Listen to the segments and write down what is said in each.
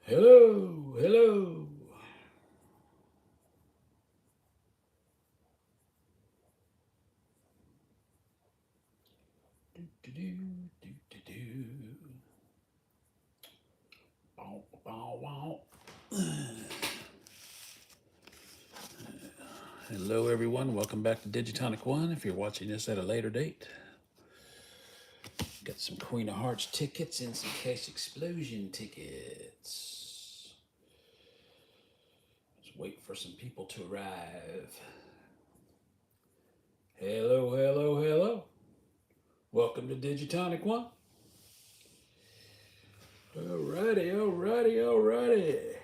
Hello, hello. Do, do, do, do, do, do. Bow, bow, bow. Hello, everyone. Welcome back to Digitonic One. If you're watching this at a later date, got some Queen of Hearts tickets and some Cash Explosion tickets. Just wait for some people to arrive. Hello, hello, hello. Welcome to Digitonic One. Alrighty, alrighty, alrighty.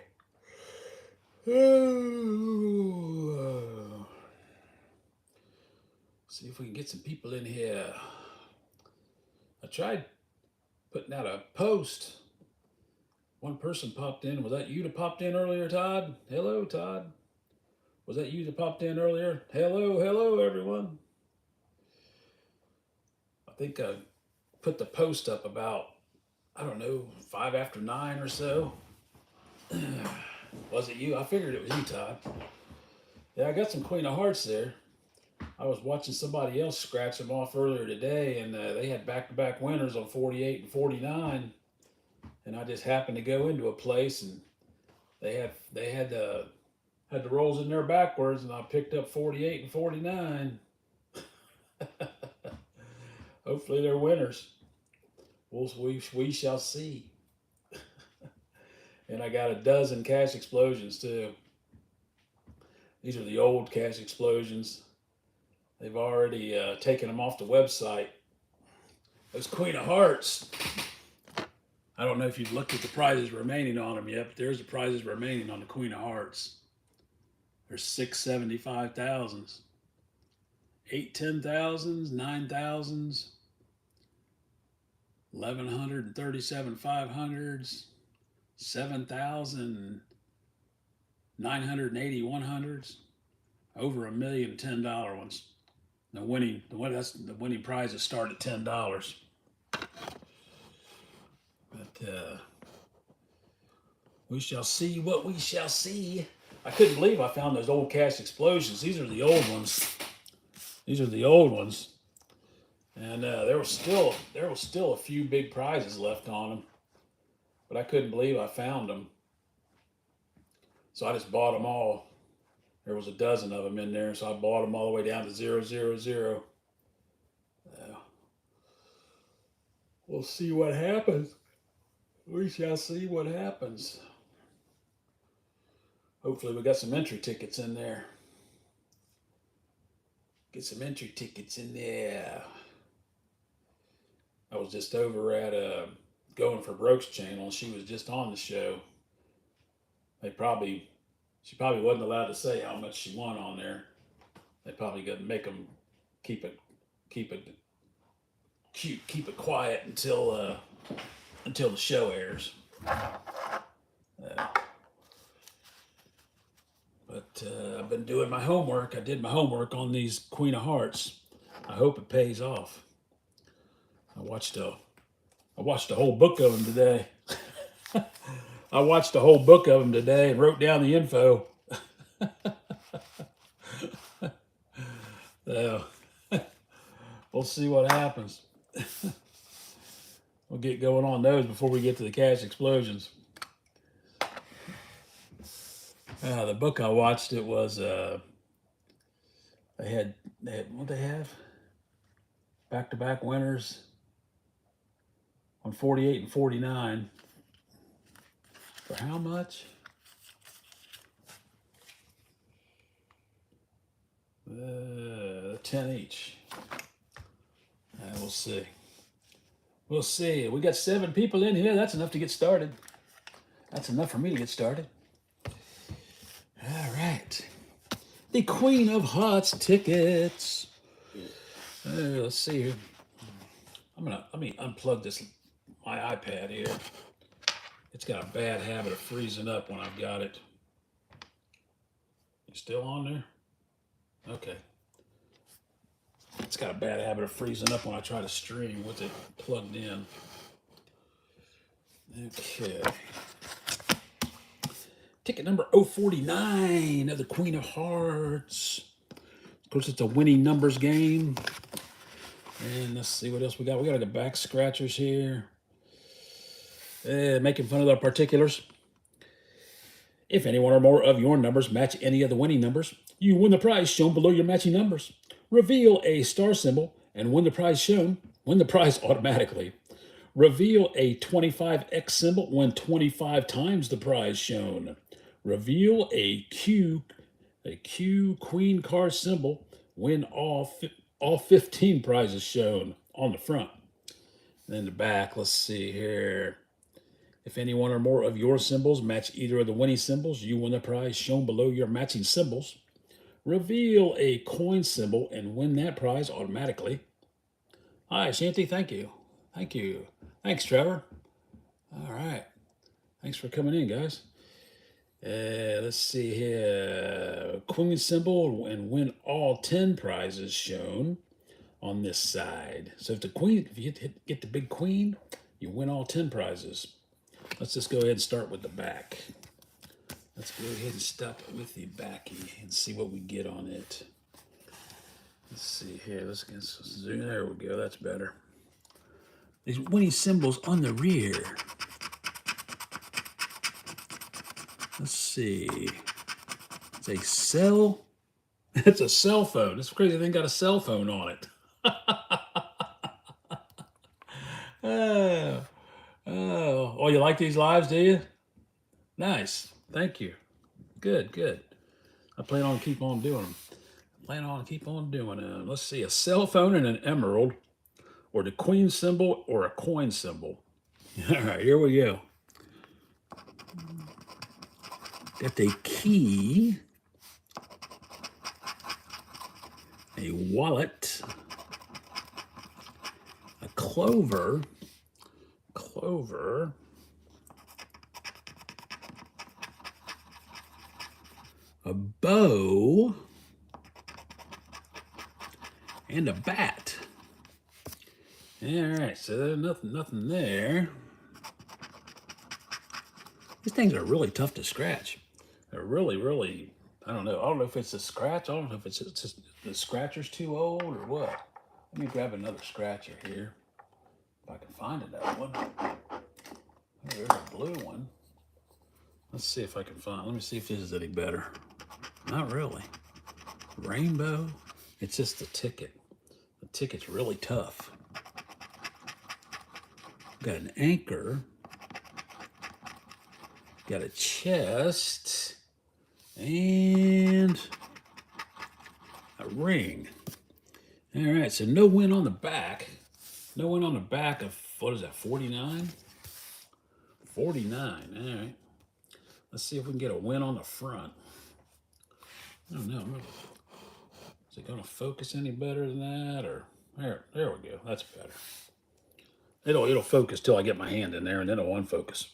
Oh. See if we can get some people in here. I tried putting out a post. One person popped in. Was that you that popped in earlier, Todd? Hello, Todd. Was that you that popped in earlier? Hello, hello, everyone. I think I put the post up about, I don't know, 5 after 9 or so. Was it you? I figured it was you, Todd. Yeah, I got some Queen of Hearts there. I was watching somebody else scratch them off earlier today, and they had back-to-back winners on 48 and 49. And I just happened to go into a place, and they had the rolls in there backwards, and I picked up 48 and 49. Hopefully they're winners. We shall see. And I got a dozen Cash Explosions too. These are the old Cash Explosions. They've already taken them off the website. Those Queen of Hearts. I don't know if you've looked at the prizes remaining on them yet, but there's the prizes remaining on the Queen of Hearts. There's 675,000s, 8 10,000s, 9,000s, 1,137 500s, 7,980 100s, over $1 million $10 ones. The winning prizes start at $10. But we shall see what we shall see. I couldn't believe I found those old Cash Explosions. These are the old ones. And there was still a few big prizes left on them, but I couldn't believe I found them. So I just bought them all. There was a dozen of them in there, so I bought them all the way down to 000. We'll see what happens. We shall see what happens. Hopefully we got some entry tickets in there. Get some entry tickets in there. I was just over at Going for Broke's channel. She was just on the show. She probably wasn't allowed to say how much she won on there. They probably got to make them keep it cute, keep it quiet until the show airs. But I've been doing my homework. I did my homework on these Queen of Hearts. I hope it pays off. I watched a whole book of them today. I watched a whole book of them today and wrote down the info. So we'll see what happens. We'll get going on those before we get to the Cash Explosions. The book I watched, it was they had what they have, back-to-back winners on 48 and 49 for how much? 10 each. We'll see. We'll see. We got 7 people in here. That's enough to get started. That's enough for me to get started. All right. The Queen of Hearts tickets. Let's see here. Let me unplug my iPad here. It's got a bad habit of freezing up when I've got it. You still on there? Okay. It's got a bad habit of freezing up when I try to stream with it plugged in. Okay. Ticket number 049 of the Queen of Hearts. Of course, it's a winning numbers game. And let's see what else we got. We got the back scratchers here. Making fun of our particulars. If any one or more of your numbers match any of the winning numbers, you win the prize shown below your matching numbers. Reveal a star symbol and win the prize shown. Win the prize automatically. Reveal a 25X symbol, win 25 times the prize shown. Reveal a Q Queen card symbol, win all 15 prizes shown on the front. And then the back, let's see here. If any one or more of your symbols match either of the winning symbols, you win the prize shown below your matching symbols. Reveal a coin symbol and win that prize automatically. Hi, Shanti. Thank you. Thank you. Thanks, Trevor. All right. Thanks for coming in, guys. Let's see here. Queen symbol and win all 10 prizes shown on this side. So if you get the big queen, you win all 10 prizes. Let's just go ahead and start with the back. Let's go ahead and start with the backy and see what we get on it. Let's see here. Let's get zoom. There we go. That's better. These winning symbols on the rear. Let's see. It's a cell. It's a cell phone. This crazy thing got a cell phone on it. Oh, you like these lives, do you? Nice. Thank you. Good, good. I plan on keep on doing them. Let's see. A cell phone and an emerald, or the queen symbol, or a coin symbol. All right, here we go. Got the key, a wallet, a clover, a bow, and a bat. All right, so there's nothing there. These things are really tough to scratch. They're really, I don't know. I don't know if it's a scratch. I don't know if it's just the scratcher's too old or what. Let me grab another scratcher here. If I can find another one. Oh, there's a blue one. Let's see if I can find. Let me see if this is any better. Not really. Rainbow. It's just the ticket. The ticket's really tough. Got an anchor. Got a chest. And a ring. All right, so no win on the back. No win on the back of, what is that, 49? 49, all right. Let's see if we can get a win on the front. I don't know. Is it going to focus any better than that? Or there we go. That's better. It'll focus till I get my hand in there, and then it'll unfocus.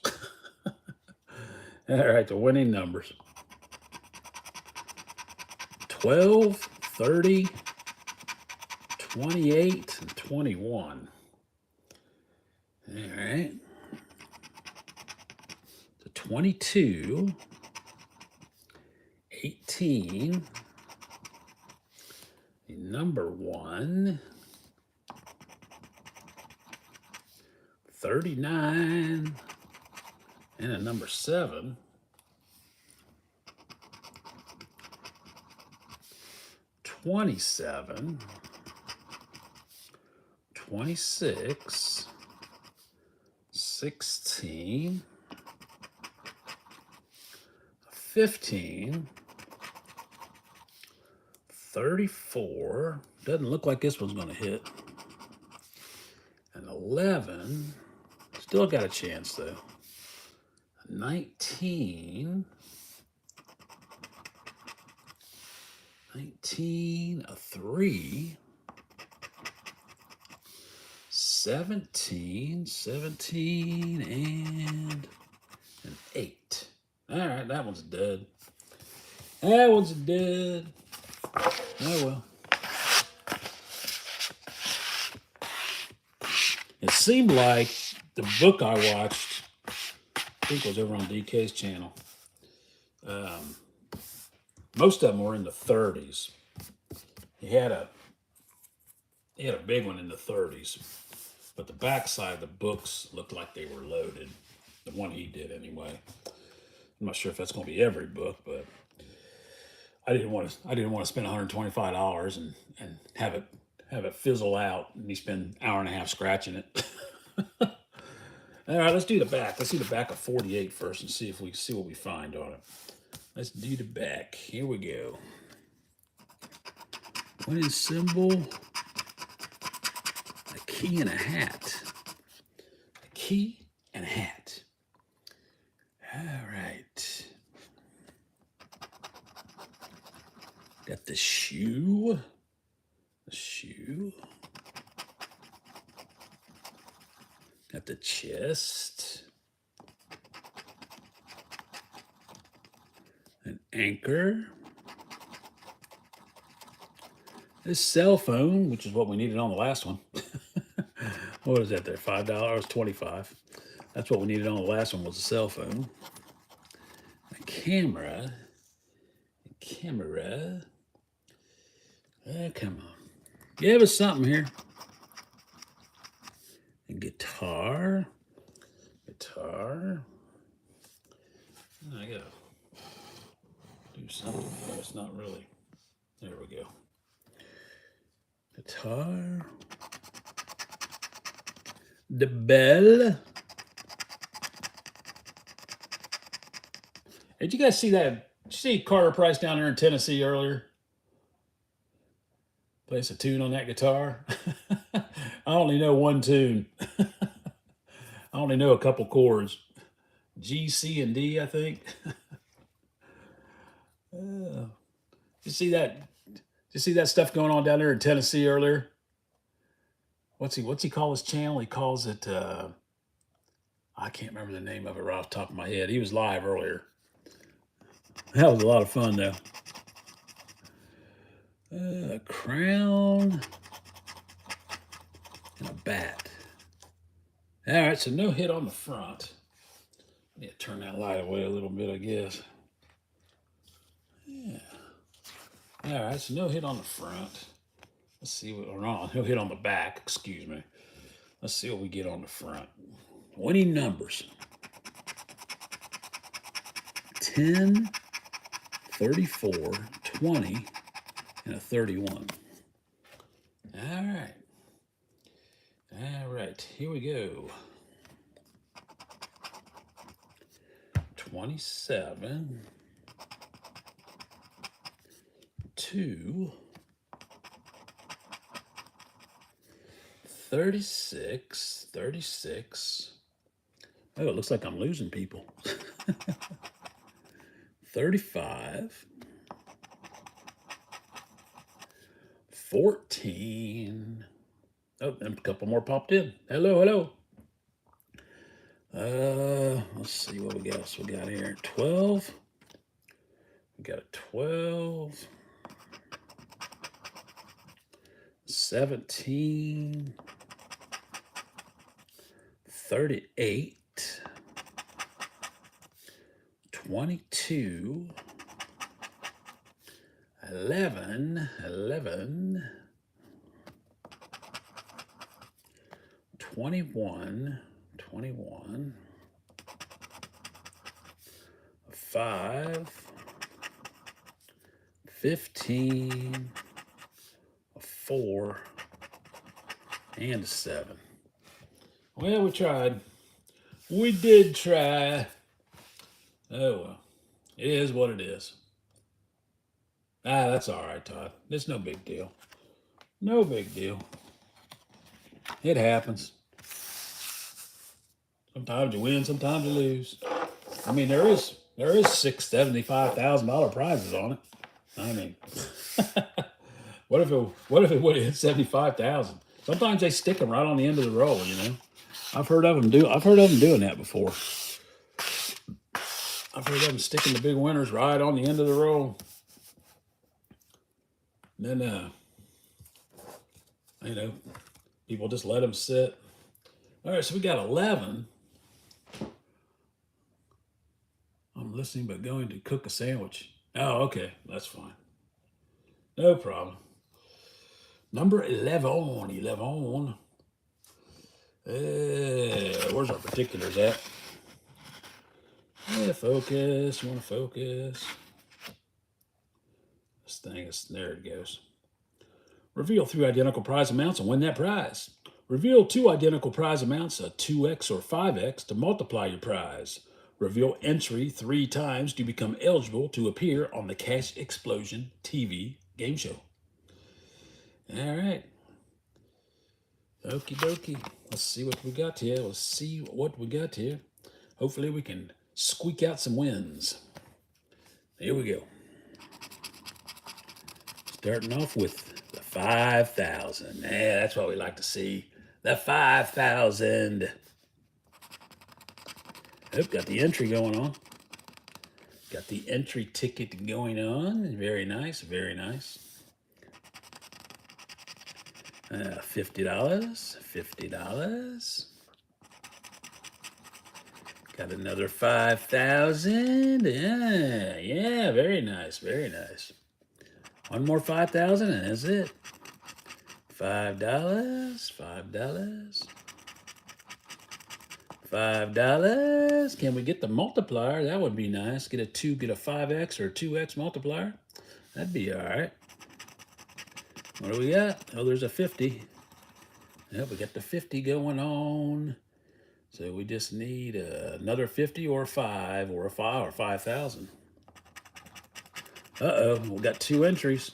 All right, the winning numbers. 12, 30, 28, and 21. All right. So 22, 18, the number 1, 39, and a number 7. 27, 26, 16, 15, 34. Doesn't look like this one's going to hit. And 11. Still got a chance, though. 19. 19, a 3, 17, and an 8. All right, that one's dead. That one's dead. Oh, well. It seemed like the book I watched, I think it was over on DK's channel, Most of them were in the 30s. He had a big one in the 30s, but the backside of the books looked like they were loaded. The one he did, anyway. I'm not sure if that's going to be every book, but I didn't want to spend $125 and have it fizzle out, and he spend an hour and a half scratching it. All right, let's do the back. Let's do the back of 48 first and see what we find on it. Let's do the back. Here we go. Winning symbol. A key and a hat. A key and a hat. All right. Got the shoe. The shoe. Got the chest. An anchor. This cell phone, which is what we needed on the last one. What was that there? $5, $25. That's what we needed on the last one, was a cell phone. A camera. A camera. Oh, come on. Give us something here. A guitar. Guitar. I gotta do something, but it's not really. There we go. Guitar. The bell. Did you guys see that? Did you see Carter Price down there in Tennessee earlier? Plays a tune on that guitar. I only know one tune. I only know a couple chords. G, C, and D, I think. Did you see that? Did you see that stuff going on down there in Tennessee earlier? What's he call his channel? He calls it I can't remember the name of it right off the top of my head. He was live earlier. That was a lot of fun though. A crown and a bat. All right, so no hit on the front. I need to turn that light away a little bit, I guess. Yeah. All right, so no hit on the front. Let's see what, or no hit on the back, excuse me. Let's see what we get on the front. Winning numbers. 10, 34, 20, and a 31. All right. All right, here we go. 27, 2, 36, 36. Oh, it looks like I'm losing people. 35, 14. Oh, and a couple more popped in. Hello, hello. Let's see what we got. So we got here 12. We got a 12. 17. 38. 22. 11. 21. 5. 15. 4. And 7. Well, we tried. We did try. Oh, well. It is what it is. That's all right, Todd. It's no big deal. No big deal. It happens. Sometimes you win, sometimes you lose. I mean, there is $75,000 prizes on it. I mean, what if it would have hit 75,000? Sometimes they stick them right on the end of the roll. You know, I've heard of them doing that before. I've heard of them sticking the big winners right on the end of the roll. And then, you know, people just let them sit. All right, so we got 11. I'm listening but going to cook a sandwich. Oh, okay. That's fine. No problem. Number 11. 11. Where's our particulars at? Yeah, focus. You want to focus? This thing is, there it goes. Reveal 3 identical prize amounts and win that prize. Reveal 2 identical prize amounts, a 2x or 5x, to multiply your prize. Reveal entry 3 times to become eligible to appear on the Cash Explosion TV game show. All right. Okie dokie. Let's see what we got here. Hopefully we can squeak out some wins. Here we go. Starting off with the 5,000. Yeah, that's what we like to see. The 5,000. Oh, got the entry going on. Got the entry ticket going on. Very nice, very nice. $50. $50. Got another 5,000. Yeah, very nice, very nice. One more 5,000 and that's it. $5, $5, $5. Can we get the multiplier? That would be nice. Get a 5x or a 2x multiplier. That'd be all right. What do we got? Oh, there's a 50. Yep, we got the 50 going on. So we just need another 50 or a 5 or 5,000. Uh-oh, we got 2 entries.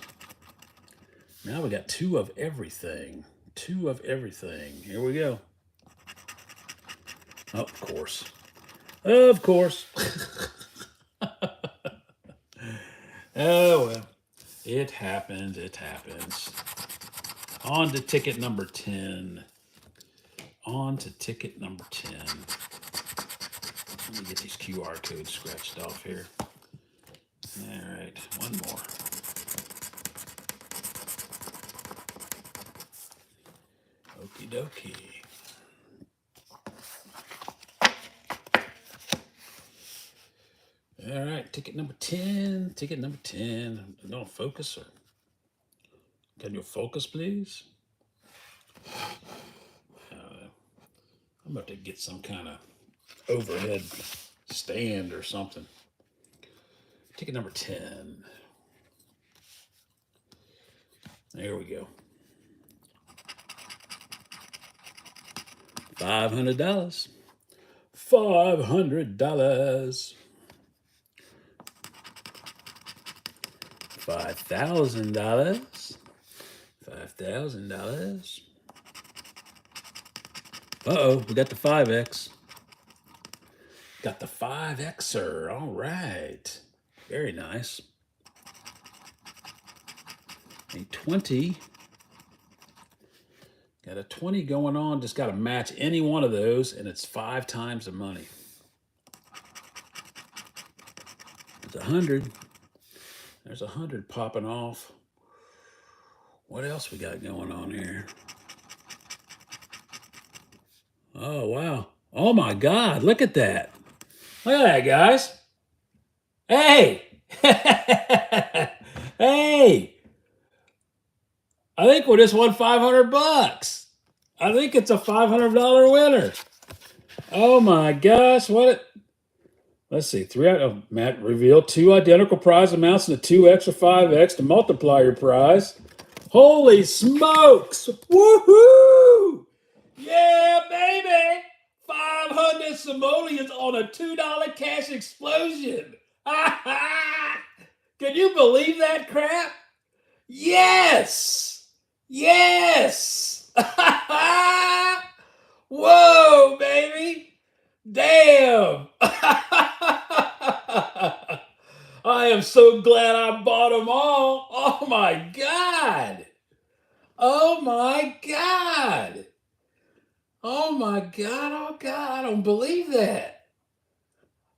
Now we got 2 of everything. 2 of everything. Here we go. Oh, of course. Of course. Oh, well. It happens. It happens. On to ticket number 10. On to ticket number 10. Let me get these QR codes scratched off here. All right, one more. Okie dokie. All right, ticket number 10. Ticket number 10. Don't focus, or can you focus, please? I'm about to get some kind of overhead stand or something. Ticket number 10. There we go. $500. $500. $5,000. $5,000. Uh-oh, we got the 5X. Got the 5Xer. All right. Very nice. A 20. Got a 20 going on. Just got to match any one of those, and it's 5 times the money. There's 100. There's 100 popping off. What else we got going on here? Oh, wow. Oh, my God. Look at that. Look at that, guys. Hey. Hey. I think we just won $500. I think it's a $500 winner. Oh, my gosh. Let's see. Matt revealed 2 identical prize amounts and a 2X or 5X to multiply your prize. Holy smokes. Woohoo. Yeah, baby! 500 simoleons on a $2 cash explosion. Can you believe that crap? Yes! Yes! Whoa, baby! Damn! I am so glad I bought them all. Oh, my God! Oh, my God! Oh my God, oh God, I don't believe that.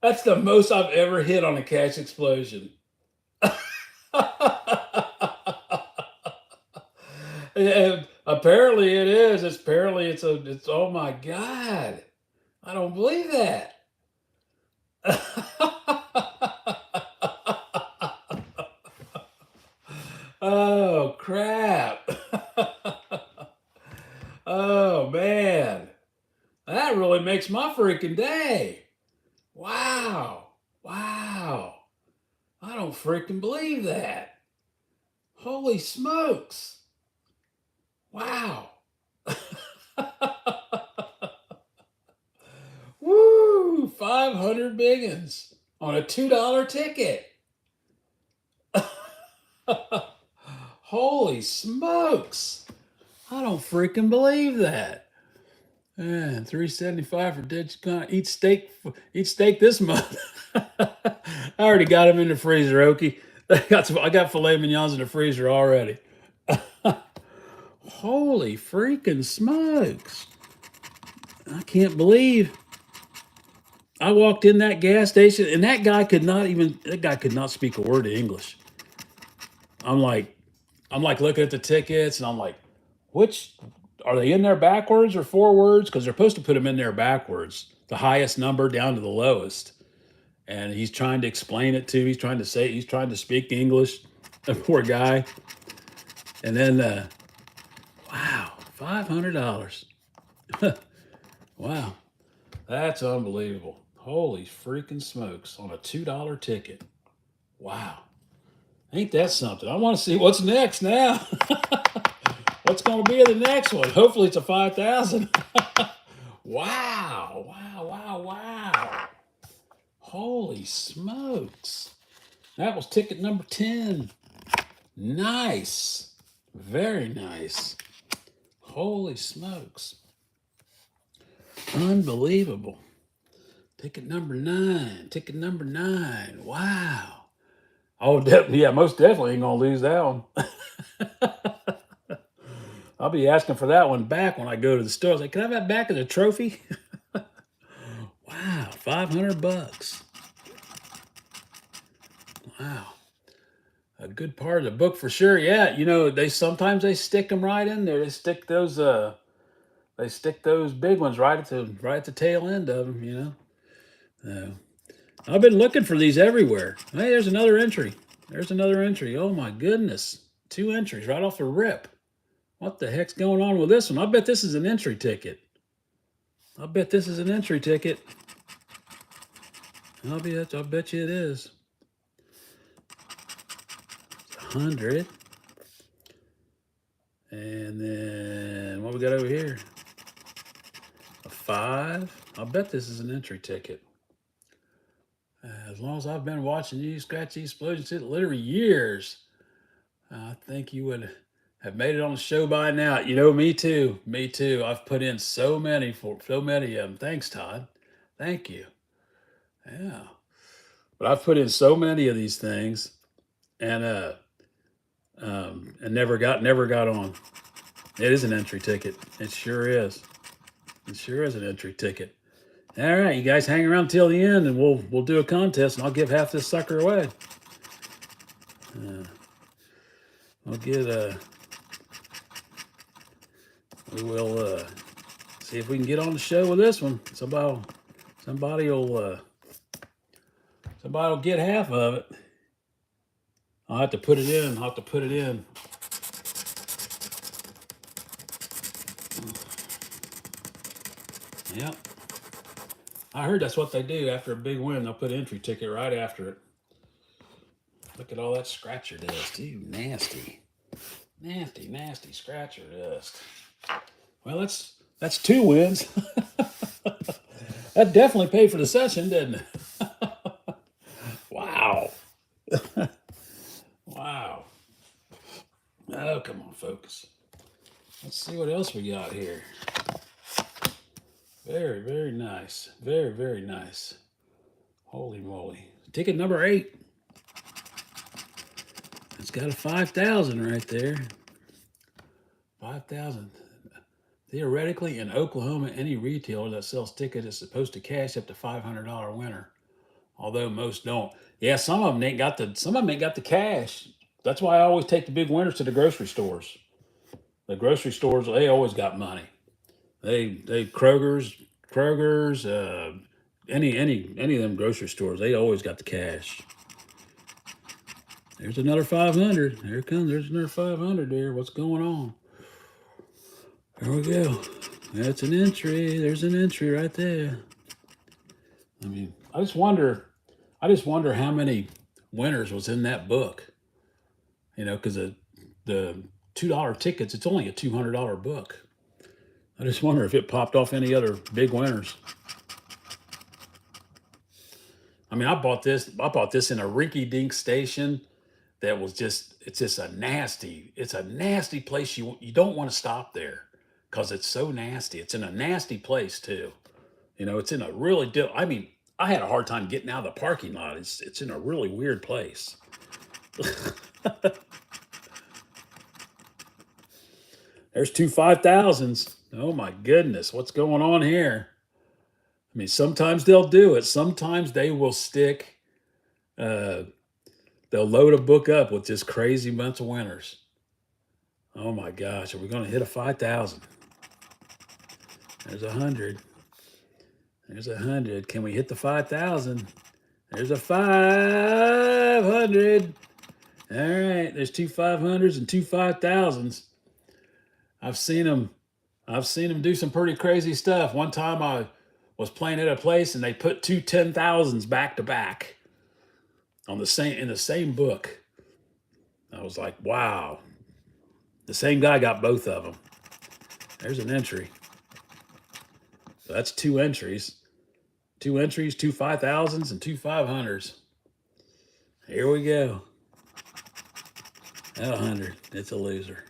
That's the most I've ever hit on a cash explosion. And apparently it is. It's oh my God. I don't believe that. Oh, crap. Oh, man. That really makes my freaking day. Wow. Wow. I don't freaking believe that. Holy smokes. Wow. Woo! 500 biggins on a $2 ticket. Holy smokes. I don't freaking believe that. Man, $3.75 for Digicon. Eat steak this month. I already got them in the freezer, Okie. I got filet mignons in the freezer already. Holy freaking smokes. I can't believe I walked in that gas station and that guy could not speak a word of English. I'm like, looking at the tickets and I'm like, which are they in there backwards or forwards? Because they're supposed to put them in there backwards, the highest number down to the lowest. And he's trying to explain it to. He's trying to speak English. The poor guy. And then, wow, $500. Wow, that's unbelievable. Holy freaking smokes on a $2 ticket. Wow, ain't that something? I want to see what's next now. What's going to be the next one? Hopefully it's a 5,000. Wow, wow, wow, wow. Holy smokes. That was ticket number 10. Nice. Very nice. Holy smokes. Unbelievable. Ticket number 9. Ticket number 9. Wow. Oh, yeah, most definitely ain't going to lose that one. I'll be asking for that one back when I go to the store. I was like, can I have that back as a trophy? Wow, $500. Wow. A good part of the book for sure. Yeah, they sometimes they stick them right in there. They stick those big ones right at the tail end of them, I've been looking for these everywhere. Hey, there's another entry. There's another entry. Oh my goodness. 2 entries right off the rip. What the heck's going on with this one? I bet this is an entry ticket. I bet this is an entry ticket. I bet you it is. 100. And then what we got over here? A 5. I bet this is an entry ticket. As long as I've been watching you scratch these explosions literally years, I think you would have made it on the show by now. Me too. Me too. I've put in so many of them. Thanks, Todd. Thank you. Yeah. But I've put in so many of these things and never got on. It is an entry ticket. It sure is. It sure is an entry ticket. All right, you guys hang around till the end, and we'll do a contest, and I'll give half this sucker away. We will see if we can get on the show with this one. Somebody will get half of it. I'll have to put it in. Yep. I heard that's what they do after a big win. They'll put an entry ticket right after it. Look at all that scratcher dust. Ew, nasty. Nasty, nasty scratcher dust. Well, that's 2 wins. That definitely paid for the session, didn't it? Wow. Wow. Oh, come on, focus. Let's see what else we got here. Very, very nice. Very, very nice. Holy moly. Ticket number 8. It's got a 5,000 right there. 5,000. Theoretically, in Oklahoma, any retailer that sells tickets is supposed to cash up to $500 winner. Although most don't. Yeah, some of them ain't got the cash. That's why I always take the big winners to the grocery stores. The grocery stores, they always got money. They Kroger's, any of them grocery stores, they always got the cash. There's another 500. There it comes. There's another 500 there. What's going on? There we go. That's an entry. There's an entry right there. I mean, I just wonder how many winners was in that book. Because the $2 tickets, it's only a $200 book. I just wonder if it popped off any other big winners. I mean, I bought this in a rinky-dink station that was it's just a nasty place. You don't want to stop there because it's so nasty. It's in a nasty place too. It's in a really I mean, I had a hard time getting out of the parking lot. It's in a really weird place. There's two 5,000s. Oh my goodness, what's going on here? I mean, sometimes they'll do it. Sometimes they will stick. They'll load a book up with just crazy bunch of winners. Oh my gosh, are we going to hit a 5,000? There's 100. There's 100. Can we hit the 5,000? There's a 500. All right, there's two 500s and two 5,000s. I've seen them do some pretty crazy stuff. One time I was playing at a place and they put two 10,000s back to back in the same book. I was like, wow. The same guy got both of them. There's an entry. So that's two entries. Two entries, two 5,000s, and two 500s. Here we go. 100. It's a loser.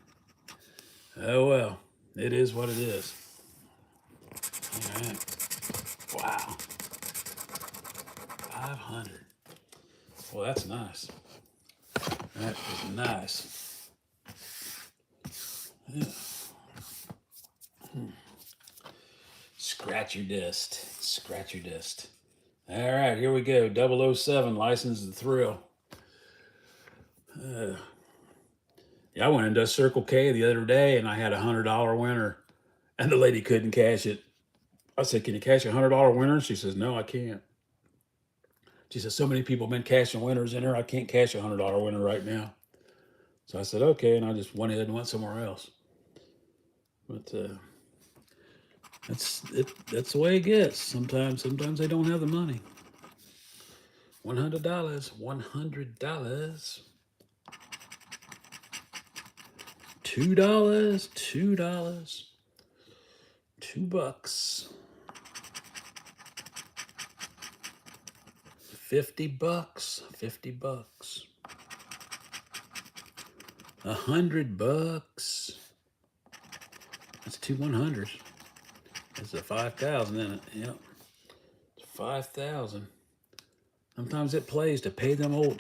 Oh well. It is what it is. All right. Wow. 500. Well, that's nice. That is nice. Yeah. Scratch your dist. Scratch your dist. All right, here we go. 007, License to Thrill. Yeah, I went into Circle K the other day and I had a $100 winner and the lady couldn't cash it. I said, can you cash a $100 winner? She says, no, I can't. She says, so many people have been cashing winners in her. I can't cash a $100 winner right now. So I said, okay. And I just went ahead and went somewhere else. But that's the way it gets. Sometimes they don't have the money. $100. $100. $2. $2. $2. $50. $50. $100. That's two 100s. That's a 5,000 in it. Yep. It's 5,000. Sometimes it plays to play them old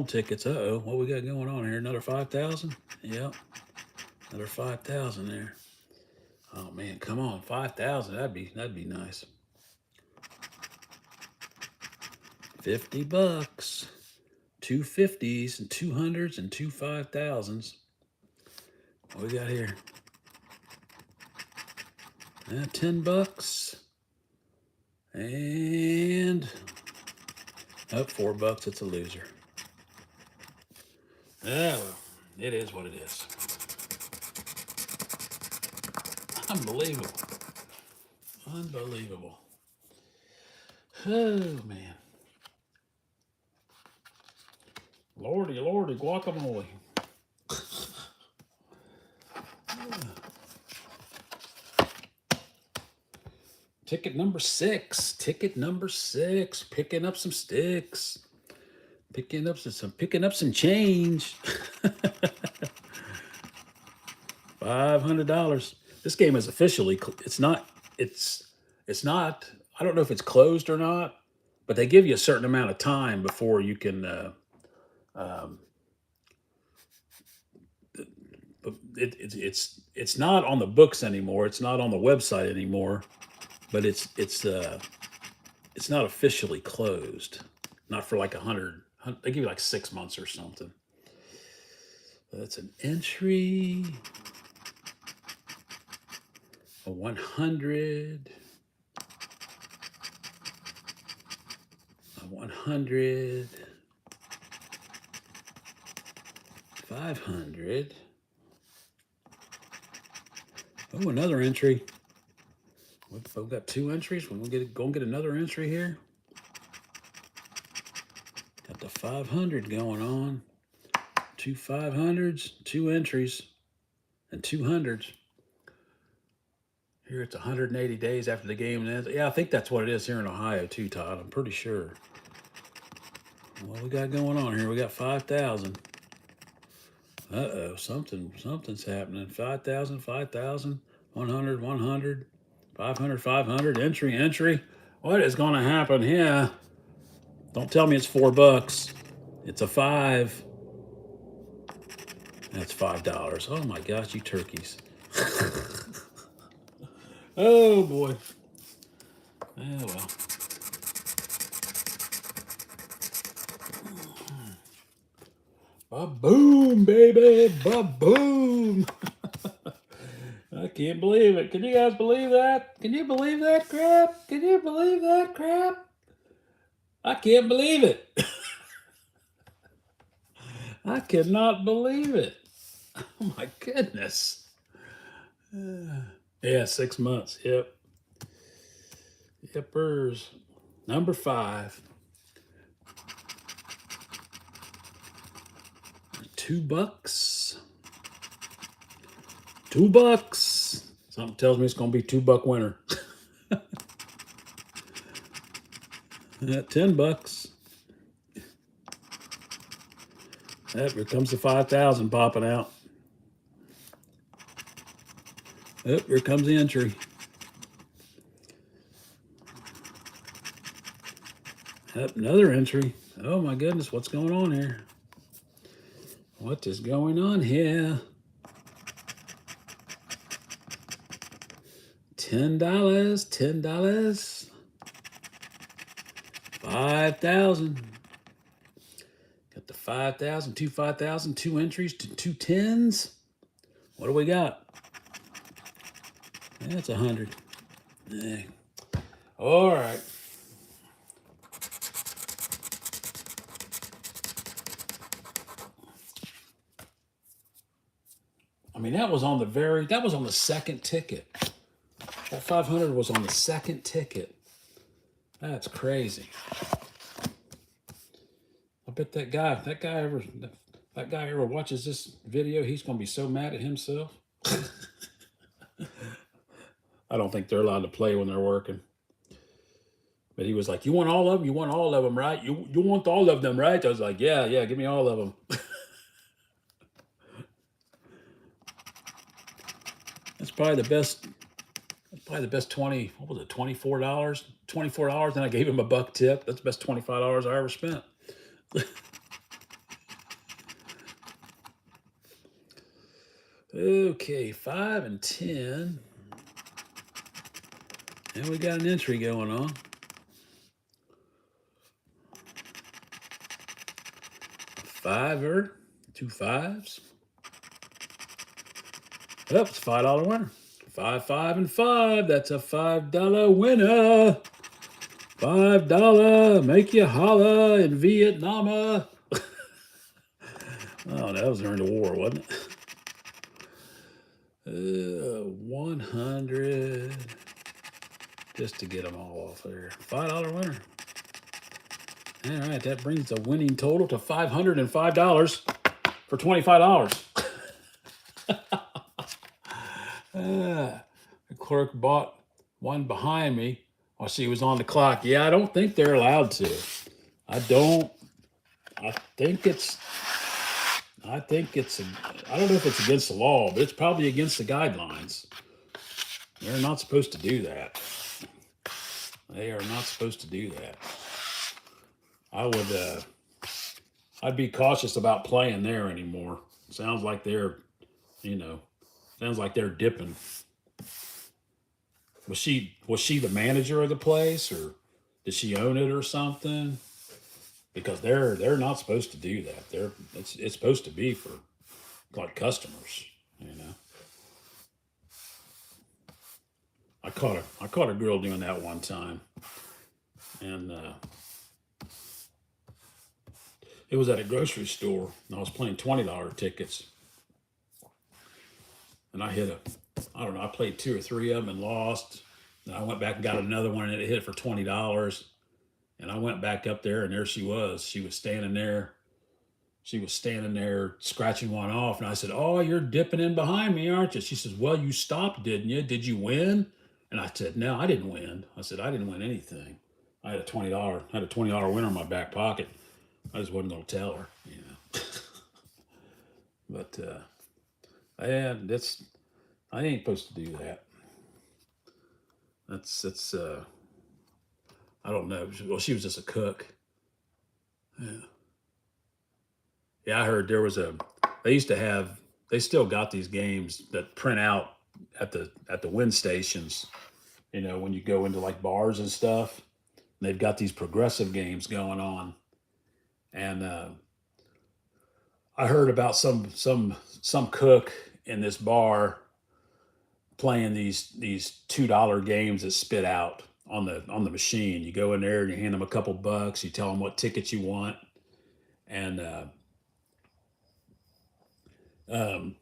tickets. Uh-oh, what we got going on here? Another 5,000? Yep. Another 5,000 there. Oh man, come on, 5,000. That'd be nice. $50. Two 50s and 200s and two 5,000s. What we got here? $10. And up $4. It's a loser. Oh, it is what it is. Unbelievable. Unbelievable. Oh man. Lordy, guacamole. Ticket number 6. Picking up some sticks. Picking up some change. $500. This game is officially, it's not, I don't know if it's closed or not, but they give you a certain amount of time before you can, it's not on the books anymore. It's not on the website anymore, but it's not officially closed. Not for like 100. They give you like 6 months or something. That's an entry. A 100. A 100. 500. Oh, another entry. We've got 2 entries. We're gonna get another entry here. Got the 500 going on. 2 500s, 2 entries, and 200s. Here it's 180 days after the game ends. Yeah, I think that's what it is here in Ohio too, Todd. I'm pretty sure. What we got going on here? We got 5,000. Uh-oh, something's happening. 5,000, 5,000, 100, 100, 500, 500, entry. What is going to happen here? Don't tell me it's $4. It's a 5. That's $5. Oh my gosh, you turkeys. Oh boy. Oh well. Ba-boom, baby, ba-boom. I can't believe it. Can you guys believe that? Can you believe that crap? Can you believe that crap? I can't believe it. I cannot believe it. Oh my goodness. Yeah, 6 months. Yep. Yepers. Number 5. $2. $2. Something tells me it's going to be $2 winner. $10. Yep, here comes the 5,000 popping out. Yep, here comes the entry. Yep, another entry. Oh my goodness, what's going on here? What is going on here? $10, $10. 5,000. Got the 5,000, 2 5,000, 2 entries, 2 10s. What do we got? That's 100. All right. I mean, that was on the second ticket. That 500 was on the second ticket. That's crazy. I bet that guy ever watches this video, he's going to be so mad at himself. I don't think they're allowed to play when they're working. But he was like, "You want all of them? You want all of them, right? You want all of them, right?" I was like, "Yeah, give me all of them." That's probably the best. That's probably the best 20. What was it? $24. $24, and I gave him a buck tip. That's the best $25 I ever spent. Okay, 5 and 10. And we got an entry going on. $5, 2 5s. Oh, it's a $5 winner. 5, 5, and 5. That's a $5 winner. $5. Make you holla in Vietnam. Oh, that was during the war, wasn't it? 100. Just to get them all off there. $5 winner. All right, that brings the winning total to $505 for $25. The clerk bought one behind me while she was on the clock. Yeah, I don't think they're allowed to. I think it's, I don't know if it's against the law, but it's probably against the guidelines. They're not supposed to do that. They are not supposed to do that. I'd be cautious about playing there anymore. Sounds like they're dipping. Was she the manager of the place, or did she own it or something? Because they're not supposed to do that. It's supposed to be for like customers, I caught a girl doing that one time, and It was at a grocery store, and I was playing $20 tickets, and I hit I don't know, I played 2 or 3 of them and lost. And I went back and got another one, and it hit for $20. And I went back up there, and there she was. She was standing there. She was standing there scratching one off, and I said, "Oh, you're dipping in behind me, aren't you?" She says, "Well, you stopped, didn't you? Did you win?" And I said, "No, I didn't win." I said, "I didn't win anything. I had a $20 winner in my back pocket. I just wasn't going to tell her, you know." But yeah, I ain't supposed to do that. That's I don't know. Well, she was just a cook. Yeah, yeah. I heard there was a. They used to have. They still got these games that print out at the wind stations. You know, when you go into like bars and stuff, they've got these progressive games going on. And I heard about some cook in this bar playing these $2 games that spit out on the machine. You go in there and you hand them a couple bucks. You tell them what tickets you want, and um,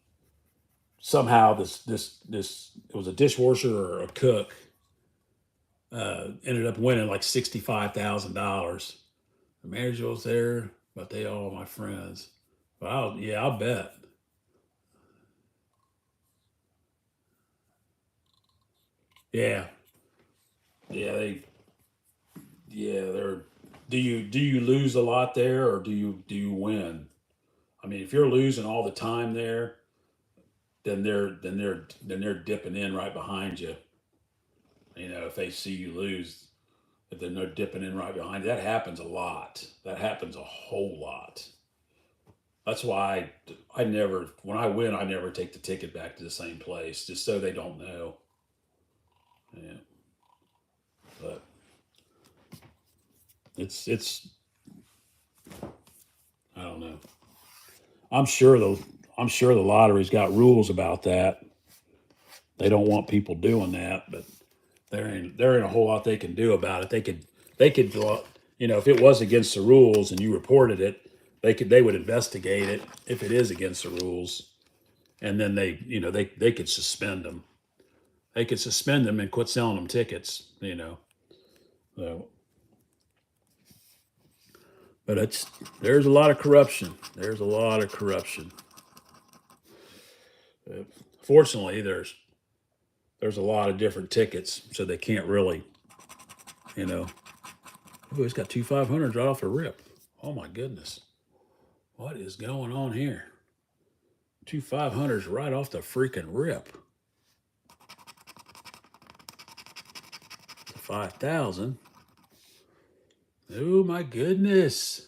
somehow this it was a dishwasher or a cook ended up winning like $65,000. The manager was there, but they all my friends. But I'll bet. Yeah, yeah, they're. Do you lose a lot there, or do you win? I mean, if you're losing all the time there, then they're dipping in right behind you. You know, if they see you lose, then they're dipping in right behind you. That happens a lot. That happens a whole lot. That's why I never, when I win, I never take the ticket back to the same place, just so they don't know. Yeah, but it's I don't know. I'm sure the I'm sure the lottery's got rules about that. They don't want people doing that, but there ain't a whole lot they can do about it. They could if it was against the rules and you reported it, they would investigate it if it is against the rules, and then they could suspend them. They could suspend them and quit selling them tickets. So, but there's a lot of corruption. There's a lot of corruption. Uh, Fortunately, there's a lot of different tickets, so they can't really, you know. Oh, it's got 2 500s right off the rip. Oh my goodness, what is going on here? 2 500s right off the freaking rip. 5,000. Oh my goodness.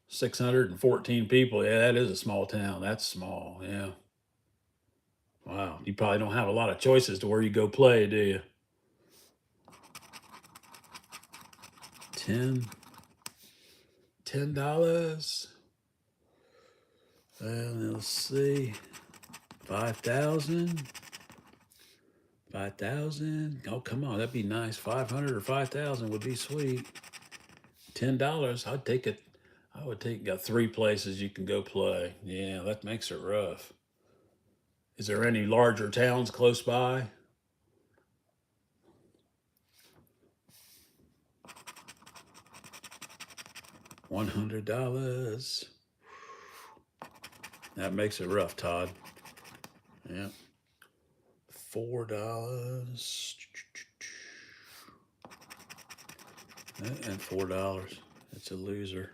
614 people. Yeah, that is a small town. That's small. Yeah. Wow. You probably don't have a lot of choices to where you go play, do you? 10 $10. Let's see. 5,000. 5,000. Oh, come on. That'd be nice. 500 or 5,000 would be sweet. $10. I'd take it. I would take, got 3 places you can go play. Yeah, that makes it rough. Is there any larger towns close by? $100. That makes it rough, Todd. Yeah. $4. And $4. It's a loser.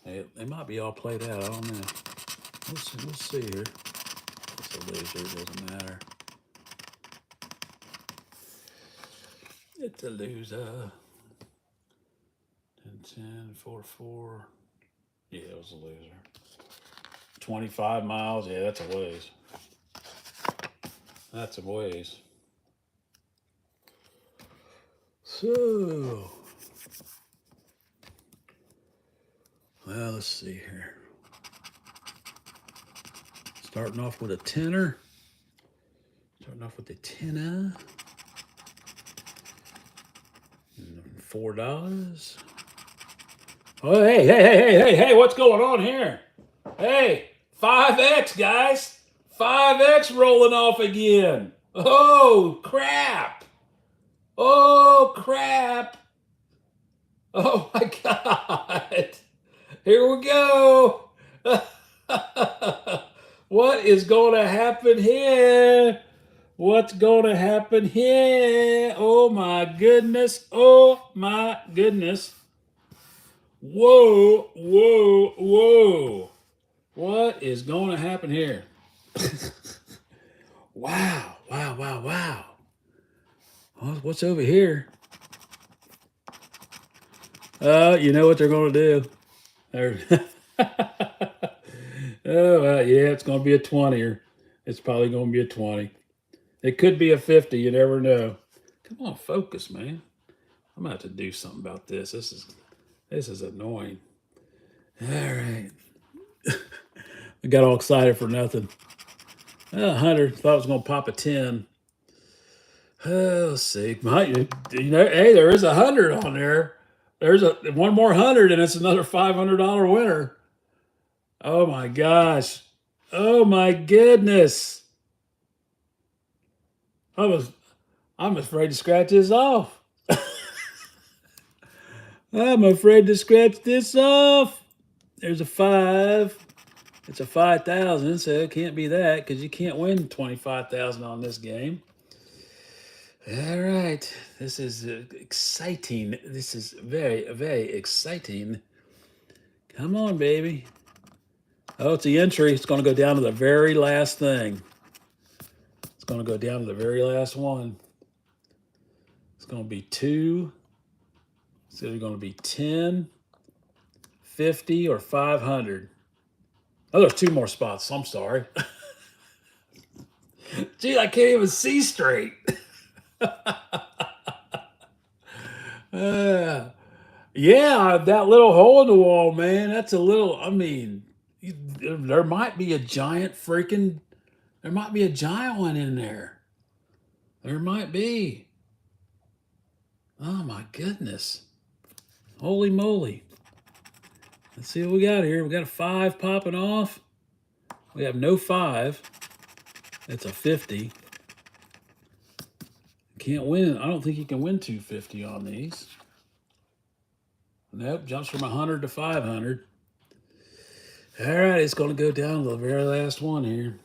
They might be all played out. I don't know. We'll see here. It's a loser. It doesn't matter. It's a loser. 10, 10, 4, 4. Yeah, it was a loser. 25 miles. Yeah, that's a ways. That's a ways. So, well, let's see here. Starting off with a tenner. Starting off with a tenner. $4. Oh, hey, what's going on here? Hey, 5X, guys. 5X rolling off again. Oh, crap. Oh, crap. Oh, my God. Here we go. What is going to happen here? What's going to happen here? Oh, my goodness. Oh, my goodness. Whoa, whoa, whoa. What is going to happen here? Wow, wow, wow, wow. What's over here? You know what they're going to do. They're oh, yeah, it's going to be a 20 or it's probably going to be a 20. It could be a 50. You never know. Come on, focus, man. I'm going to have to do something about this. This is annoying. All right. I got all excited for nothing. 100. Thought I was going to pop a 10. Oh, let's see. Hey, there is 100 on there. There's one more 100, and it's another $500 winner. Oh my gosh. Oh my goodness. I'm afraid to scratch this off. I'm afraid to scratch this off. There's a 5. It's a 5,000, so it can't be that because you can't win 25,000 on this game. All right, this is exciting. This is very, very exciting. Come on, baby. Oh, it's the entry. It's going to go down to the very last thing. It's going to go down to the very last one. It's going to be 2. It's either going to be 10, 50, or 500. Oh, there's 2 more spots. I'm sorry. Gee, I can't even see straight. Yeah, that little hole in the wall, man. That's a little, I mean, there might be a giant freaking, there might be a giant one in there. There might be. Oh my goodness. Holy moly. Let's see what we got here. We got a 5 popping off. We have no 5. It's a 50. Can't win. I don't think you can win 250 on these. Nope, jumps from 100 to 500. All right, it's going to go down to the very last one here.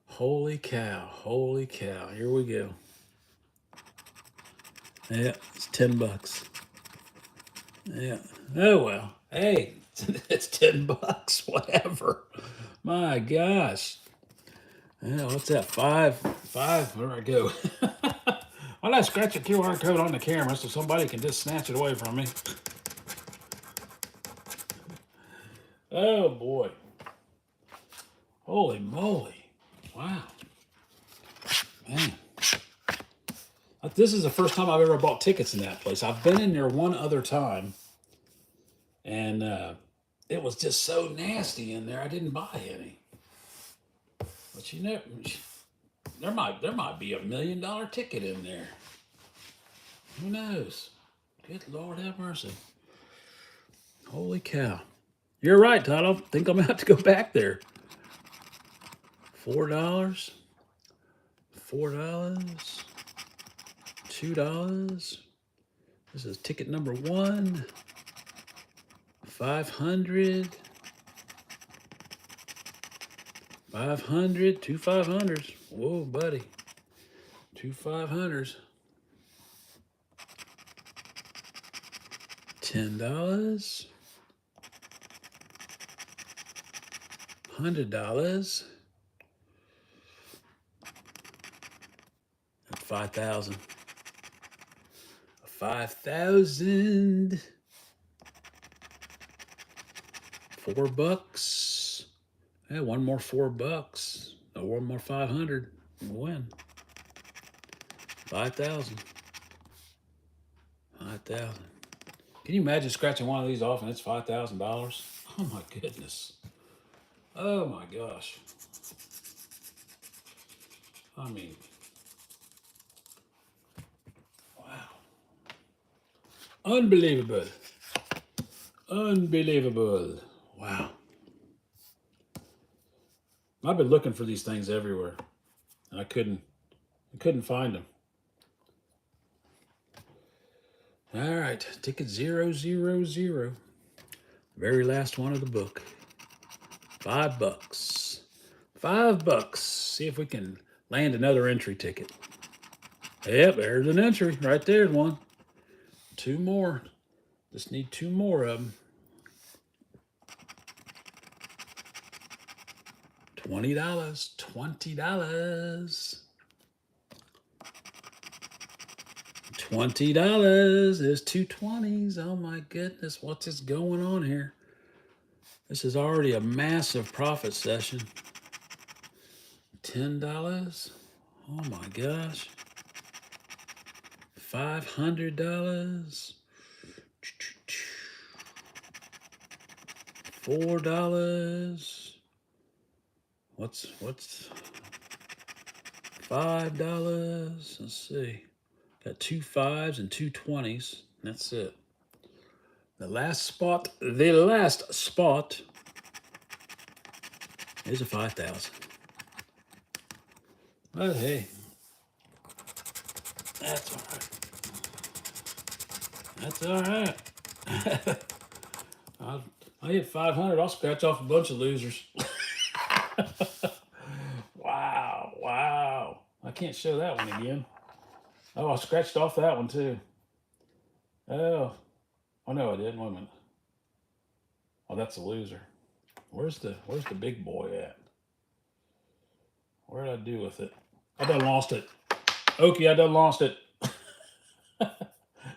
Holy cow. Holy cow. Here we go. Yeah, it's $10. Yeah. Oh, well. Hey, it's $10. Whatever. My gosh. Yeah, what's that? 5. Where do I go? Why not scratch a QR code on the camera so somebody can just snatch it away from me? Oh, boy. Holy moly. Wow. Man. This is the first time I've ever bought tickets in that place. I've been in there one other time, and it was just so nasty in there. I didn't buy any. But you know, there might be $1 million ticket in there. Who knows? Good Lord have mercy. Holy cow. You're right, Todd. I think I'm going to have to go back there. $4. $4. $2. This is ticket number 1. 500. 500. 2 500s. Whoa, buddy. 2 500s. $10. $100. That's 5,000. 5,000. $4. Yeah, one more $4. Or one more 500. We'll win. 5,000. 5,000. Can you imagine scratching one of these off and it's $5,000? Oh my goodness. Oh my gosh. I mean, wow. Unbelievable. Unbelievable. Wow. I've been looking for these things everywhere, and I couldn't find them. All right, ticket 000. Very last one of the book. $5. $5. See if we can land another entry ticket. Yep, there's an entry right there. One. Two more. Just need two more of them. $20. $20. $20. There's two 20s. Oh my goodness, what's this going on here? This is already a massive profit session. $10. Oh my gosh. $500. $4. What's $5? Let's see. Got two 5s and two 20s. That's it. The last spot is a 5,000. But hey, that's all right. That's all right. I hit 500. I'll scratch off a bunch of losers. Wow, wow. I can't show that one again. Oh, I scratched off that one too. Oh no, I didn't. Wait a minute. Oh, that's a loser. Where's the big boy at? What did I do with it? I done lost it. Okay, I done lost it.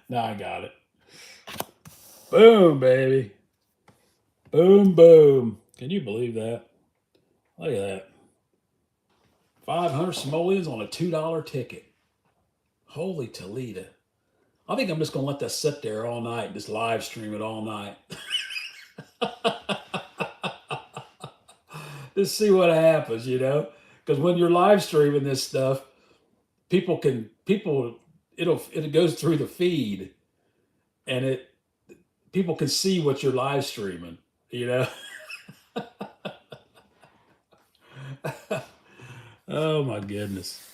Now I got it. Boom, baby. Boom, boom. Can you believe that? Look at that. 500 simoleons on a $2 ticket. Holy Toledo. I think I'm just going to let that sit there all night and just live stream it all night. Just see what happens, Because when you're live streaming this stuff, it goes through the feed, and people can see what you're live streaming, Oh my goodness.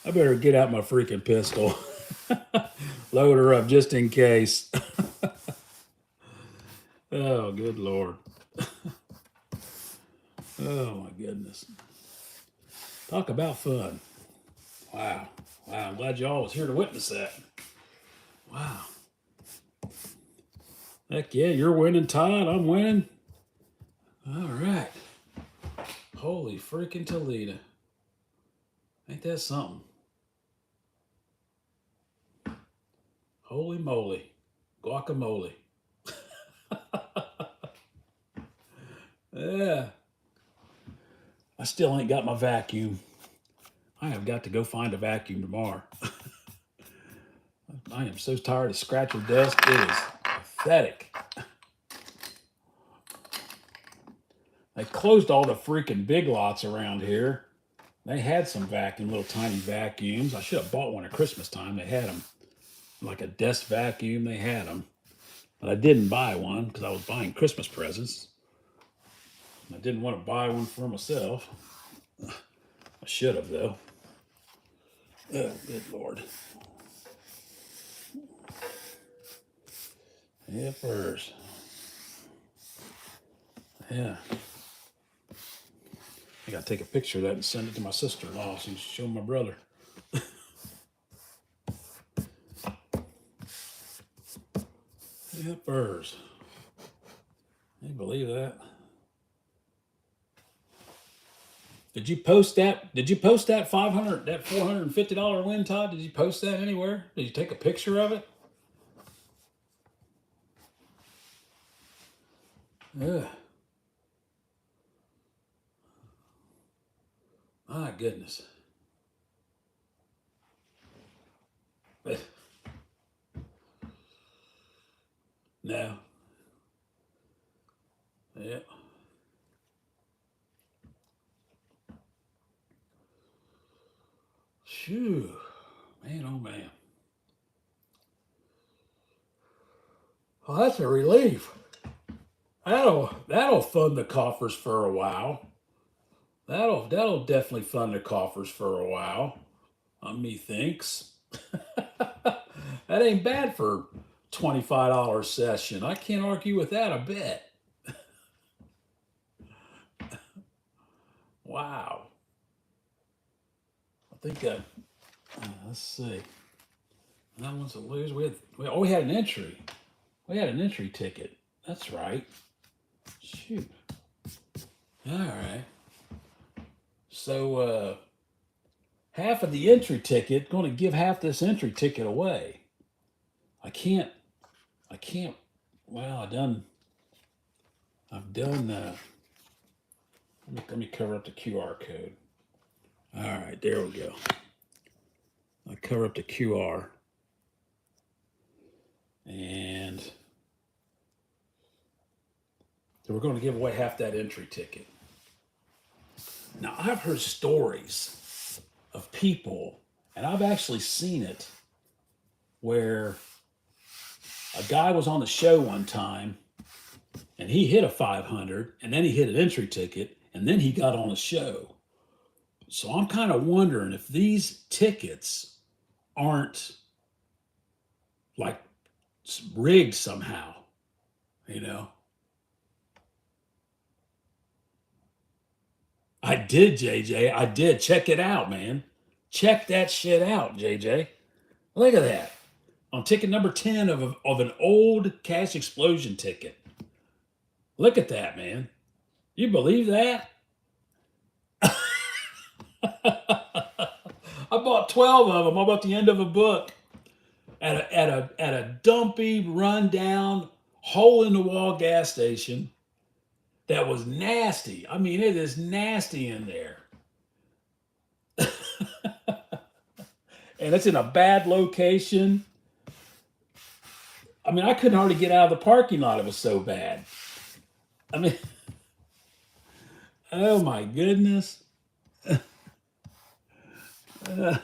I better get out my freaking pistol. Load her up just in case. Oh, good Lord. Oh my goodness. Talk about fun. Wow. Wow. I'm glad y'all was here to witness that. Wow. Heck yeah, you're winning, Todd. I'm winning. All right. Holy freaking Toledo. Ain't that something? Holy moly. Guacamole. Yeah. I still ain't got my vacuum. I have got to go find a vacuum tomorrow. I am so tired of scratching dust. It is pathetic. They closed all the freaking Big Lots around here. They had some little tiny vacuums. I should have bought one at Christmas time. They had them. Like a desk vacuum, they had them. But I didn't buy one because I was buying Christmas presents. I didn't want to buy one for myself. I should have, though. Oh, good Lord. Yeah, first. Yeah. I got to take a picture of that and send it to my sister-in-law so you can show my brother. Yeah, first. Can you believe that? Did you post that? Did you post that $450 win, Todd? Did you post that anywhere? Did you take a picture of it? Yeah. My goodness. No. Yeah. Phew. Man, oh man. Well, that's a relief. That'll fund the coffers for a while. That'll definitely fund the coffers for a while. Methinks. That ain't bad for $25 session. I can't argue with that a bit. Wow. I think let's see. That one's a lose. We had an entry. We had an entry ticket. That's right. Shoot. All right. So half of the entry ticket, going to give half this entry ticket away. I can't. Well, I've done. Let me cover up the QR code. All right, there we go. I cover up the QR, and so we're going to give away half that entry ticket. Now, I've heard stories of people, and I've actually seen it, where a guy was on the show one time, and he hit a 500, and then he hit an entry ticket, and then he got on the show. So I'm kind of wondering if these tickets aren't like rigged somehow, you know? I did, JJ. I did. Check it out, man. Check that shit out, JJ. Look at that. On ticket number 10 of an old Cash Explosion ticket. Look at that, man. You believe that? I bought 12 of them. I bought the end of a book at a dumpy, rundown, hole in the wall gas station that was nasty. I mean, it is nasty in there. And it's in a bad location. I mean, I couldn't hardly get out of the parking lot. It was so bad. I mean, oh my goodness. Yeah.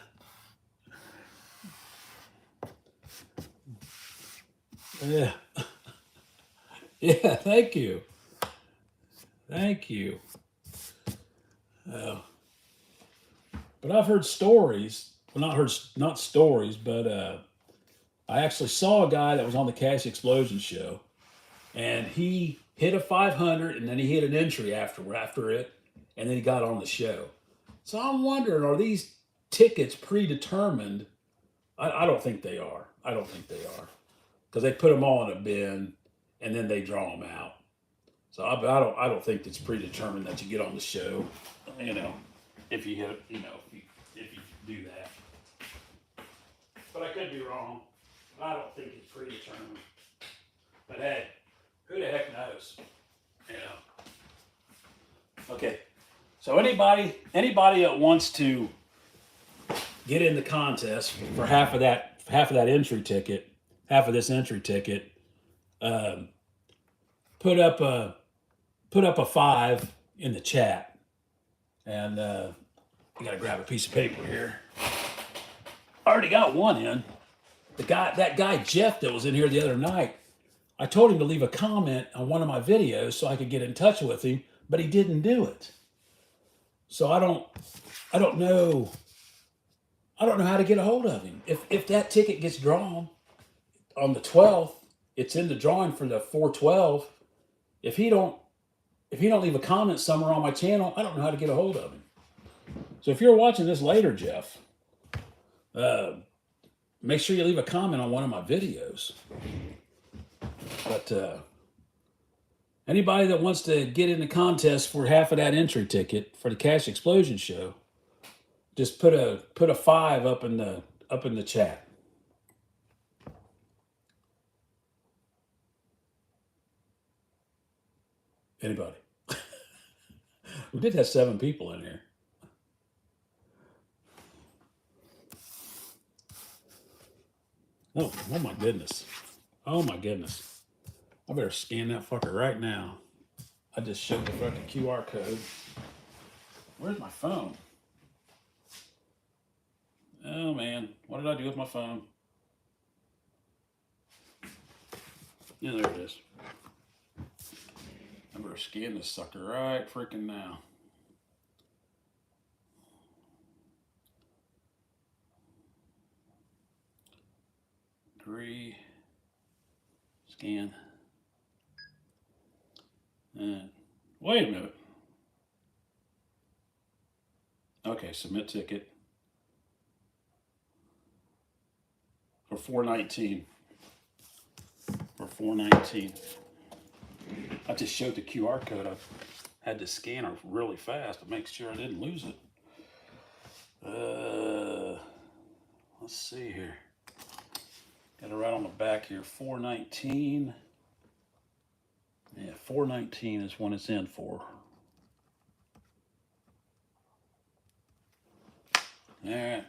Yeah, thank you. Thank you. But I've heard stories. Well, not stories, but I actually saw a guy that was on the Cash Explosion show, and he hit a 500, and then he hit an entry after it, and then he got on the show. So I'm wondering, are these tickets predetermined? I don't think they are. I don't think they are, because they put them all in a bin, and then they draw them out. So I don't think it's predetermined that you get on the show. You know, if you hit, if you do that. But I could be wrong. I don't think it's predetermined. But hey, who the heck knows? You know. Okay. So anybody that wants to get in the contest for half of that entry ticket, half of this entry ticket, put up a 5 in the chat, and you gotta grab a piece of paper here. I already got one in. That guy Jeff that was in here the other night, I told him to leave a comment on one of my videos so I could get in touch with him, but he didn't do it. So I don't know how to get a hold of him. If that ticket gets drawn on the 12th, it's in the drawing for the 412. If he don't leave a comment somewhere on my channel, I don't know how to get a hold of him. So if you're watching this later, Jeff, make sure you leave a comment on one of my videos. But anybody that wants to get in the contest for half of that entry ticket for the Cash Explosion show, just put a 5 up in the chat. Anybody? We did have 7 people in here. Oh my goodness. Oh my goodness. I better scan that fucker right now. I just showed the fucking QR code. Where's my phone? Oh man, what did I do with my phone? Yeah, there it is. I better scan this sucker right freaking now. Agree. Scan. And wait a minute. Okay, submit ticket for 419. For 419. I just showed the QR code. I had to scan it really fast to make sure I didn't lose it. Let's see here. Got it right on the back here. 419. Yeah, 419 is when it's in for. All right.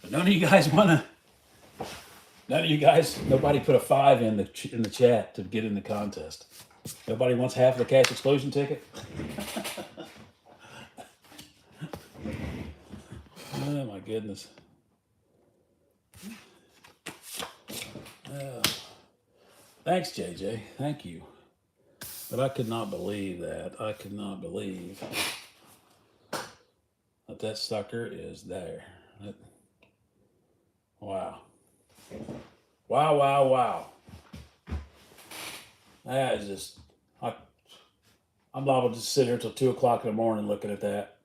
But none of you guys want to. None of you guys. Nobody put a 5 in the chat to get in the contest. Nobody wants half the cash explosion ticket. Oh my goodness. Thanks, JJ. Thank you. But I could not believe that. I could not believe that sucker is there. Wow. Wow, wow, wow. That is just, I'm liable to just sit here until 2 o'clock in the morning looking at that.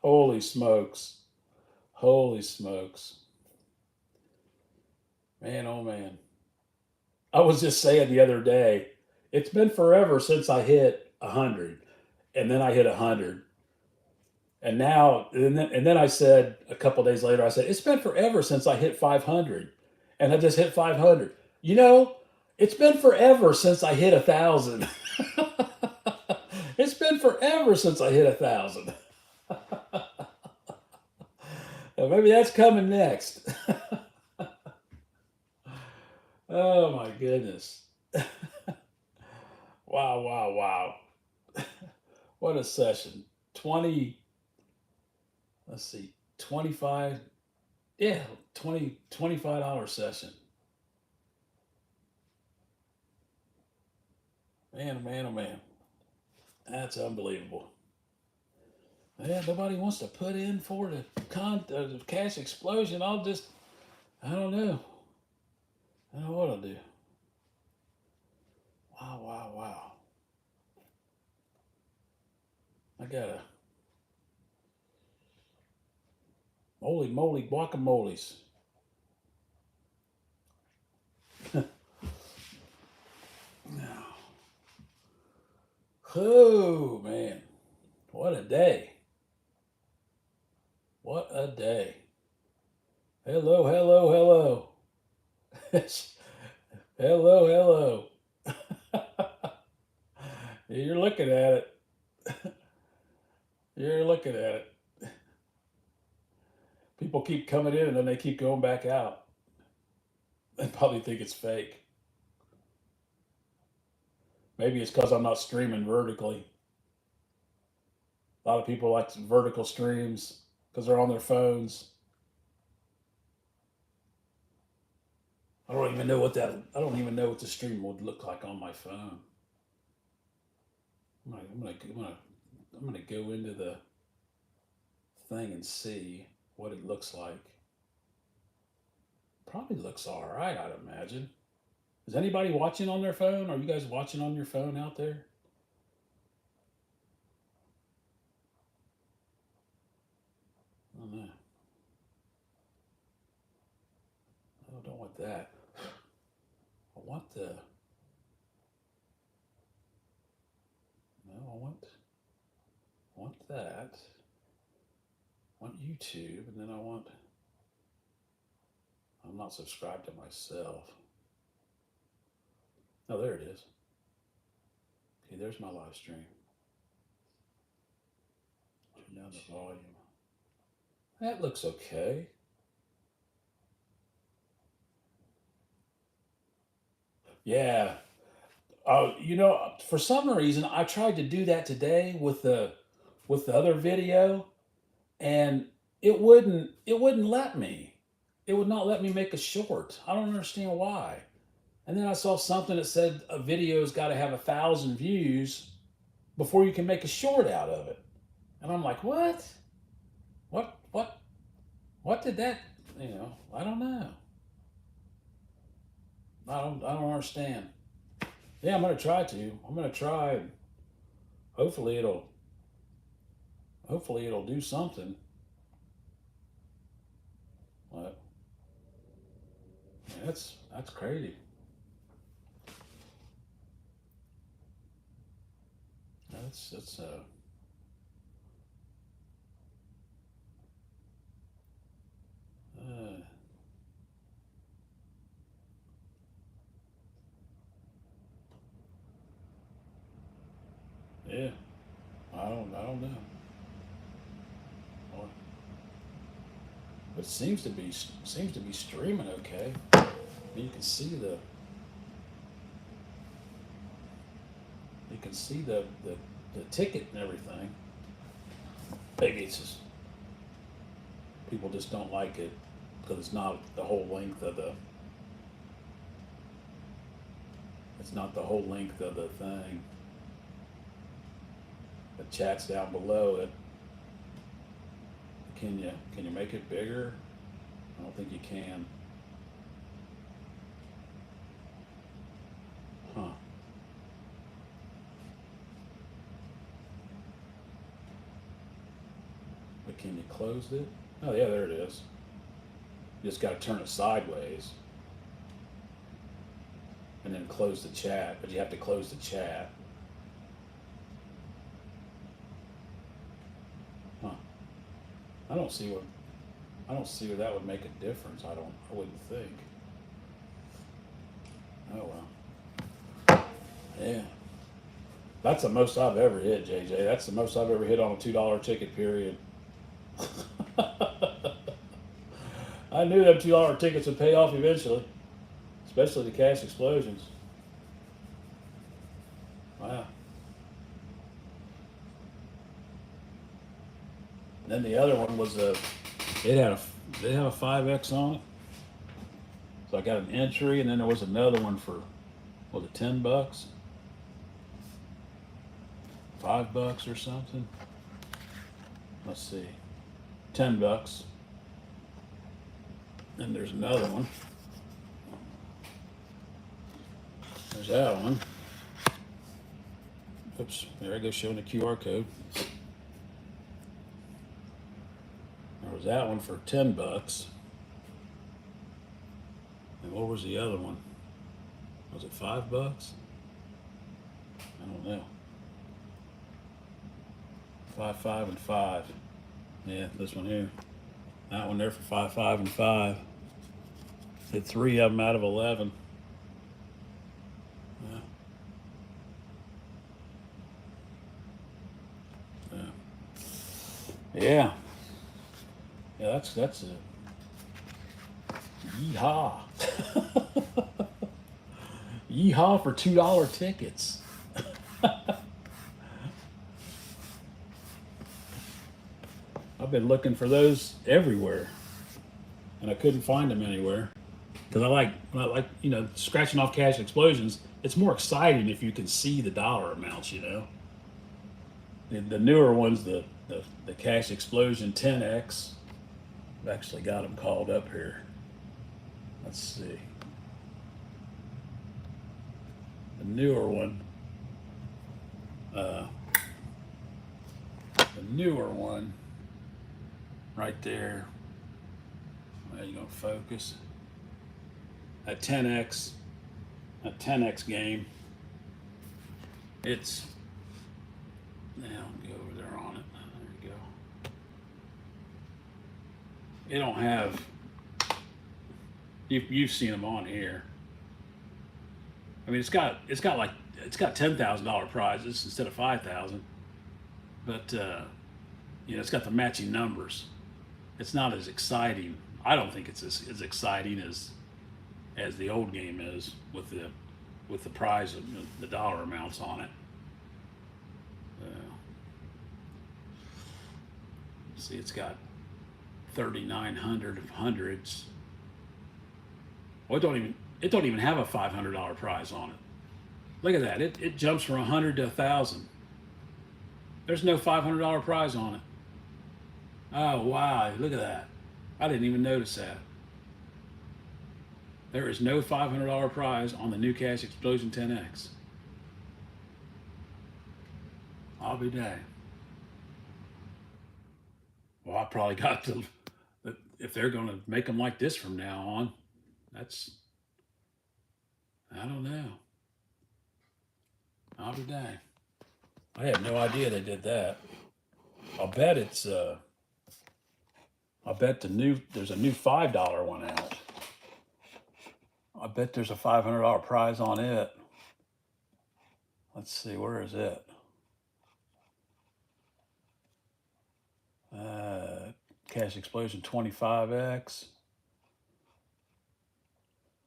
Holy smokes. Holy smokes. Man, oh man. I was just saying the other day, it's been forever since I hit 100. And then I hit 100. And now, and then I said a couple days later, I said, it's been forever since I hit 500. And I just hit 500. You know, it's been forever since I hit 1,000. It's been forever since I hit 1,000. Maybe that's coming next. Oh my goodness. Wow, wow, wow. What a session. 20, let's see, 25, yeah, $25 session. Man, oh man, oh man. That's unbelievable. Yeah, nobody wants to put in for the cash explosion. I don't know. I don't know what I'll do. Wow, wow, wow. I gotta. Holy moly, guacamoles. Oh, man. What a day. What a day. Hello, hello, hello. Hello, hello. You're looking at it. You're looking at it. People keep coming in and then they keep going back out. They probably think it's fake. Maybe it's because I'm not streaming vertically. A lot of people like vertical streams because they're on their phones. I don't even know what the stream would look like on my phone. I'm gonna go into the thing and see what it looks like. Probably looks all right, I'd imagine. Is anybody watching on their phone? Are you guys watching on your phone out there? I don't know. I don't want that. I want the. No, I want that. I want YouTube, and then I'm not subscribed to myself. Oh, there it is. Okay, there's my live stream. Turn down the volume. That looks okay. Yeah. For some reason, I tried to do that today with the other video, and it wouldn't let me. it would not let me make a short. I don't understand why. And then I saw something that said a video's got to have 1,000 views before you can make a short out of it. And I'm like, what? What? What? What did that? I don't know. I don't understand. Yeah, I'm gonna try to. I'm gonna try. Hopefully it'll. Hopefully it'll do something. But yeah, that's crazy. That's uh yeah. I don't know. Well, it seems to be streaming okay. You can see the ticket and everything. Maybe it's just people just don't like it because it's not the whole length of the. It's not the whole length of the thing. The chat's down below it. Can you make it bigger? I don't think you can. Huh. But can you close it? Oh yeah, there it is. You just got to turn it sideways and then close the chat. But you have to close the chat. Huh. I don't see what. I don't see where that would make a difference. I wouldn't think. Oh well. Yeah. That's the most I've ever hit, JJ. That's the most I've ever hit on a $2 ticket, period. I knew them $2 tickets would pay off eventually, especially the cash explosions. Wow. And then the other one was it had a they have a 5X on it. So I got an entry, and then there was another one for, was it $10? $5 or something. Let's see, $10. And there's another one. There's that one. Oops, there I go showing the QR code. There was that one for $10. And what was the other one? Was it $5? I don't know. 5, 5, and 5. Yeah, this one here. That one there for 5, 5, and 5. Hit 3 of them out of 11. Yeah. Yeah. Yeah, that's a yeehaw. Yeehaw for $2 tickets. I've been looking for those everywhere, and I couldn't find them anywhere. Because I like scratching off cash explosions. It's more exciting if you can see the dollar amounts. The newer ones, the cash explosion 10X. I've actually got them called up here. Let's see. The newer one. The newer one. Right there. Are you gonna focus? A 10X game. It's now go over there on it. There you go. It don't have. You've seen them on here. I mean, it's got $10,000 prizes instead of 5,000, but it's got the matching numbers. It's not as exciting. I don't think it's as exciting as the old game is with the prize of the dollar amounts on it. See, it's got 3,900 of hundreds, Well, it don't even have a $500 prize on it. Look at that. It jumps from 100 to 1,000. There's no $500 prize on it. Oh, wow. Look at that. I didn't even notice that. There is no $500 prize on the new Cash Explosion 10X. I'll be dang. Well, I probably got to, if they're going to make them like this from now on, I don't know. I'll be dang. I had no idea they did that. I'll bet there's a new $5 one out. I bet there's a $500 prize on it. Let's see, where is it? Cash Explosion 25X.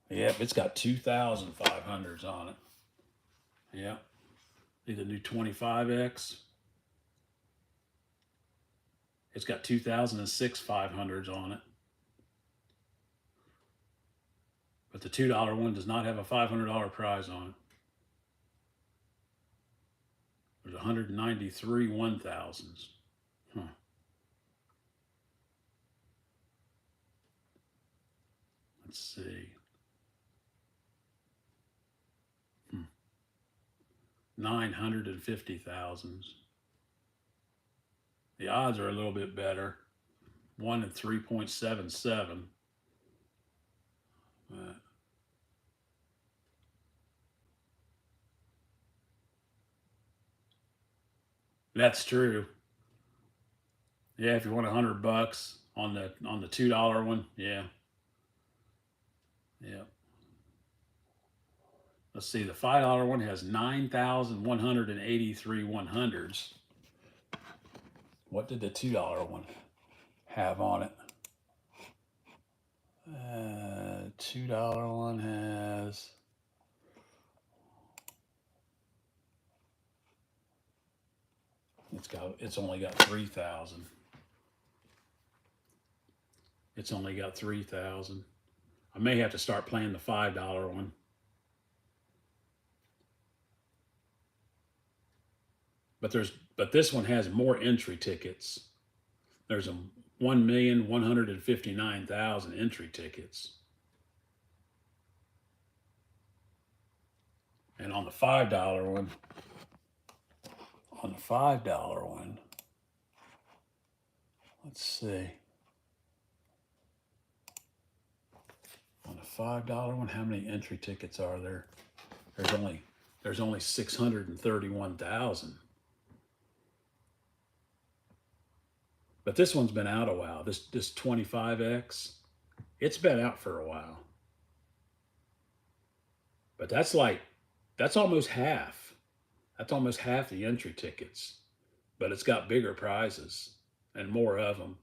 Yep, it's got 2,500s on it. Yep. Need the new 25X. It's got 2006 500s on it. But the $2 one does not have a $500 prize on it. There's 193 1000s. Huh. Let's see. 950,000s. The odds are a little bit better. 1 in 3.77. That's true. Yeah, if you want $100 on the $2 one, yeah. Yeah. Let's see, the $5 one has 9,183 100s. What did the $2 one have on it? $2 one has it's only got 3,000. It's only got 3,000. I may have to start playing the $5 one. But this one has more entry tickets. There's a 1,159,000 entry tickets. And on the $5 one, let's see. On the $5 one, how many entry tickets are there? There's only 631,000. But this one's been out a while. This 25X, it's been out for a while. But that's almost half. That's almost half the entry tickets. But it's got bigger prizes and more of them.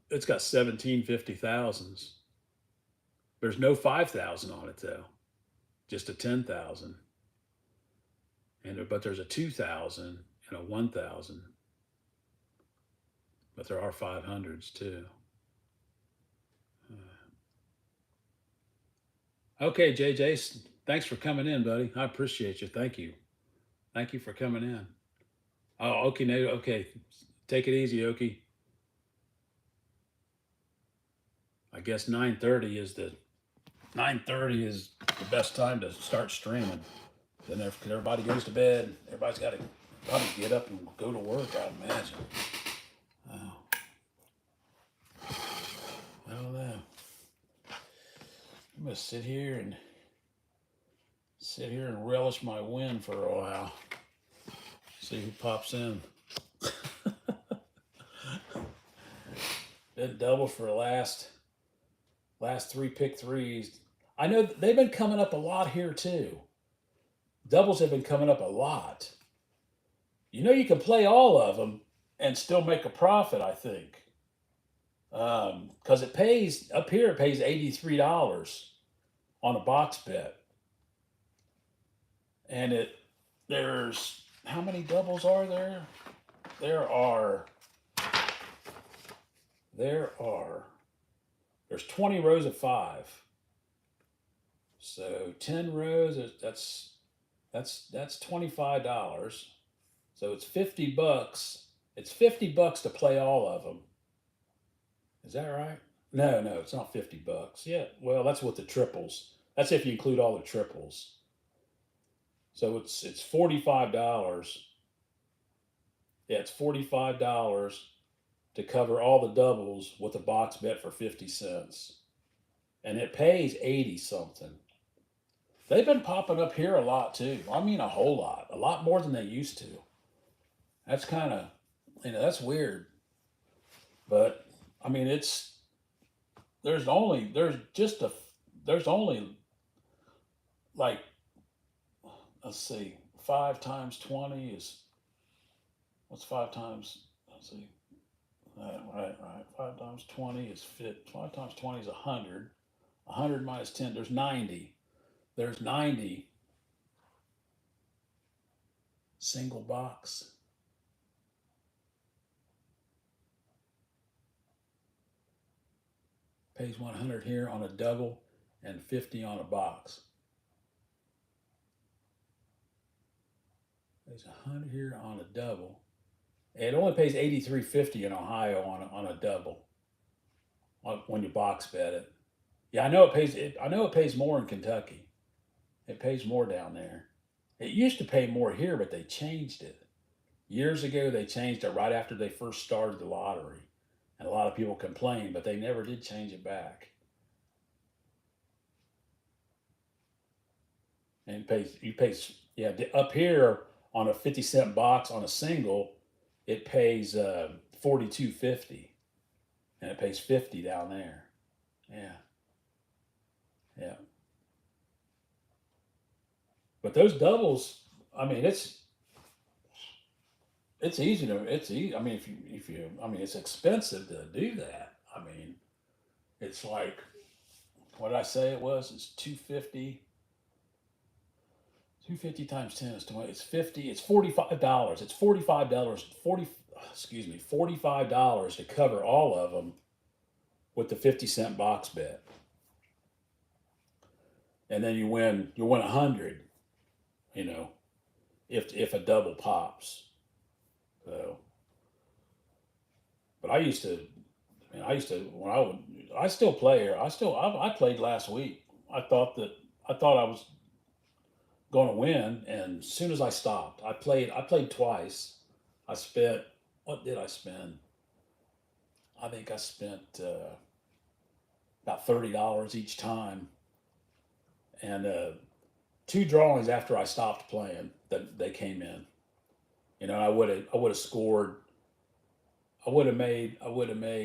It's got 1750,000s. There's no 5,000 on it though. Just a 10,000. But there's a 2,000 and a 1,000. But there are 500s too. Okay, JJ, thanks for coming in, buddy. I appreciate you. Thank you. Thank you for coming in. Oh, okay, Nate. Okay, take it easy, Okie. I guess 9:30 is the best time to start streaming. Then everybody goes to bed. Everybody's got to probably get up and go to work, I imagine. Oh. I don't know. I'm gonna sit here and relish my win for a while. See who pops in. Been double for the last 3 pick threes. I know they've been coming up a lot here too. Doubles have been coming up a lot. You know, you can play all of them and still make a profit, I think. Because it pays, up here it pays $83 on a box bet. And there's, how many doubles are there? There are There's 20 rows of 5. So 10 rows, that's $25. So it's $50. It's $50 to play all of them. Is that right? No, no, it's not $50. Yeah, well, that's with the triples. That's if you include all the triples. So it's $45. Yeah, it's $45 to cover all the doubles with a box bet for 50 cents. And it pays 80 something. They've been popping up here a lot too. I mean, a lot more than they used to. That's kind of, that's weird. But I mean, there's just there's only like, let's see, 5 times 20 is, what's 5 times, let's see, right. 5 times 20 is 5 times 20 is 100. 100 minus 10, there's 90. There's 90 single box. Pays 100 here on a double and 50 on a box. Pays 100 here on a double. It only pays $83.50 in Ohio on a double when you box bet it. Yeah, I know it pays. I know it pays more in Kentucky. It pays more down there. It used to pay more here, but they changed it. Years ago, they changed it right after they first started the lottery. And a lot of people complained, but they never did change it back. And you pay, yeah, up here on a 50-cent box on a single, it pays $42.50, and it pays 50 down there. Yeah, yeah. But those doubles, I mean, it's easy to it's easy. I mean, if you I mean, it's expensive to do that. I mean, it's like, what did I say it was? It's 250. 250 times 10 is 20. It's 50. It's $45. It's $45. 45 dollars to cover all of them with the 50-cent box bet, and then you win 100. You know, if a double pops. So, but I used to when I would I still play here. I played last week. I thought that I thought I was going to win, and as soon as I stopped, I played twice. I spent, what did I spend? I think I spent about $30 each time, and two drawings after I stopped playing that they came in. I would have scored. I would have made,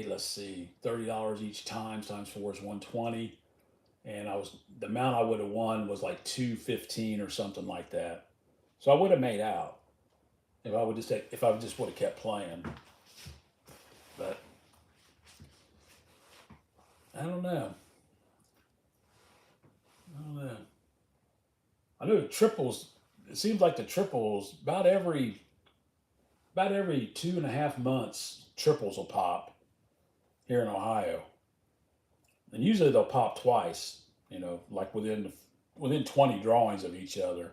let's see, $30 each time times four is 120, and the amount I would have won was like 215 or something like that. So I would have made out if I just would have kept playing. But I don't know. I don't know. I know the triples. It seems like the triples about every 2.5 months, triples will pop here in Ohio, and usually they'll pop twice. Like within 20 drawings of each other.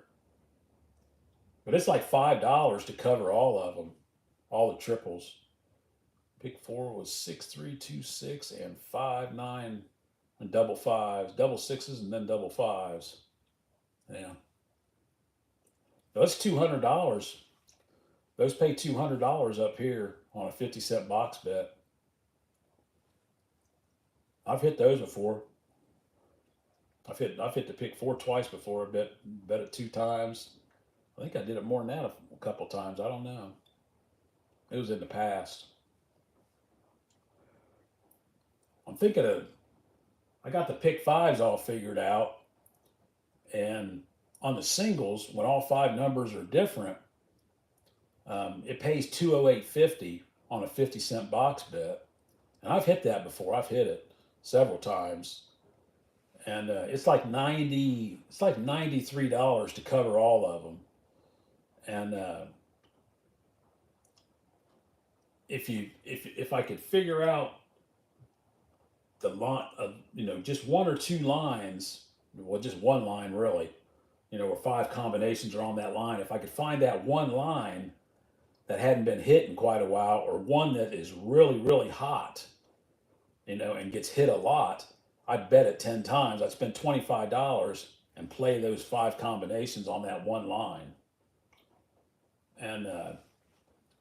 But it's like $5 to cover all of them, all the triples. Pick four was 6, 3, 2, 6, and 5, 9, and double fives, double sixes, and then double fives. Yeah, that's $200. Those pay $200 up here on a 50-cent box bet. I've hit those before. I've hit the pick four twice before. I bet it 2 times. I think I did it more than that a couple times. I don't know. It was in the past. I'm thinking of. I got the pick fives all figured out, and on the singles, when all 5 numbers are different, it pays 208.50 on a 50-cent box bet, and I've hit that before. I've hit it several times, and it's like 90. It's like $93 to cover all of them, and if I could figure out the line of, just one or two lines, well, just one line really, where five combinations are on that line. If I could find that one line that hadn't been hit in quite a while, or one that is really, really hot, and gets hit a lot, I'd bet it 10 times. I'd spend $25 and play those five combinations on that one line. And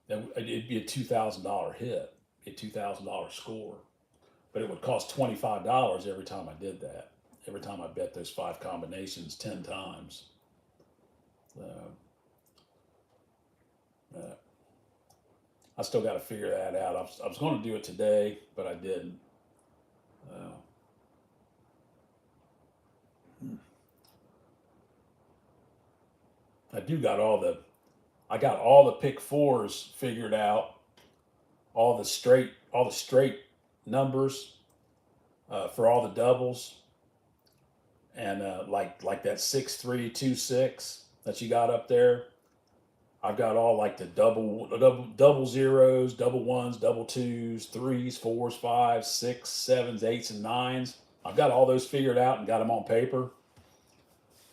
then it'd be a $2,000 hit, a $2,000 score. But it would cost $25 every time I did that. Every time I bet those five combinations 10 times. Uh, I still got to figure that out. I was going to do it today, but I didn't. Uh, I do got I got all the pick fours figured out, all the straight numbers for all the doubles, and like that 6-3-2-6 that you got up there. I've got all like the double zeros, double ones, double twos, threes, fours, fives, six, sevens, eights, and nines. I've got all those figured out and got them on paper.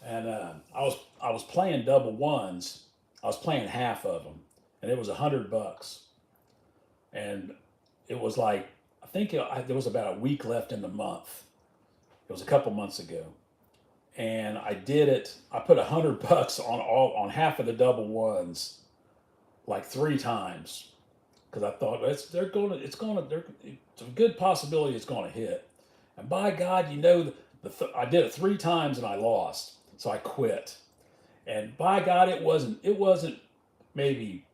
And I was playing double ones. I was playing half of them, and it was $100. And it was like, I think there was about a week left in the month. It was a couple months ago, and I did it. I put $100 on half of the double ones, like three times, because I thought it's a good possibility it's gonna hit. And by God, I did it three times and I lost, so I quit. And by God, it wasn't maybe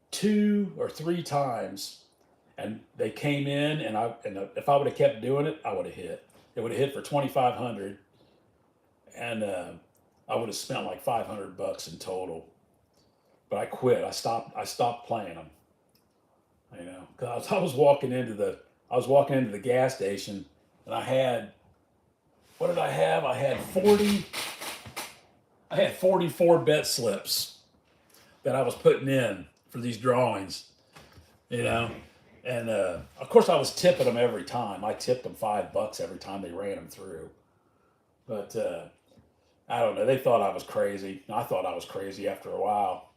two or three times, and they came in, and if I would have kept doing it, I would have hit. It would have hit for 2,500, and I would have spent like $500 in total. But I quit. I stopped playing them. Because I was walking into the gas station, and I had, what did I have? I had 44 bet slips that I was putting in for these drawings. You know, and of course I was tipping them every time. I tipped them $5 every time they ran them through. But I don't know. They thought I was crazy. I thought I was crazy after a while.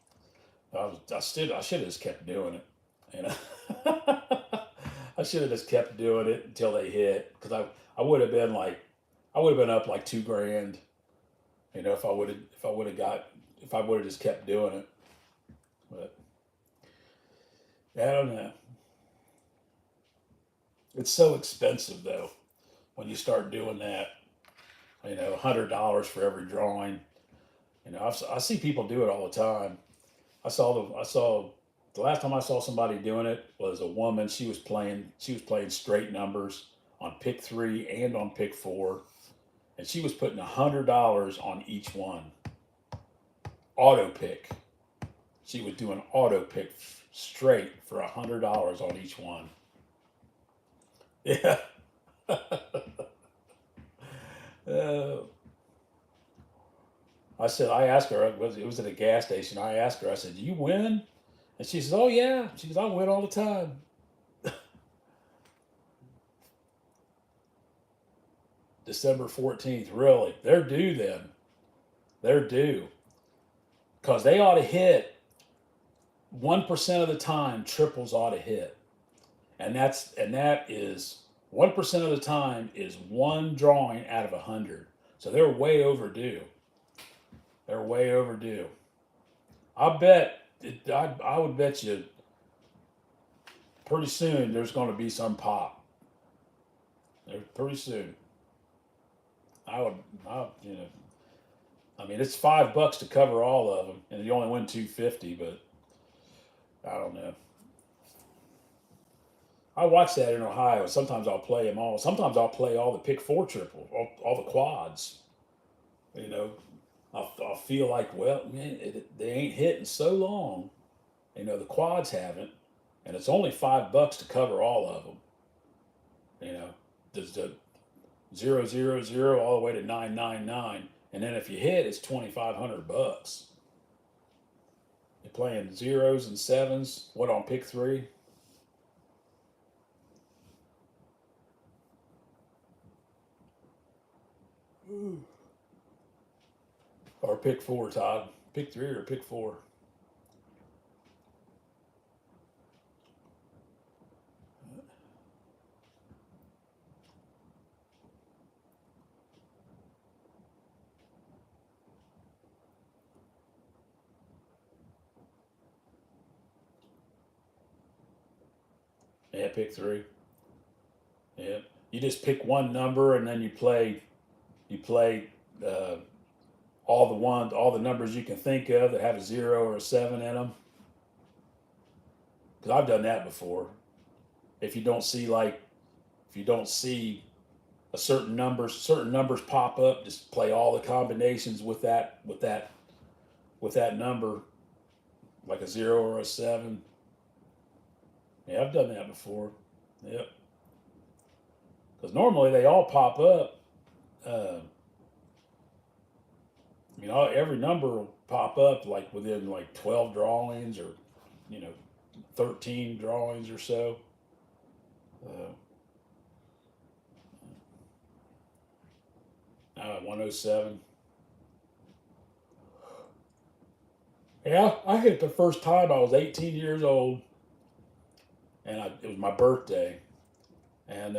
I should have just kept doing it. You know, I should have just kept doing it until they hit, because I would have been up like $2,000. If I would have just kept doing it. But I don't know. It's so expensive though when you start doing that. $100 for every drawing. I see people do it all the time. The last time I saw somebody doing it was a woman. She was playing straight numbers on pick three and on pick four, and she was putting $100 on each one. Auto pick. She was doing auto pick straight for $100 on each one. Yeah. I asked her, it was at a gas station. I asked her, I said, "Do you win?" And she says, "Oh yeah." She goes, "I win all the time." December 14th, really? They're due then. They're due. Because they ought to hit 1% of the time, triples ought to hit. And that is 1% of the time is one drawing out of 100. So they're way overdue. They're way overdue. I would bet you pretty soon there's going to be some pop. Pretty soon. I mean, it's $5 to cover all of them, and you only win 250. But I don't know. I watch that in Ohio. Sometimes I'll play them all. Sometimes I'll play all the pick four triple, all the quads. I'll feel like, well, man, they ain't hitting so long. The quads haven't, and it's only $5 to cover all of them. There's the 000 all the way to 999, and then if you hit, it's $2,500. You're playing zeros and sevens. What on pick three? Or pick four, Todd. Pick three or pick four. Yeah, pick three. Yeah. You just pick one number and then you play uh, all the numbers you can think of that have a 0 or a 7 in them. Because I've done that before. If you don't see like if you don't see a certain numbers pop up, just play all the combinations with that number, like a 0 or a 7. Yeah, I've done that before. Yep. Because normally they all pop up. Every number will pop up like within like 12 drawings or, you know, 13 drawings or so. Uh, 107. Yeah, I hit the first time I was 18 years old, and it was my birthday, and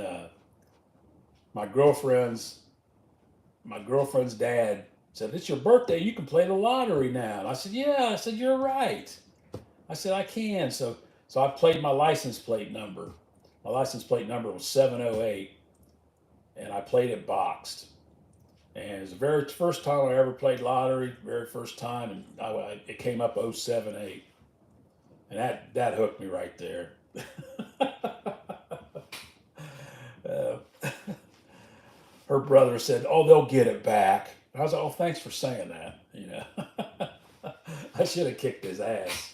my girlfriend's my girlfriend's dad said, "It's your birthday. You can play the lottery now." And I said, "Yeah." I said, "You're right." I said, "I can." So I played my license plate number. My license plate number was 708, and I played it boxed. And it was the very first time I ever played lottery, very first time, and it came up 078, and that hooked me right there. uh, Her brother said, "Oh, they'll get it back." And I was like, "Oh, thanks for saying that." I should have kicked his ass.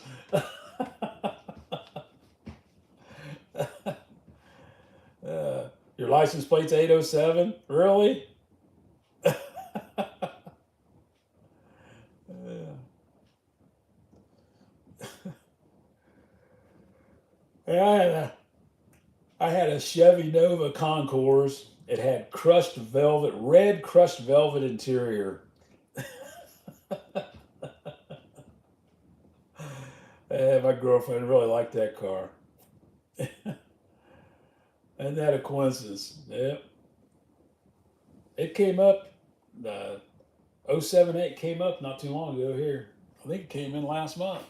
Your license plate's 807? Really? Yeah, I had a Chevy Nova Concours. It had red crushed velvet interior. And my girlfriend really liked that car. And that a coincidence. Yep. It came up, uh, 078 came up not too long ago here. I think it came in last month.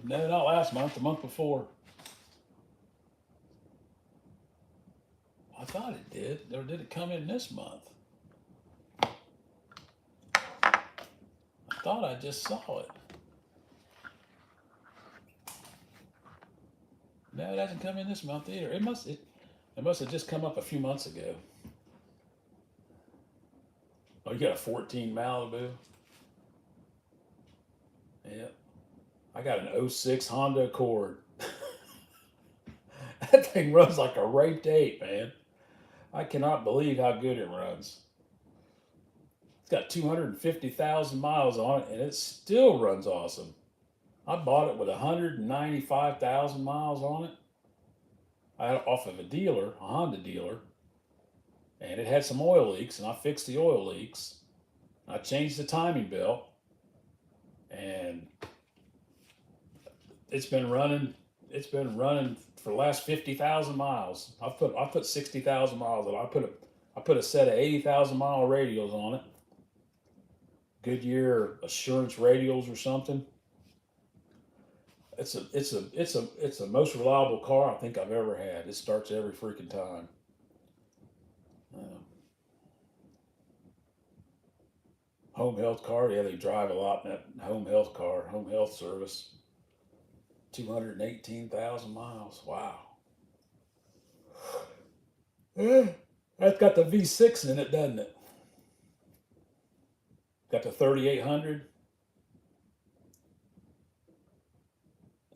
No, not last month, the month before. I thought it did. Or did it come in this month? I thought I just saw it. No, it hasn't come in this month either. It must have just come up a few months ago. Oh, you got a 14 Malibu? Yep. I got an '06 Honda Accord. That thing runs like a raped ape, man. I cannot believe how good it runs. It's got 250,000 miles on it, and it still runs awesome. I bought it with 195,000 miles on it. I had it off of a dealer, a Honda dealer, and it had some oil leaks, and I fixed the oil leaks. I changed the timing belt, and it's been running. It's been running for the last 50,000 miles. I put 60,000 miles on it. I put a set of 80,000 mile radials on it. Goodyear Assurance radials or something. It's the most reliable car I think I've ever had. It starts every freaking time. Uh, Home health car, yeah, they drive a lot in that home health car, home health service. 218,000 miles. Wow. Yeah, that's got the V6 in it, doesn't it? Got the 3800,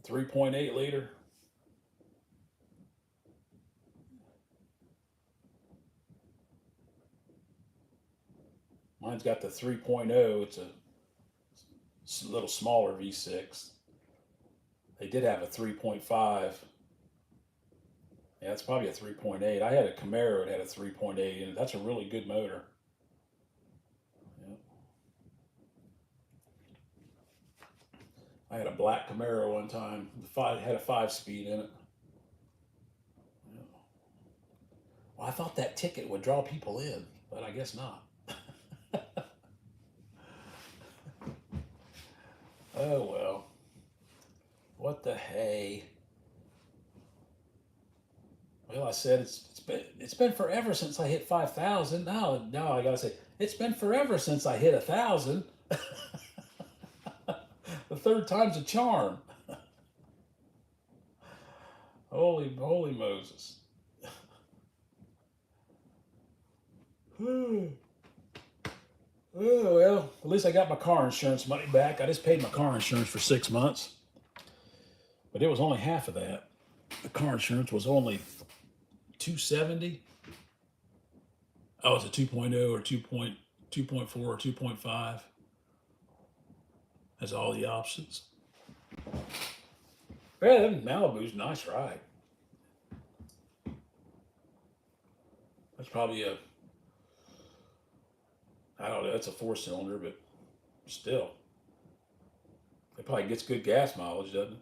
3.8 liter. Mine's got the 3.0. It's a little smaller V6. They did have a 3.5, Yeah, it's probably a 3.8. I had a Camaro that had a 3.8 in it. That's a really good motor. Yeah. I had a black Camaro one time. Had a 5-speed in it. Yeah. Well, I thought that ticket would draw people in, but I guess not. Oh well. What the hey? Well, I said it's been forever since I hit 5,000. Now I gotta say it's been forever since I hit 1,000. The third time's a charm. Holy Moses. Oh well, at least I got my car insurance money back. I just paid my car insurance for 6 months, but it was only half of that. The car insurance was only 270. Oh, it's a 2.0 or 2.4 or 2.5. Has all the options. Yeah, Malibu's a nice ride. That's probably I don't know, that's a 4-cylinder, but still. It probably gets good gas mileage, doesn't it?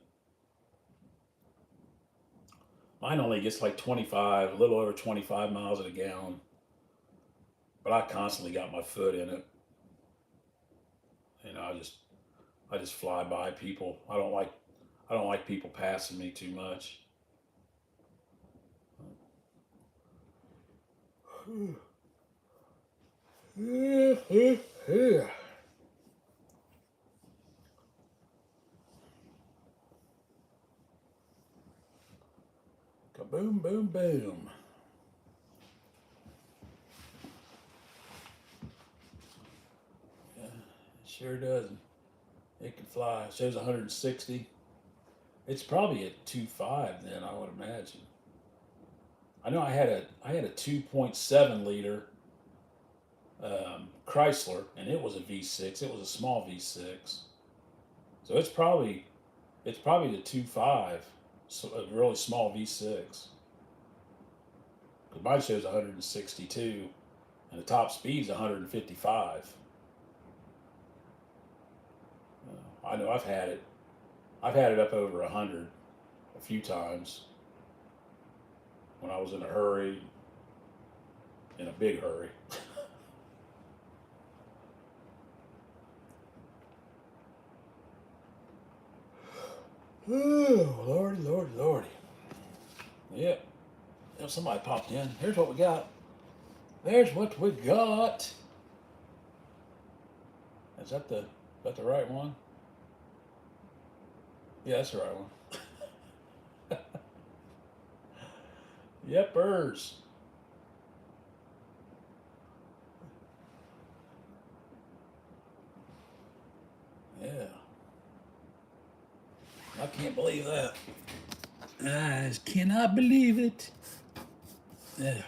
Mine only gets like 25, a little over 25 miles a gallon. But I constantly got my foot in it. I just fly by people. I don't like people passing me too much. Kaboom, boom, boom. Yeah, it sure does. It can fly. It shows 160. It's probably at 2.5 then, I would imagine. I know I had a 2.7 liter Chrysler, and it was a V6. It was a small V6, so it's probably the 2.5, so a really small V6. Because mine shows 162, and the top speed's 155. I know I've had it. I've had it up over 100 a few times when I was in a hurry, in a big hurry. Oh, Lordy, Lordy, Lordy. Yep. Somebody popped in. Here's what we got. There's what we got. Is that the right one? Yeah, that's the right one. Yepers. Yeah. I can't believe that. I just cannot believe it. Yeah.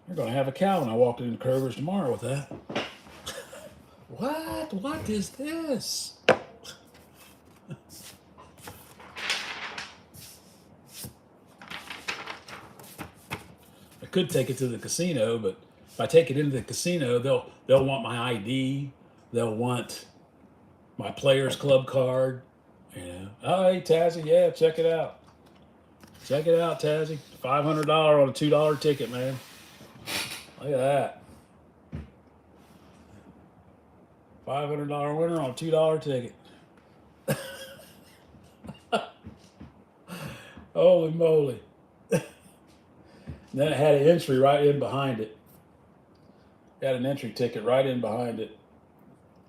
You're gonna have a cow when I walk into Kroger's tomorrow with that. What? What is this? I could take it to the casino, but if I take it into the casino, they'll want my ID. They'll want my Players Club card. Oh, hey Tazzy, yeah, check it out. Check it out, Tazzy. $500 on a $2 ticket, man. Look at that. $500 winner on a $2 ticket. Holy moly. Then it had an entry right in behind it. Got an entry ticket right in behind it.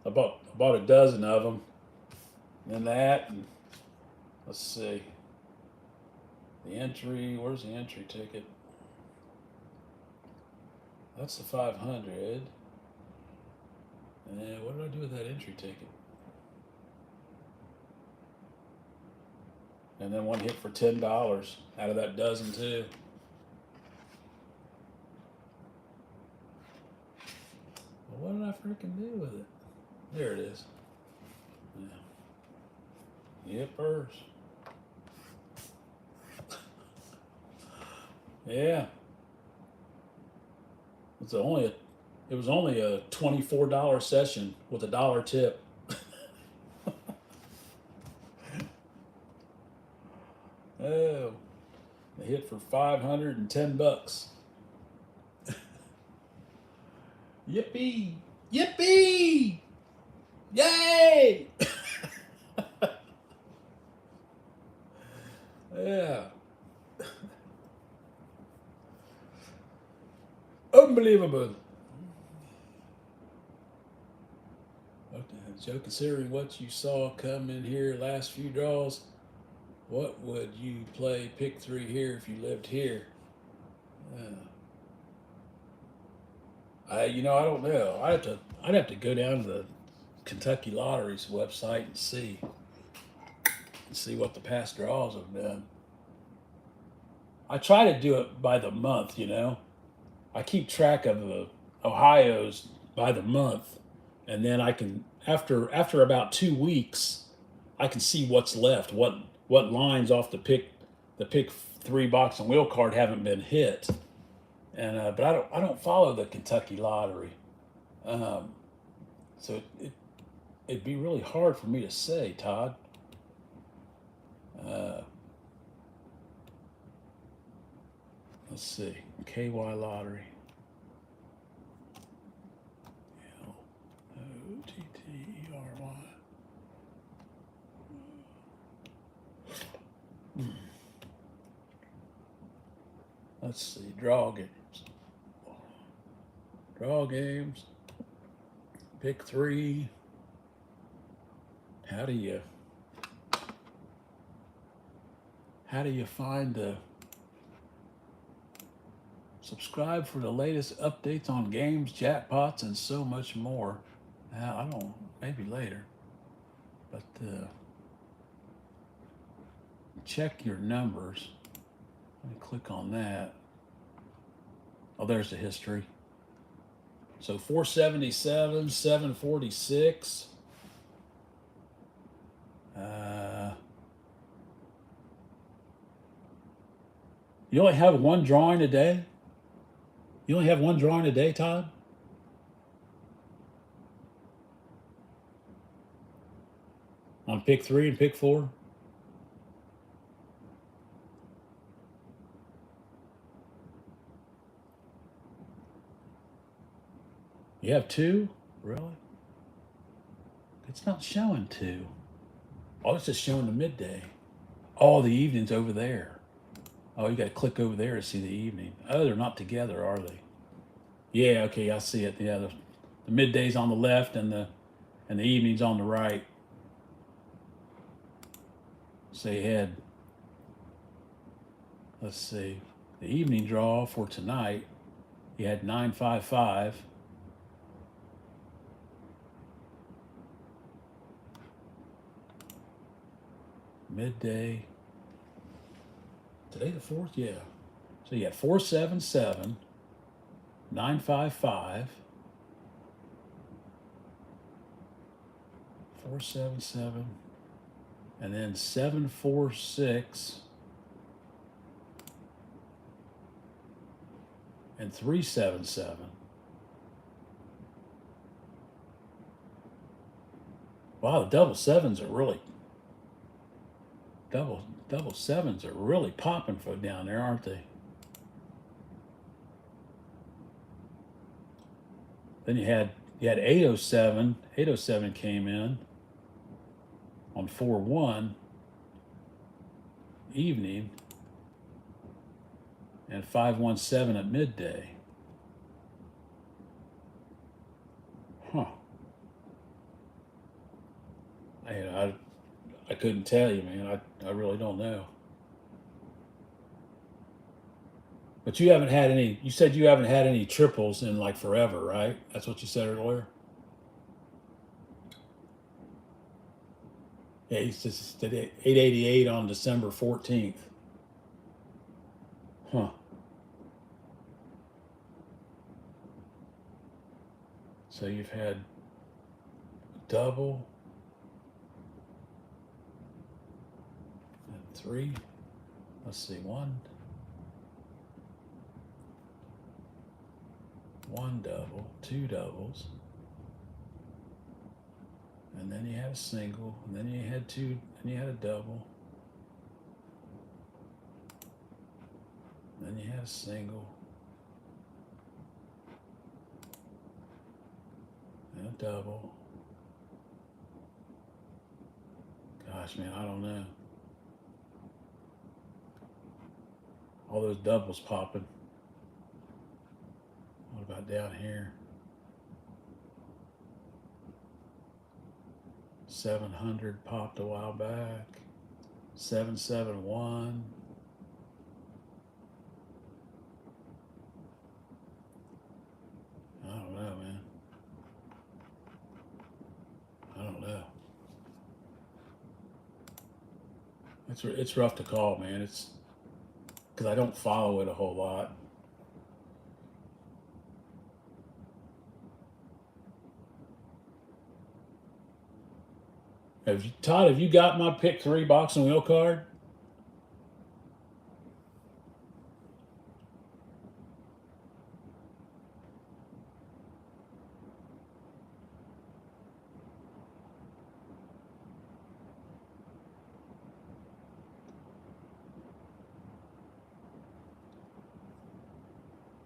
I bought a dozen of them. And then that, and let's see. The entry, where's the entry ticket? That's the 500. And what did I do with that entry ticket? And then one hit for $10 out of that dozen too. Well, what did I freaking do with it? There it is. Yeah. Yepers. Yeah. It's only a, it was only a $24 session with a dollar tip. Oh, they hit for $510. Yippee! Yippee! Yay! Yeah. Unbelievable. Joe, considering what you saw come in here last few draws, what would you play pick three here if you lived here? I don't know. I'd have to go down to the Kentucky Lottery's website and see what the past draws have been. I try to do it by the month. I keep track of the Ohio's by the month, and then I can after about 2 weeks, I can see what's left, what lines off the pick three box and wheel card haven't been hit, and but I don't follow the Kentucky Lottery, um, so it'd be really hard for me to say, Todd. Uh, let's see, KY Lottery. Lottery. Let's see, draw games. Draw games. Pick three. How do you find the subscribe for the latest updates on games, jackpots, and so much more? I don't. Maybe later, but check your numbers. Let me click on that. Oh, there's the history. So 477, 746. You only have one drawing a day? You only have one drawing a day, Todd? On pick three and pick four? You have two? Really? It's not showing two. Oh, it's just showing the midday. Oh, the evening's over there. Oh, you got to click over there to see the evening. Oh, they're not together, are they? Yeah, okay, I see it. Yeah, the midday's on the left and the evening's on the right. So you had, let's see, the evening draw for tonight. You had 955. Midday. Today the 4th? Yeah. So you had 477, 955, 477, and then 746 and 377. Wow, the double sevens are really popping for down there, aren't they? Then you had 807. 807 came in on 4-1 evening and 517 at midday. Huh. I couldn't tell you, man. I really don't know. But you haven't had any. You said you haven't had any triples in like forever, right? That's what you said earlier. Yeah, he just did 888 on December 14th. Huh. So you've had double and three. Let's see, 1, one double, two doubles, and then you had a single, and then you had two, and you had a double, then you had a single, and a double. Gosh, man, I don't know. All those doubles popping. What about down here? 700 popped a while back. 771. I don't know, man. I don't know. It's rough to call, man. It's because I don't follow it a whole lot. Todd, have you got my pick 3 box and wheel card?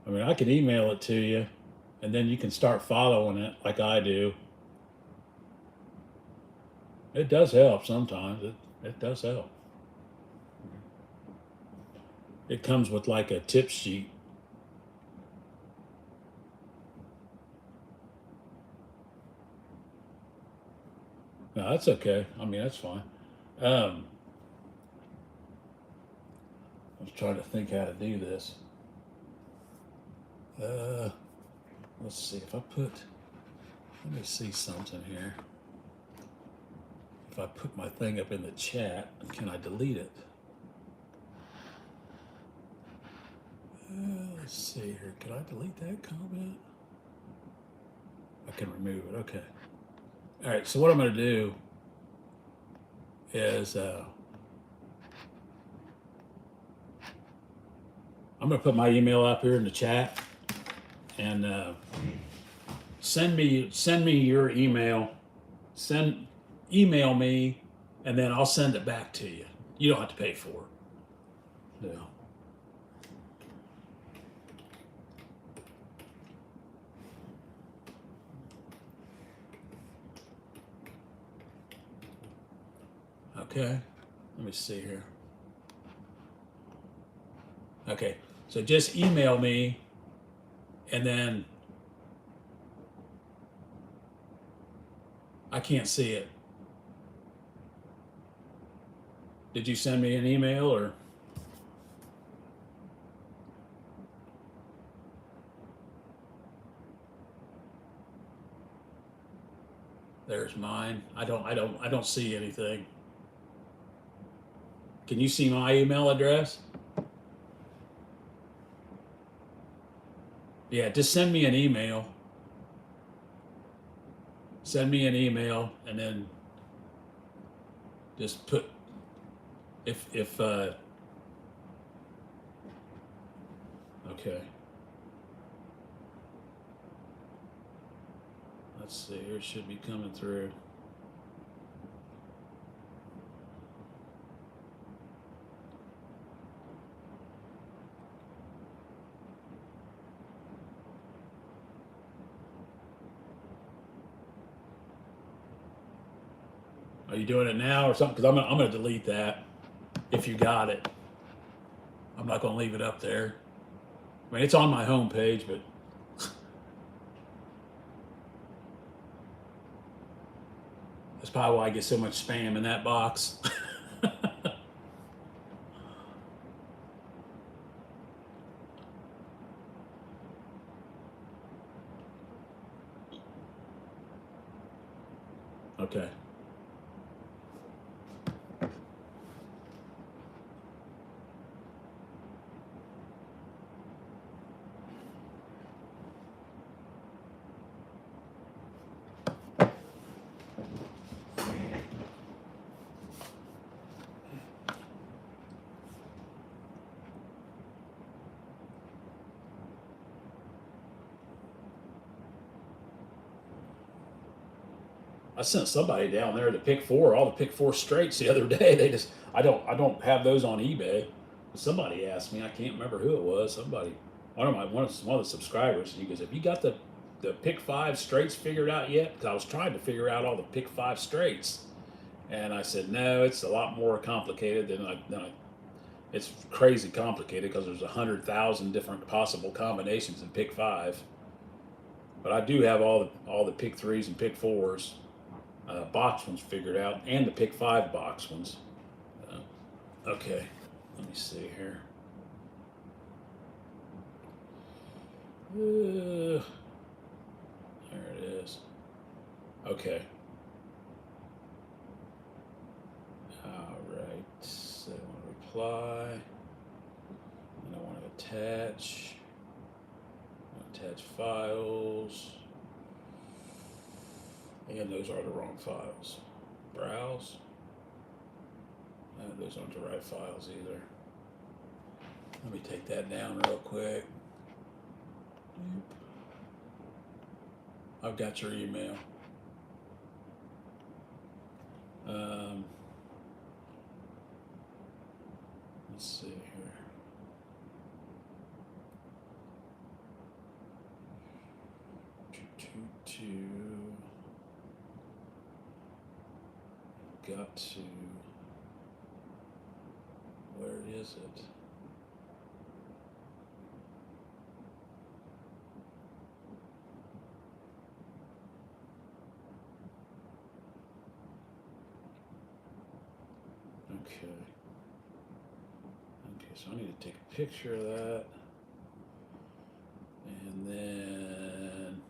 I mean, I could email it to you, and then you can start following it like I do. It does help sometimes. It does help. It comes with like a tip sheet. No, that's okay. I mean, that's fine. I was trying to think how to do this. Let's see if I put. Let me see something here. If I put my thing up in the chat, can I delete it? Let's see here. Can I delete that comment? I can remove it. Okay. All right. So what I'm going to do is I'm going to put my email up here in the chat, and send me your email. Email me, and then I'll send it back to you. You don't have to pay for it. Yeah. Okay. Let me see here. Okay. So just email me, and then I can't see it. Did you send me an email or? There's mine. I don't see anything. Can you see my email address? Yeah, just send me an email. Send me an email, and then just put if okay. Let's see, here it should be coming through. Are you doing it now or something? Because I'm gonna delete that if you got it. I'm not gonna leave it up there. I mean, it's on my home page, but that's probably why I get so much spam in that box. Okay. I sent somebody down there to pick four, all the pick four straights the other day. They just, I don't have those on eBay. Somebody asked me, I can't remember who it was. Somebody, one of the subscribers. He goes, "Have you got the pick five straights figured out yet?" Because I was trying to figure out all the pick five straights, and I said, "No, it's a lot more complicated than I it's crazy complicated because there's 100,000 different possible combinations in pick five." But I do have all the pick threes and pick fours, box ones figured out, and the pick five box ones. Okay, let me see here. There it is. Okay. All right. So I want to reply, and I want to attach. Attach files, and those are the wrong files. Browse. Those aren't the right files either. Let me take that down real quick. I've got your email. Let's see here. Got to. Where is it? Okay. Okay, so I need to take a picture of that. And then,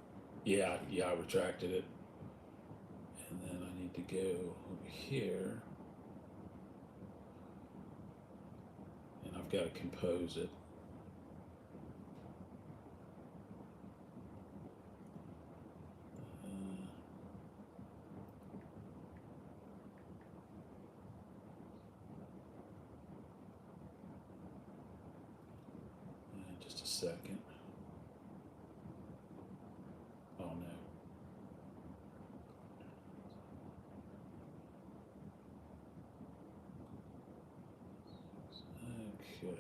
yeah, I retracted it. And then I need to go over here. And I've got to compose it. Just a second. Oh no. Okay.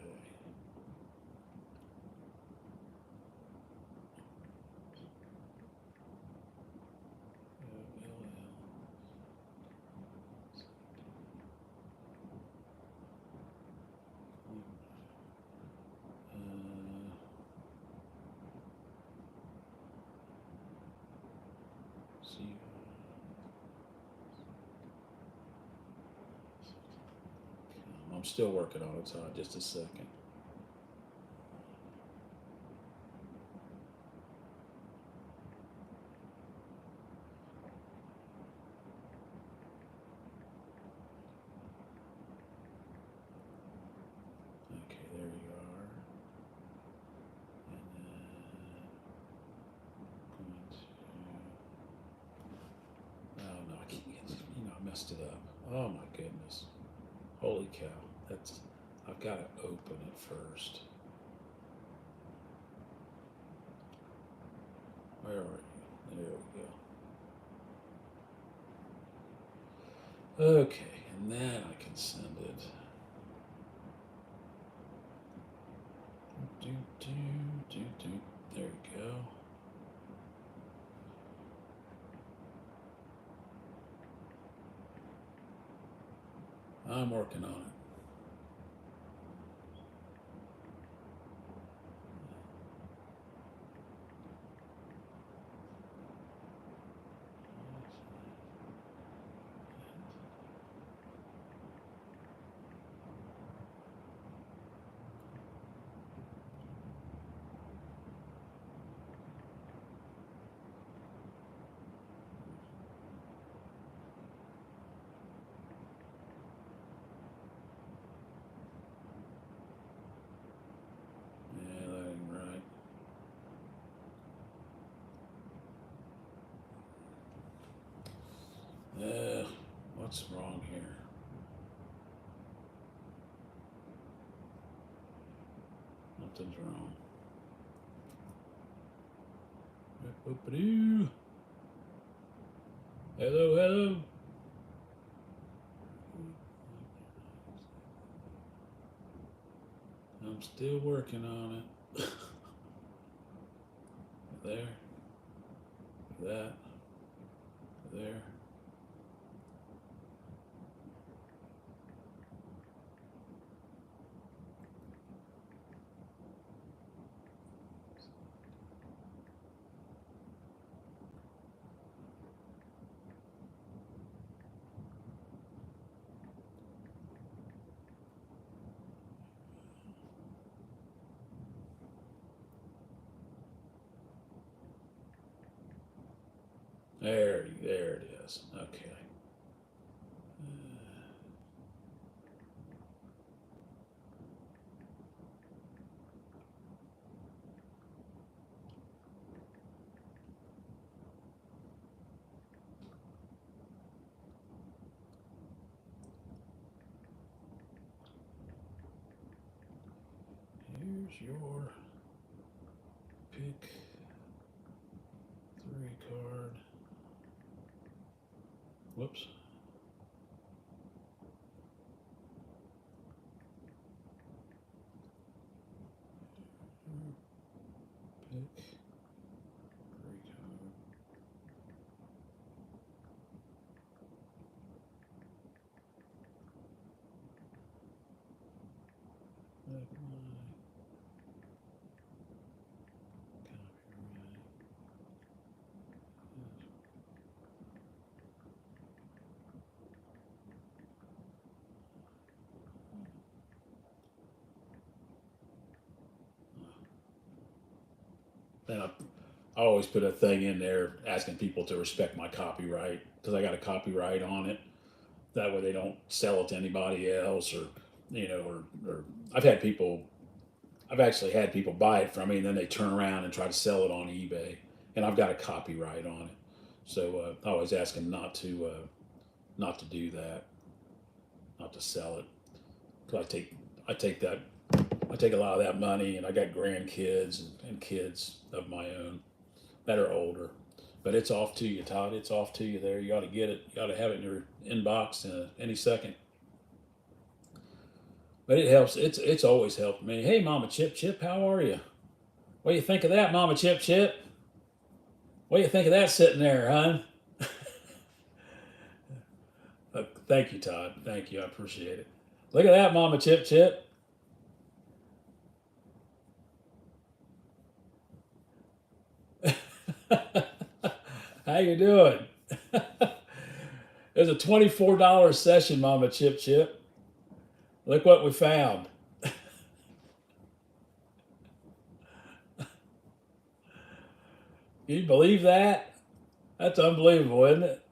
I'm still working on it, so just a second. Okay, there you are. And then going to. Oh no, I can't. I messed it up. Oh my goodness. Holy cow. I've got to open it first. Where are you? There we go. Okay, and then I can send it. There we go. I'm working on it. What's wrong here? Nothing's wrong. Hello, hello. I'm still working on it. There, that, there. There it is. Okay. Here's your pick three card. Whoops. Pick three card. Like then I always put a thing in there asking people to respect my copyright because I got a copyright on it. That way they don't sell it to anybody else or, or I've had people, I've actually had people buy it from me and then they turn around and try to sell it on eBay and I've got a copyright on it. So I always ask them not to do that, not to sell it. Because I take that I take a lot of that money, and I got grandkids and kids of my own that are older. But it's off to you, Todd. It's off to you there. You ought to get it. You ought to have it in your inbox any second. But it helps. It's always helped me. Hey, Mama Chip Chip, how are you? What do you think of that, Mama Chip Chip? What do you think of that sitting there, hon? Thank you, Todd. Thank you. I appreciate it. Look at that, Mama Chip Chip. How you doing? It was a $24 session, Mama Chip Chip. Look what we found. Can you believe that? That's unbelievable, isn't it?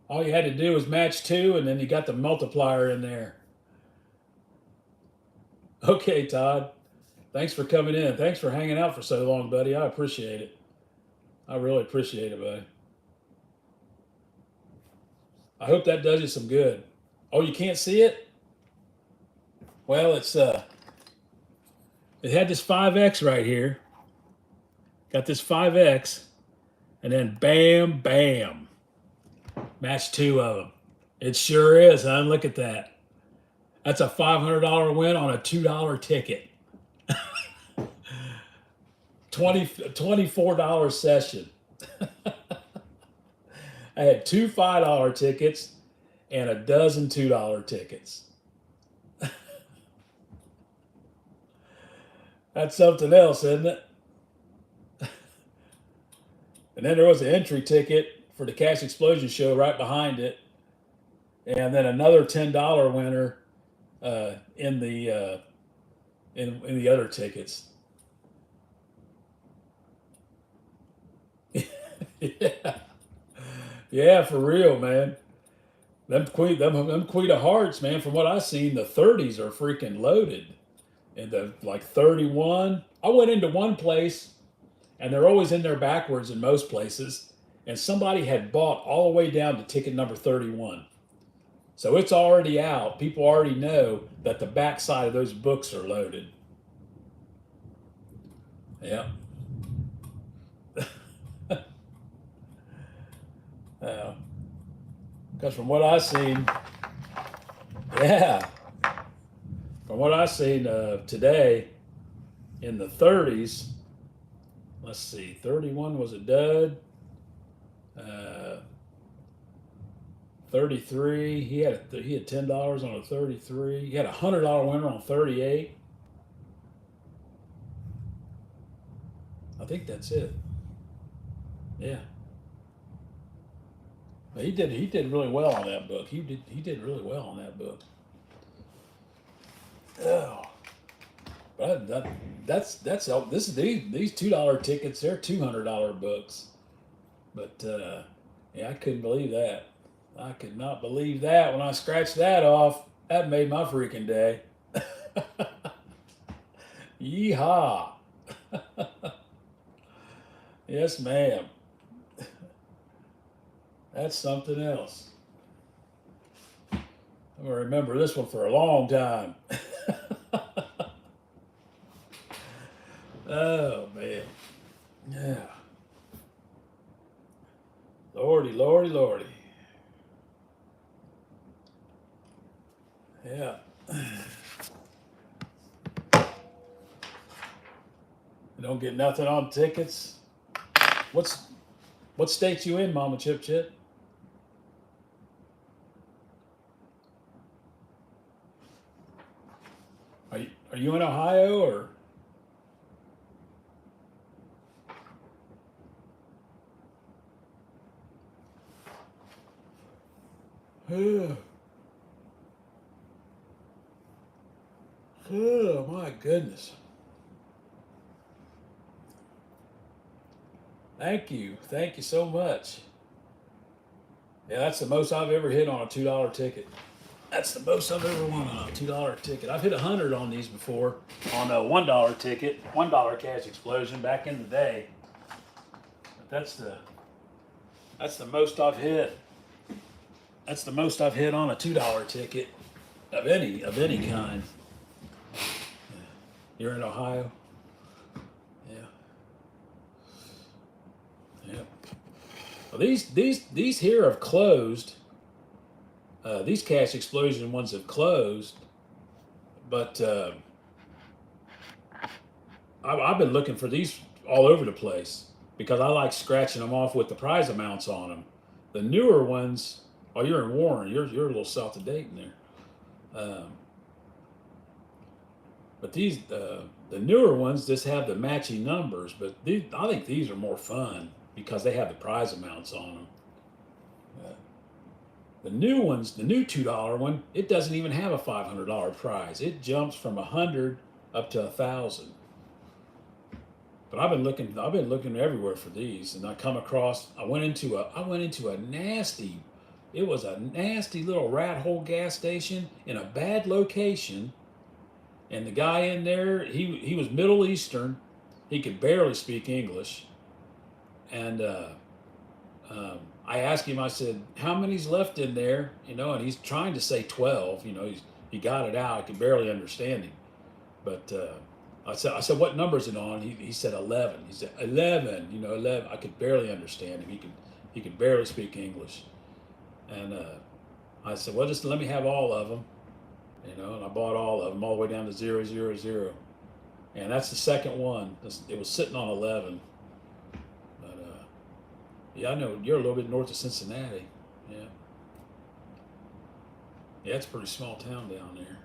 All you had to do was match two, and then you got the multiplier in there. Okay, Todd. Thanks for coming in. Thanks for hanging out for so long, buddy. I appreciate it. I really appreciate it, buddy. I hope that does you some good. Oh, you can't see it? Well, it had this 5X right here. Got this 5X, and then bam, bam. Match two of them. It sure is, huh? Look at that. That's a $500 win on a $2 ticket. 24 session. I had two $5 tickets and a dozen $2 tickets. That's something else, isn't it? And then there was an entry ticket for the Cash Explosion show right behind it, and then another $10 winner in the other tickets. Yeah, yeah, for real, man. Them Queen of Hearts, man. From what I've seen, the 30s are freaking loaded, and the like 31. I went into one place, and they're always in there backwards in most places. and somebody had bought all the way down to ticket number 31. So it's already out. People already know that the backside of those books are loaded. Yeah. Because from what I've seen, yeah, from what I've seen today in the 30s, let's see, 31 was a dud. Uh, 33, he had $10 on a 33. He had a $100 winner on 38. I think that's it. Yeah. But he did really well on that book. He did really well on that book. Oh, but that's all. This is these $2 tickets. They're $200 books. But yeah, I couldn't believe that. I could not believe that when I scratched that off. That made my freaking day. Yeehaw! Yes, ma'am. That's something else. I'm gonna remember this one for a long time. Oh man, yeah. Lordy, lordy, lordy. Yeah. You don't get nothing on tickets. What state you in, Mama Chip Chip? Are you in Ohio or? Oh, oh my goodness. Thank you so much. Yeah, that's the most I've ever hit on a $2 ticket. That's the most I've ever won on a $2 ticket. I've hit 100 on these before on a $1 ticket, $1 cash explosion back in the day. But that's the most I've hit. That's the most I've hit on a $2 ticket of any kind. You're in Ohio? Yeah. Yep. Well, these here have closed. These cash explosion ones have closed, but I've been looking for these all over the place because I like scratching them off with the prize amounts on them. The newer ones, oh, you're in Warren. You're a little south of Dayton there. But the newer ones just have the matching numbers. But I think these are more fun because they have the prize amounts on them. The new ones, the new $2 one, it doesn't even have a $500 prize. It jumps from 100 up to 1,000. But I've been looking everywhere for these, and I went into a nasty, it was a nasty little rat hole gas station in a bad location, and the guy in there, he was Middle Eastern, he could barely speak English, and I asked him, I said, how many's left in there? And he's trying to say 12. He got it out. I could barely understand him. But I said, what number is it on? He said 11. He said 11. 11. I could barely understand him. He could barely speak English. And I said, well, just let me have all of them. And I bought all of them all the way down to 000. And that's the second one. It was sitting on 11. Yeah, I know you're a little bit north of Cincinnati. Yeah. Yeah, it's a pretty small town down there.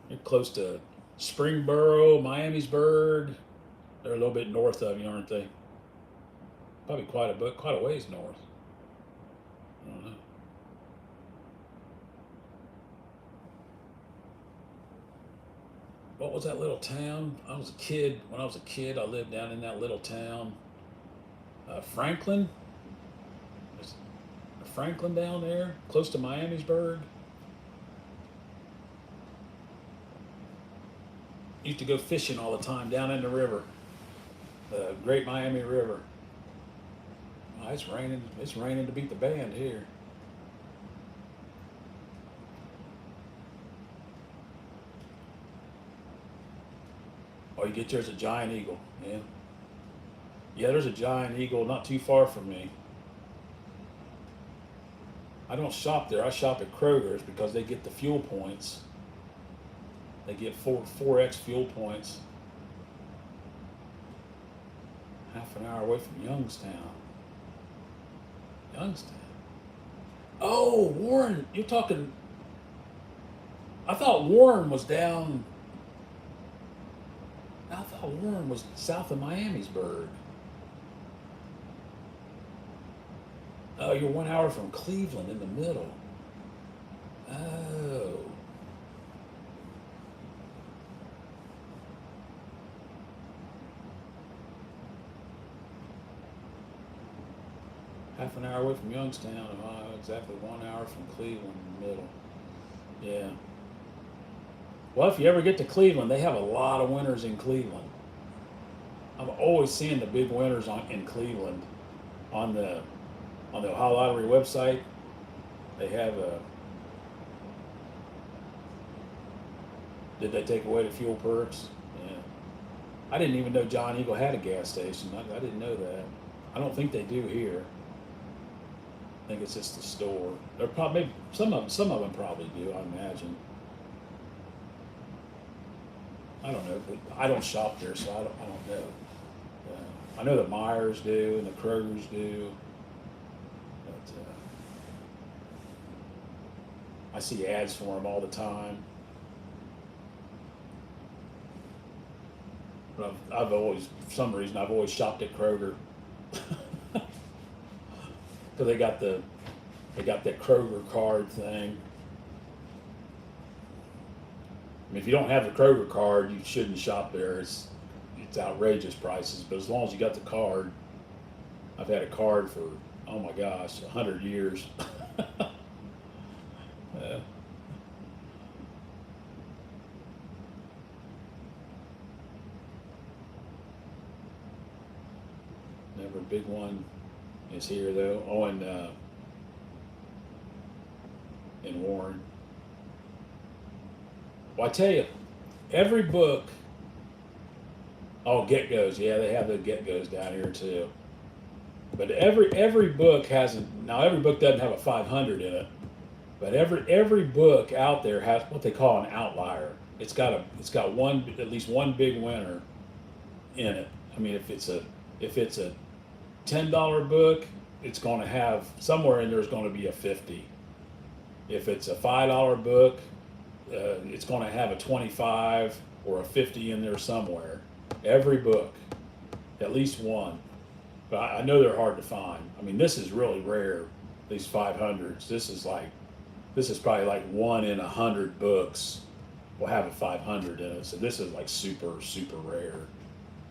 You're close to Springboro, Miamisburg. They're a little bit north of you, aren't they? Probably quite a ways north. I don't know. What was that little town? When I was a kid, I lived down in that little town. Franklin. There's Franklin down there, close to Miamisburg. Used to go fishing all the time down in the river, the Great Miami River. Oh, it's raining. It's raining to beat the band here. Oh, you get yours a giant eagle. Yeah. Yeah, there's a giant eagle not too far from me. I don't shop there. I shop at Kroger's because they get the fuel points. They get 4x fuel points. Half an hour away from Youngstown. Youngstown. Oh, Warren. You're talking. I thought Warren was down. I thought Warren was south of Miamisburg. Oh, you're 1 hour from Cleveland in the middle. Oh. Half an hour away from Youngstown, Ohio. Exactly 1 hour from Cleveland in the middle. Yeah. Well, if you ever get to Cleveland, they have a lot of winners in Cleveland. I'm always seeing the big winners in Cleveland on the Ohio Lottery website. They have a. Did they take away the fuel perks? Yeah. I didn't even know John Eagle had a gas station. I didn't know that. I don't think they do here. I think it's just the store. They're probably some of them probably do. I imagine. I don't know, but I don't shop there, so I don't know. I know the Myers do and the Kroger's do, but I see ads for them all the time. But I've always, for some reason, I've always shopped at Kroger because they got that Kroger card thing. I mean, if you don't have the Kroger card, you shouldn't shop there. It's outrageous prices. But as long as you got the card, I've had a card for, oh my gosh, 100 years. Never a big one is here though. Oh, in Warren. Well, I tell you, every book. Oh, Get-Go's. Yeah, they have the Get-Go's down here too. But every book has now every book doesn't have a 500 in it, but every book out there has what they call an outlier. It's got at least one big winner in it. I mean, if it's a $10 book, it's going to have somewhere in there is going to be a 50. If it's a $5 book, it's going to have a 25 or a 50 in there somewhere. Every book, at least one. But I know they're hard to find. I mean, this is really rare. These 500s. This is probably like 1 in 100 books will have a 500 in it. So this is like super, super rare.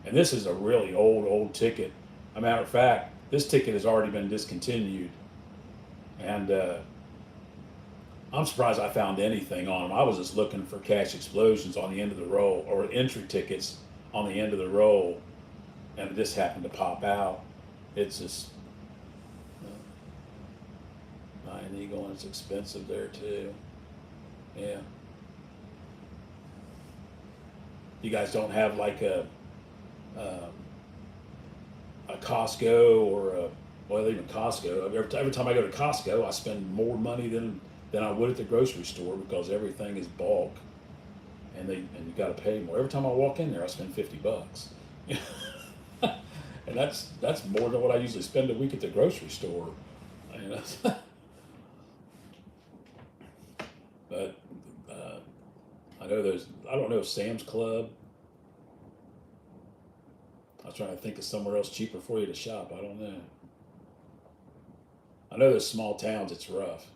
And this is a really old ticket. As a matter of fact, this ticket has already been discontinued. And I'm surprised I found anything on them. I was just looking for cash explosions on the end of the roll or entry tickets on the end of the roll, and it just happened to pop out. It's just Giant Eagle, and it's expensive there too. Yeah. You guys don't have like a Costco or well, even Costco. Every time I go to Costco, I spend more money than I would at the grocery store because everything is bulk, and you got to pay more. Every time I walk in there, I spend $50, and that's more than what I usually spend a week at the grocery store. I mean, but I know I don't know, Sam's Club. I was trying to think of somewhere else cheaper for you to shop. I don't know. I know there's small towns, it's rough.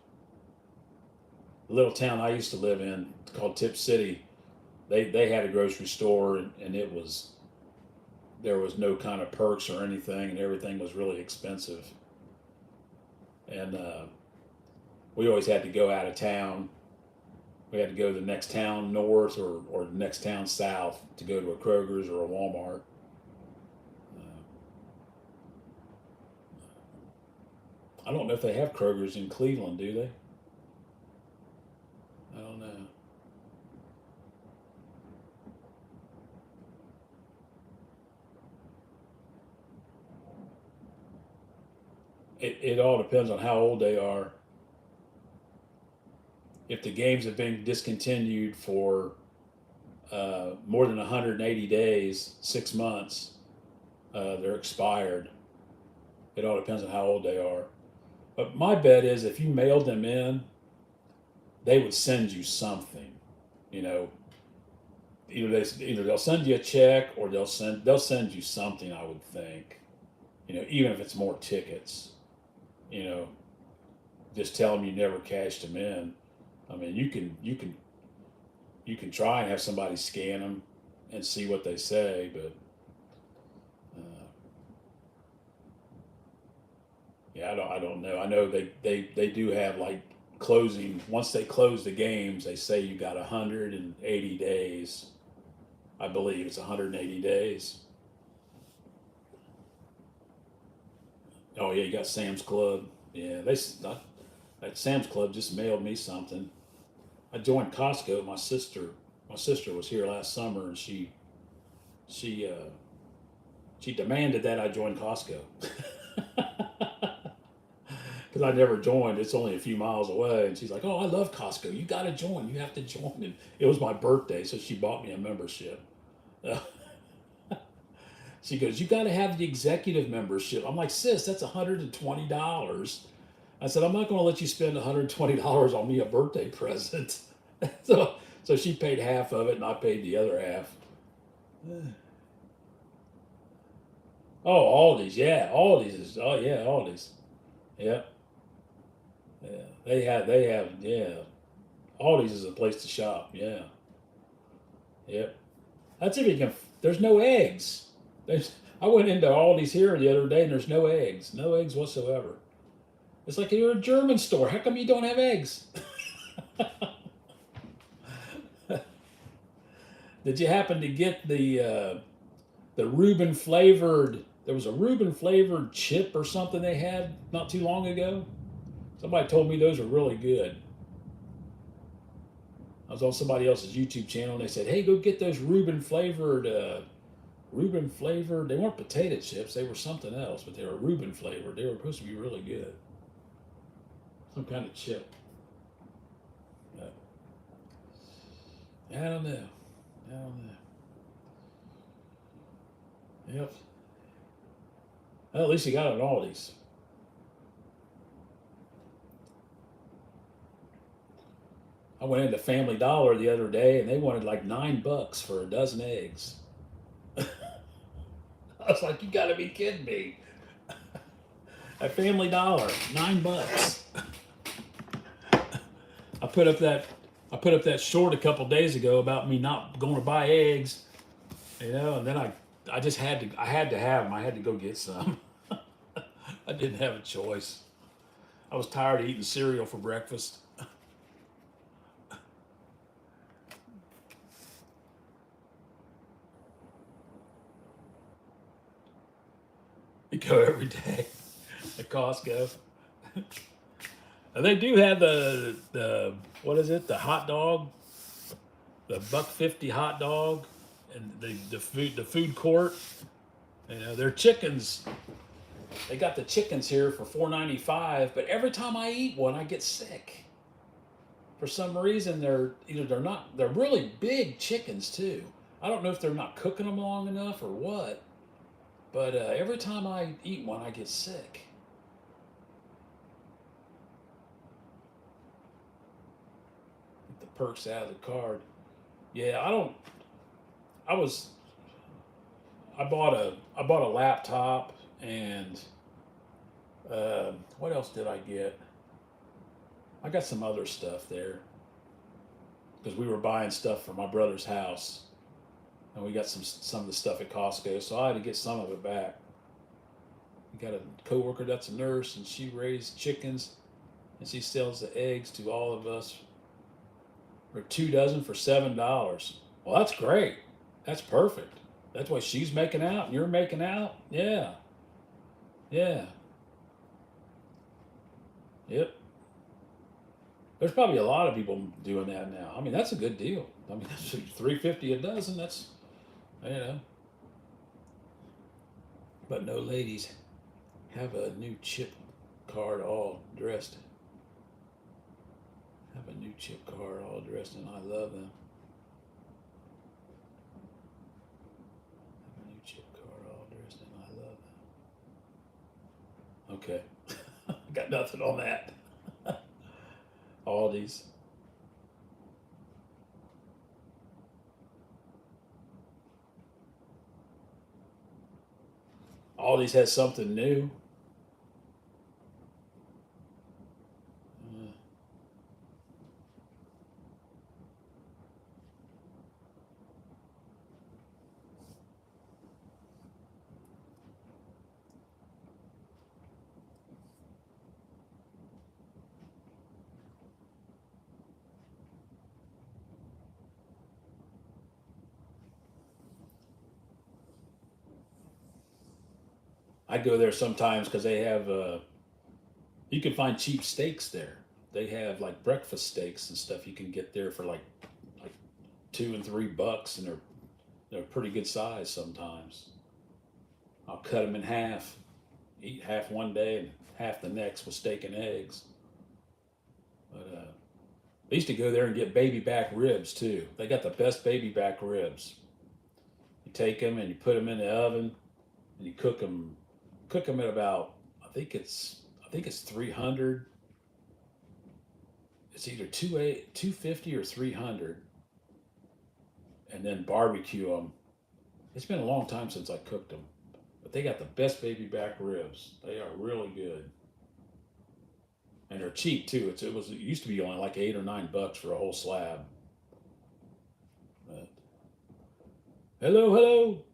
The little town I used to live in called Tip City, they had a grocery store, and there was no kind of perks or anything, and everything was really expensive. And we always had to go out of town. We had to go to the next town north or the next town south to go to a Kroger's or a Walmart. I don't know if they have Kroger's in Cleveland, do they? I don't know. It all depends on how old they are. If the games have been discontinued for more than 180 days, 6 months, they're expired. It all depends on how old they are. But my bet is if you mailed them in, they would send you something. You know, either they'll send you a check or they'll send you something. I would think. You know, even if it's more tickets. You know, just tell them you never cashed them in. I mean, you can try and have somebody scan them and see what they say, but yeah, I don't know. I know they do have like closing. Once they close the games, they say you got 180 days. I believe it's 180 days. Oh yeah, you got Sam's Club. Yeah, that Sam's Club just mailed me something. I joined Costco. My sister was here last summer, and she uh, she demanded that I join Costco because I never joined. It's only a few miles away, and she's like, "Oh, I love Costco. You got to join. You have to join." And it was my birthday, so she bought me a membership. She goes, "You got to have the executive membership." I'm like, "Sis, that's $120." I said, "I'm not going to let you spend $120 on me a birthday present." so, so she paid half of it, and I paid the other half. Oh, Aldi's, yeah, Aldi's is. Oh yeah, Aldi's. Yeah, yeah. They have, yeah. Aldi's is a place to shop. Yeah, yep. That's if you can. There's no eggs. There's. I went into Aldi's here the other day, and there's no eggs. No eggs whatsoever. It's like you're a German store. How come you don't have eggs? Did you happen to get the Reuben flavored? There was a Reuben flavored chip or something they had not too long ago. Somebody told me those were really good. I was on somebody else's YouTube channel and they said, "Hey, go get those Reuben flavored." Reuben flavored. They weren't potato chips. They were something else, but they were Reuben flavored. They were supposed to be really good. Some kind of chip. But I don't know. I don't know. Yep. Well, at least you got it at Aldi's. I went into Family Dollar the other day and they wanted like $9 for a dozen eggs. I was like, you gotta be kidding me. At Family Dollar, $9. I put up that I put up that short a couple days ago about me not going to buy eggs, and then I just had to have them. I had to go get some. I didn't have a choice. I was tired of eating cereal for breakfast. You go every day at Costco. And they do have the what is it? The hot dog, the $1.50 hot dog, and the food court. Their chickens. They got the chickens here for $4.95, but every time I eat one, I get sick. For some reason, they're really big chickens too. I don't know if they're not cooking them long enough or what, but every time I eat one, I get sick. Get the perks out of the card. Yeah, I don't. I was. I bought a laptop and what else did I get? I got some other stuff there because we were buying stuff for my brother's house, and we got some of the stuff at Costco, so I had to get some of it back. We got a coworker that's a nurse, and she raised chickens, and she sells the eggs to all of us for 2 dozen for $7. Well, that's great. That's perfect. That's what she's making out, and you're making out. Yeah, yeah. Yep. There's probably a lot of people doing that now. I mean, that's a good deal. I mean, that's $3.50 a dozen. That's, you know. But no, ladies have a new chip card all dressed. Have a new chip card all dressed, and I love them. Have a new chip card all dressed, and I love them. Okay, got nothing on that. Aldi's. Aldi's has something new. Uh, I go there sometimes because they have. You can find cheap steaks there. They have like breakfast steaks and stuff you can get there for like $2 and $3, and they're pretty good size sometimes. I'll cut them in half, eat half one day and half the next with steak and eggs. But I used to go there and get baby back ribs too. They got the best baby back ribs. You take them and you put them in the oven and you cook them at about I think it's 300. It's either 250 or 300, and then barbecue them. It's been a long time since I cooked them, but they got the best baby back ribs. They are really good, and they're cheap too. It used to be only like $8 or $9 for a whole slab. But, hello, hello.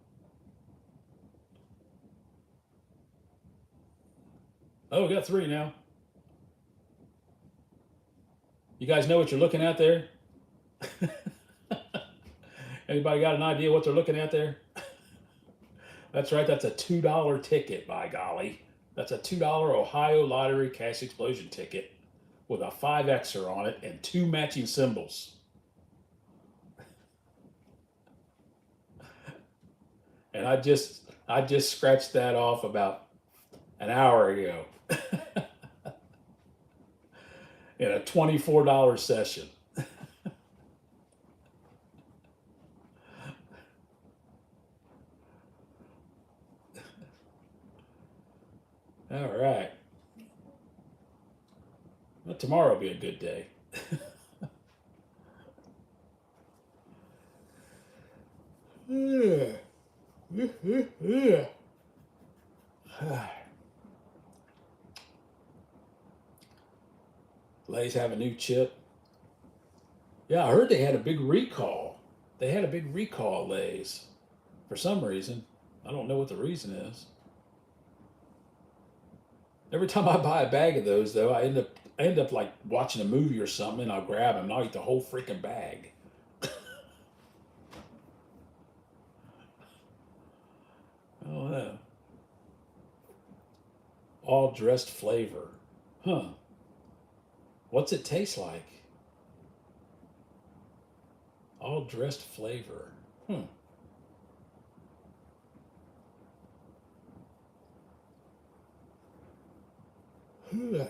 Oh, we got three now. You guys know what you're looking at there? Anybody got an idea what they're looking at there? That's right. That's a $2 ticket. By golly, that's a $2 Ohio Lottery cash explosion ticket with a 5Xer on it and two matching symbols. And I just scratched that off about an hour ago in a $24 session. All right. Well, tomorrow will be a good day. Yeah. Yeah. Lay's have a new chip. Yeah, I heard they had a big recall. They had a big recall of Lay's for some reason. I don't know what the reason is. Every time I buy a bag of those, though, I end up like watching a movie or something, and I'll grab them and I'll eat the whole freaking bag. Oh, yeah. All dressed flavor. Huh. What's it taste like? All dressed flavor. Hmm. Yeah.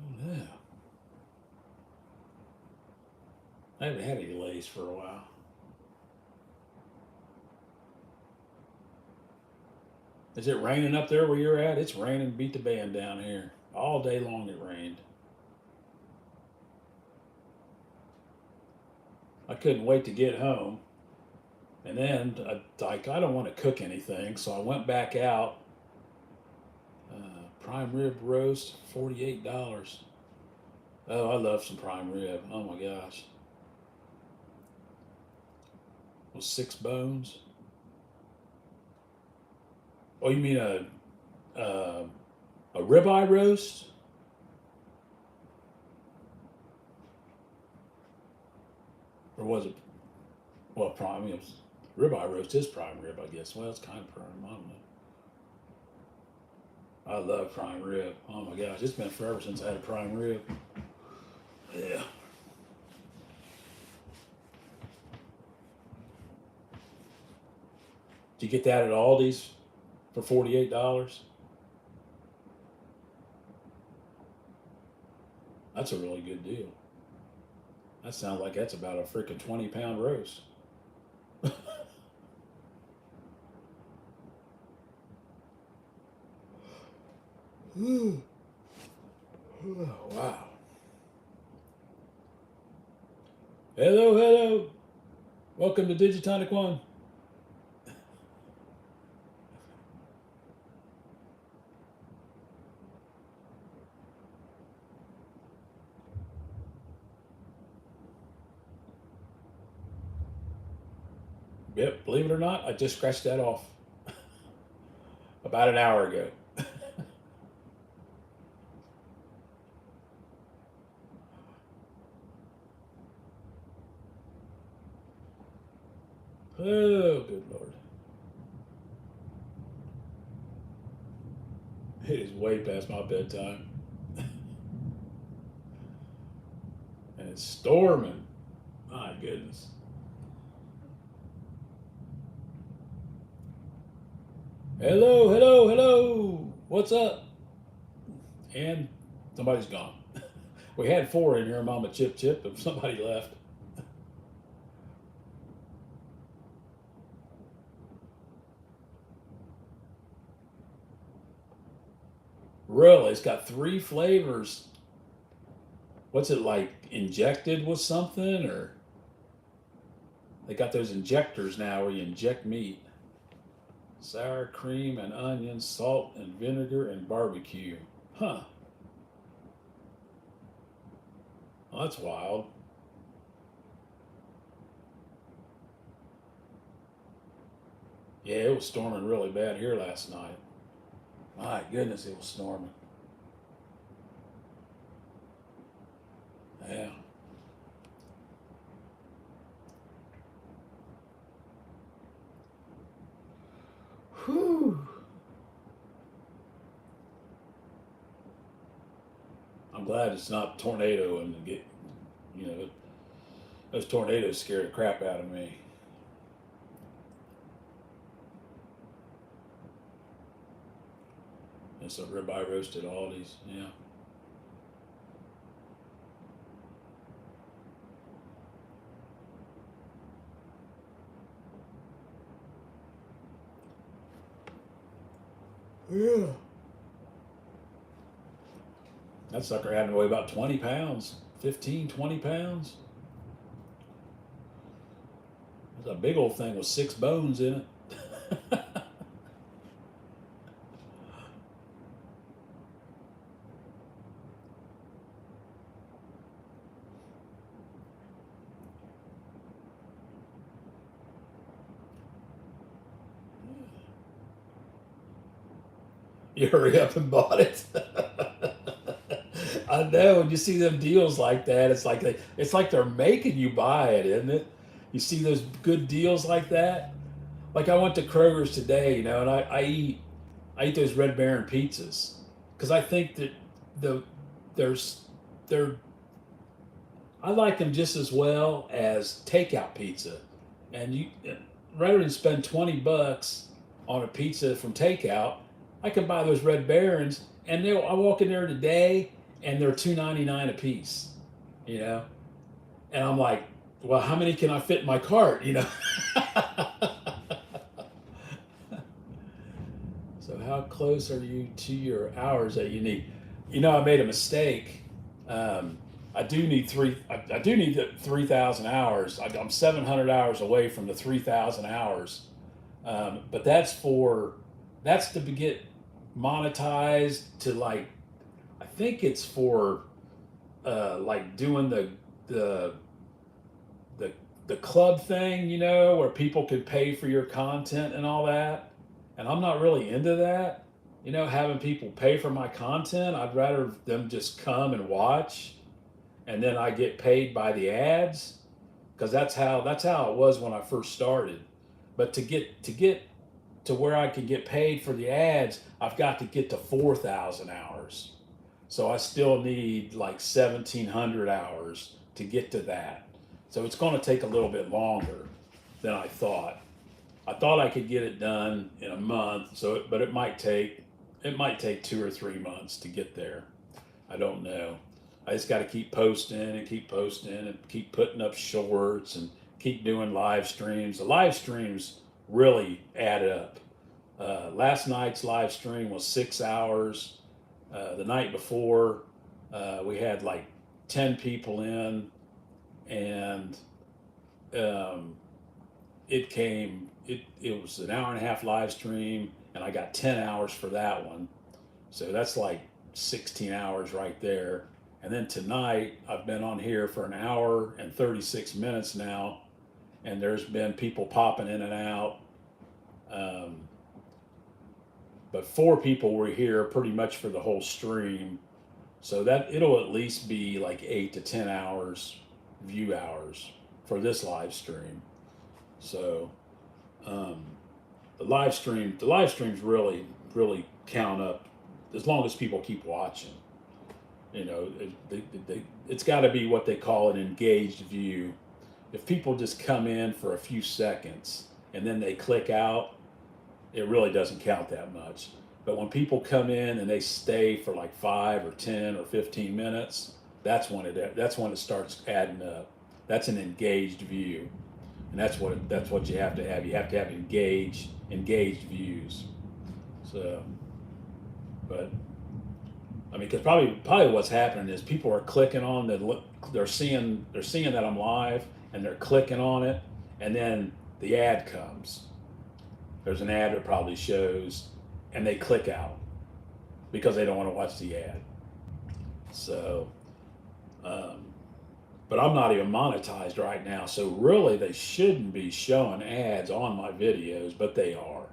Oh, yeah. I haven't had any Lay's for a while. Is it raining up there where you're at? It's raining, beat the band down here. All day long it rained. I couldn't wait to get home. And then I don't want to cook anything, so I went back out. Prime rib roast, $48. Oh, I love some prime rib. Oh my gosh. With 6 bones. Oh, you mean a, a ribeye roast? Or was it, well, prime, ribeye roast is prime rib, I guess. Well, it's kind of prime. I don't know. I love prime rib. Oh my gosh, it's been forever since I had a prime rib. Yeah. Did you get that at Aldi's for $48? That's a really good deal. That sounds like that's about a freaking 20-pound roast. Wow. Hello, hello. Welcome to Digitonic One. Yep, believe it or not, I just scratched that off about an hour ago. Oh, good Lord. It is way past my bedtime. And it's storming. My goodness. Hello, hello, hello. What's up? And somebody's gone. We had four in here, Mama Chip Chip, but somebody left. Really, it's got three flavors. What's it like? Injected with something, or they got those injectors now where you inject meat? Sour cream and onion, salt and vinegar and barbecue. Huh. Well, that's wild. Yeah, it was storming really bad here last night. My goodness, it was storming. Yeah. Whew. I'm glad it's not tornado and get, you know, those tornadoes scare the crap out of me. And some ribeye roasted Aldi's. Yeah. Yeah. That sucker had to weigh about 20 pounds, 15, 20 pounds. It's a big old thing with six bones in it. You hurry up and bought it. I know. When you see them deals like that, it's like they're making you buy it, isn't it? You see those good deals like that. Like I went to Kroger's today, and I eat those Red Baron pizzas because I think that the there's they're I like them just as well as takeout pizza, and you rather than spend $20 on a pizza from takeout, I can buy those Red Barons, and I walk in there today, and they're $2.99 a piece, you know, and I'm like, well, how many can I fit in my cart, you know? So how close are you to your hours that you need? I made a mistake. Um, I do need three. I do need the 3,000 hours. I'm 700 hours away from the 3,000 hours, but that's to get monetized to like. I think it's for like doing the the the club thing, where people could pay for your content and all that. And I'm not really into that, having people pay for my content. I'd rather them just come and watch, and then I get paid by the ads, because that's how it was when I first started. But to get to where I can get paid for the ads, I've got to get to 4,000 hours. So I still need like 1,700 hours to get to that. So it's going to take a little bit longer than I thought. I thought I could get it done in a month, but it might take 2 or 3 months to get there. I don't know. I just got to keep posting and keep posting and keep putting up shorts and keep doing live streams. The live streams really add up. Last night's live stream was 6 hours. The night before, we had like 10 people in, and it was an hour and a half live stream, and I got 10 hours for that one. So that's like 16 hours right there. And then tonight, I've been on here for an hour and 36 minutes now, and there's been people popping in and out. But 4 people were here pretty much for the whole stream. So that it'll at least be like 8 to 10 hours, view hours for this live stream. So the live streams really, really count up as long as people keep watching. You know, it's got to be what they call an engaged view. If people just come in for a few seconds and then they click out, it really doesn't count that much. But when people come in and they stay for like 5 or 10 or 15 minutes, that's when it starts adding up. That's an engaged view, and that's what you have to have. You have to have engaged views. So, but I mean, because probably what's happening is people are clicking on they're seeing that I'm live, and they're clicking on it, and then the ad comes. There's an ad that probably shows, and they click out because they don't want to watch the ad. So, but I'm not even monetized right now, so really they shouldn't be showing ads on my videos, but they are.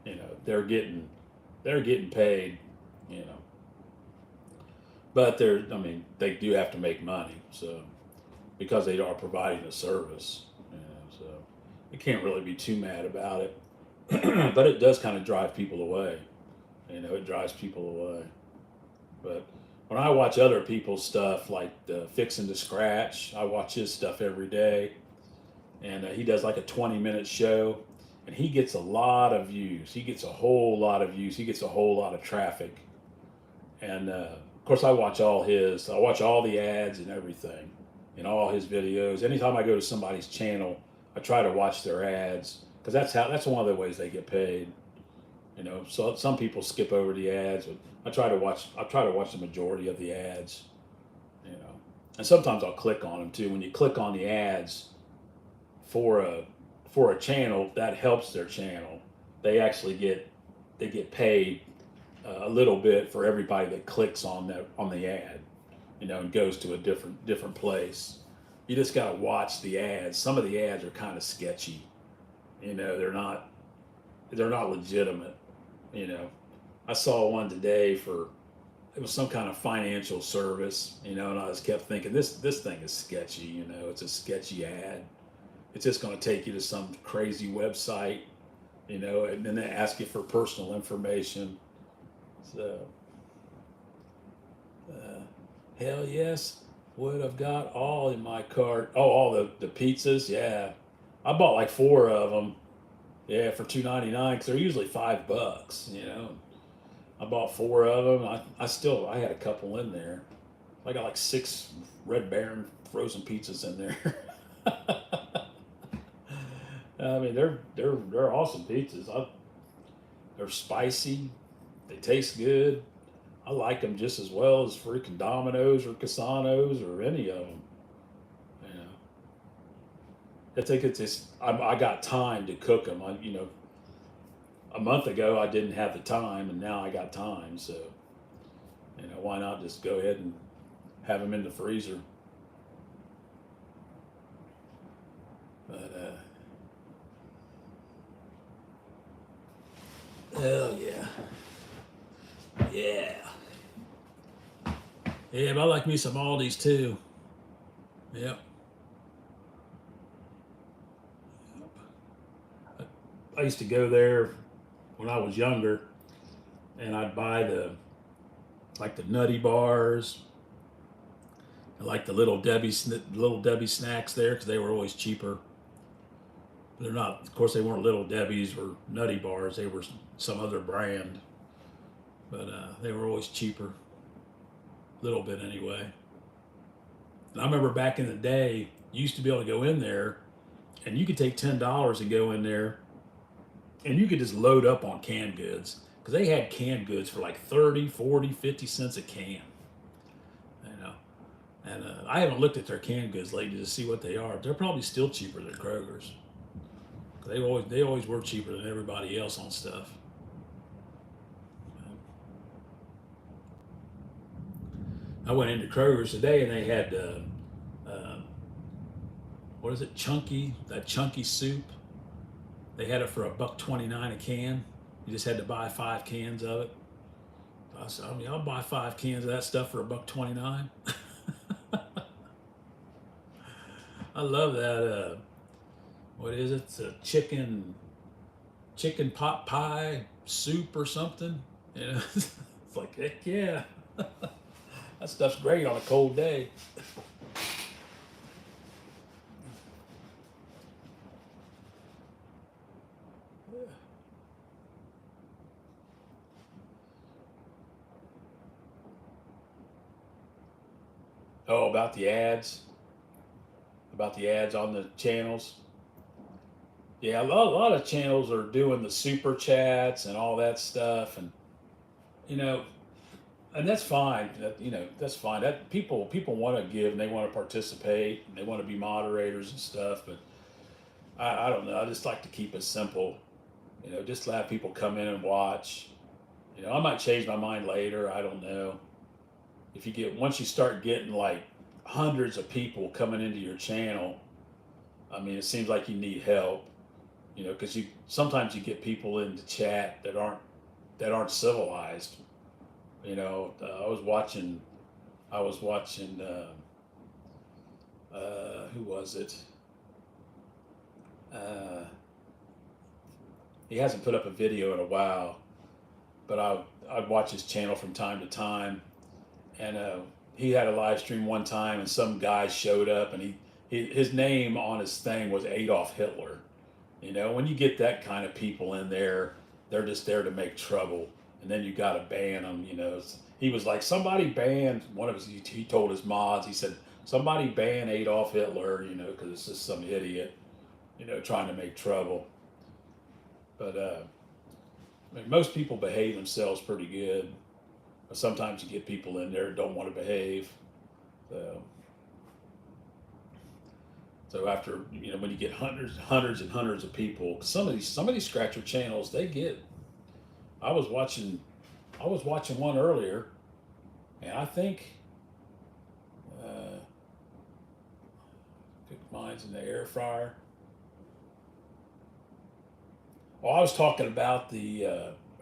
You know, they're getting paid. You know, but they do have to make money, so because they are providing a service. You know, so you can't really be too mad about it. But it does kind of drive people away. You know, it drives people away. But when I watch other people's stuff, like the Fixing to Scratch, I watch his stuff every day. And he does like a 20-minute show, and he gets a lot of views. He gets a whole lot of views. He gets a whole lot of traffic. And of course, I watch all the ads and everything in all his videos. Anytime I go to somebody's channel, I try to watch their ads, because that's one of the ways they get paid. You know, so some people skip over the ads, but I try to watch the majority of the ads. You know, and sometimes I'll click on them too. When you click on the ads for a channel, that helps their channel. They actually get paid a little bit for everybody that clicks on the ad. You know, and goes to a different place. You just gotta watch the ads. Some of the ads are kind of sketchy. You know, they're not legitimate. You know, I saw one today it was some kind of financial service. You know, and I just kept thinking, this thing is sketchy. You know, it's a sketchy ad. It's just going to take you to some crazy website. You know, and then they ask you for personal information. So, hell yes, would have got all in my cart. Oh, all the pizzas, yeah. I bought like 4 of them. Yeah, for $2.99, because they're usually $5. You know, I bought 4 of them. I had a couple in there. I got like 6 Red Baron frozen pizzas in there. I mean, they're awesome pizzas. They're spicy. They taste good. I like them just as well as freaking Domino's or Casanos or any of them. You know, I think it's just I got time to cook them. You know, a month ago I didn't have the time, and now I got time. So, you know, why not just go ahead and have them in the freezer? But hell yeah, yeah, yeah. But I like me some Aldi's too. Yep. I used to go there when I was younger, and I'd buy the nutty bars, like the little Debbie snacks there because they were always cheaper. They're not, of course, they weren't Little Debbie's or Nutty Bars. They were some other brand, but they were always cheaper, a little bit anyway. And I remember back in the day, you used to be able to go in there, and you could take $10 and go in there, and you could just load up on canned goods because they had canned goods for like 30, 40, 50 cents a can. You know, and I haven't looked at their canned goods lately to see what they are. They're probably still cheaper than Kroger's. They always were cheaper than everybody else on stuff. I went into Kroger's today and they had uh, what is it, chunky soup. They had it for $1.29 a can. You just had to buy 5 cans of it. I said, I mean, I'll buy 5 cans of that stuff for $1.29. I love that. What is it? It's a chicken pot pie soup or something. You know, it's like, heck yeah. That stuff's great on a cold day. Oh, about the ads on the channels. Yeah, a lot of channels are doing the super chats and all that stuff, and you know, and that's fine. That's fine. That people want to give and they want to participate and they want to be moderators and stuff. But I don't know. I just like to keep it simple. Just have people come in and watch. I might change my mind later. I don't know. Once you start getting like hundreds of people coming into your channel, I mean, it seems like you need help. Because sometimes you get people in the chat that aren't civilized. I was watching. Who was it? He hasn't put up a video in a while, but I'd watch his channel from time to time, and he had a live stream one time, and some guy showed up, and his name on his thing was Adolf Hitler. When you get that kind of people in there, they're just there to make trouble, and then you got to ban them. He was like, somebody ban one of his. He told his mods. He said, somebody ban Adolf Hitler. Because it's just some idiot. Trying to make trouble. But I mean, most people behave themselves pretty good. But sometimes you get people in there that don't want to behave. So after when you get hundreds and hundreds of people, some of these scratcher channels they get. I was watching one earlier, and I think mine's in the air fryer. Oh, I was talking about the.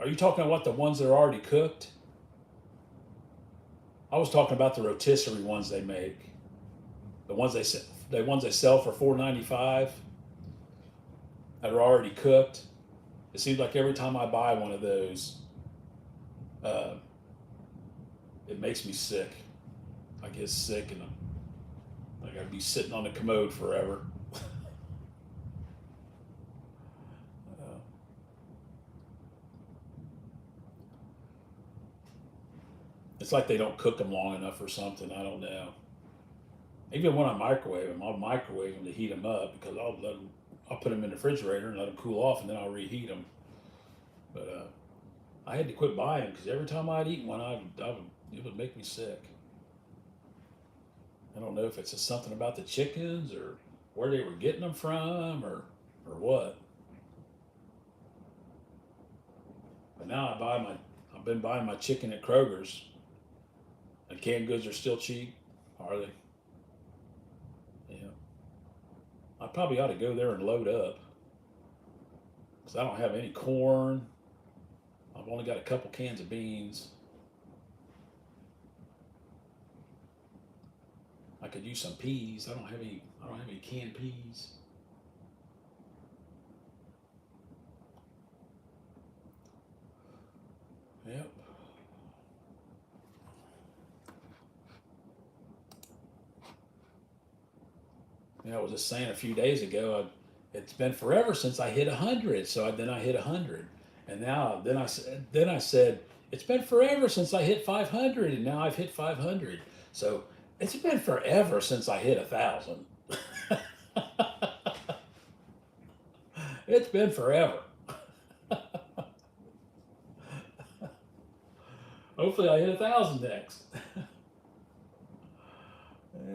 Are you talking about the ones that are already cooked? I was talking about the rotisserie ones they make, the ones they sell for $4.95 that are already cooked. It seems like every time I buy one of those, it makes me sick. I get sick and I gotta be sitting on the commode forever. It's like they don't cook them long enough or something. I don't know. Even when I microwave them, I'll microwave them to heat them up because I'll put them in the refrigerator and let them cool off, and then I'll reheat them. But I had to quit buying them because every time I'd eat one, it would make me sick. I don't know if it's just something about the chickens or where they were getting them from or what. But now I've been buying my chicken at Kroger's, and canned goods are still cheap, are they? Yeah. I probably ought to go there and load up because I don't have any corn. I've only got a couple cans of beans. I could use some peas. I don't have any canned peas. I was just saying a few days ago, it's been forever since I hit 100. Then I hit 100, and now then I said it's been forever since I hit 500, and now I've hit 500. So it's been forever since I hit 1,000. It's been forever. Hopefully, I hit 1,000 next.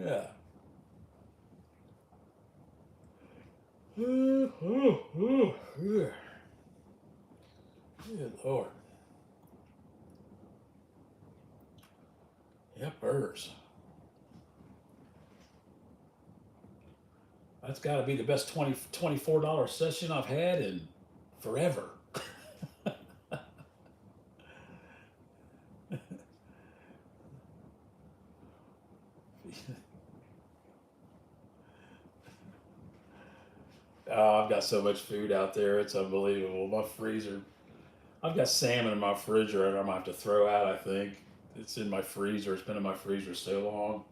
Yeah. Good Lord. Yep, burgers. That's got to be the best $24 session I've had in forever. Oh, I've got so much food out there. It's unbelievable. My freezer, I've got salmon in my refrigerator I'm going to have to throw out, I think. It's in my freezer. It's been in my freezer so long.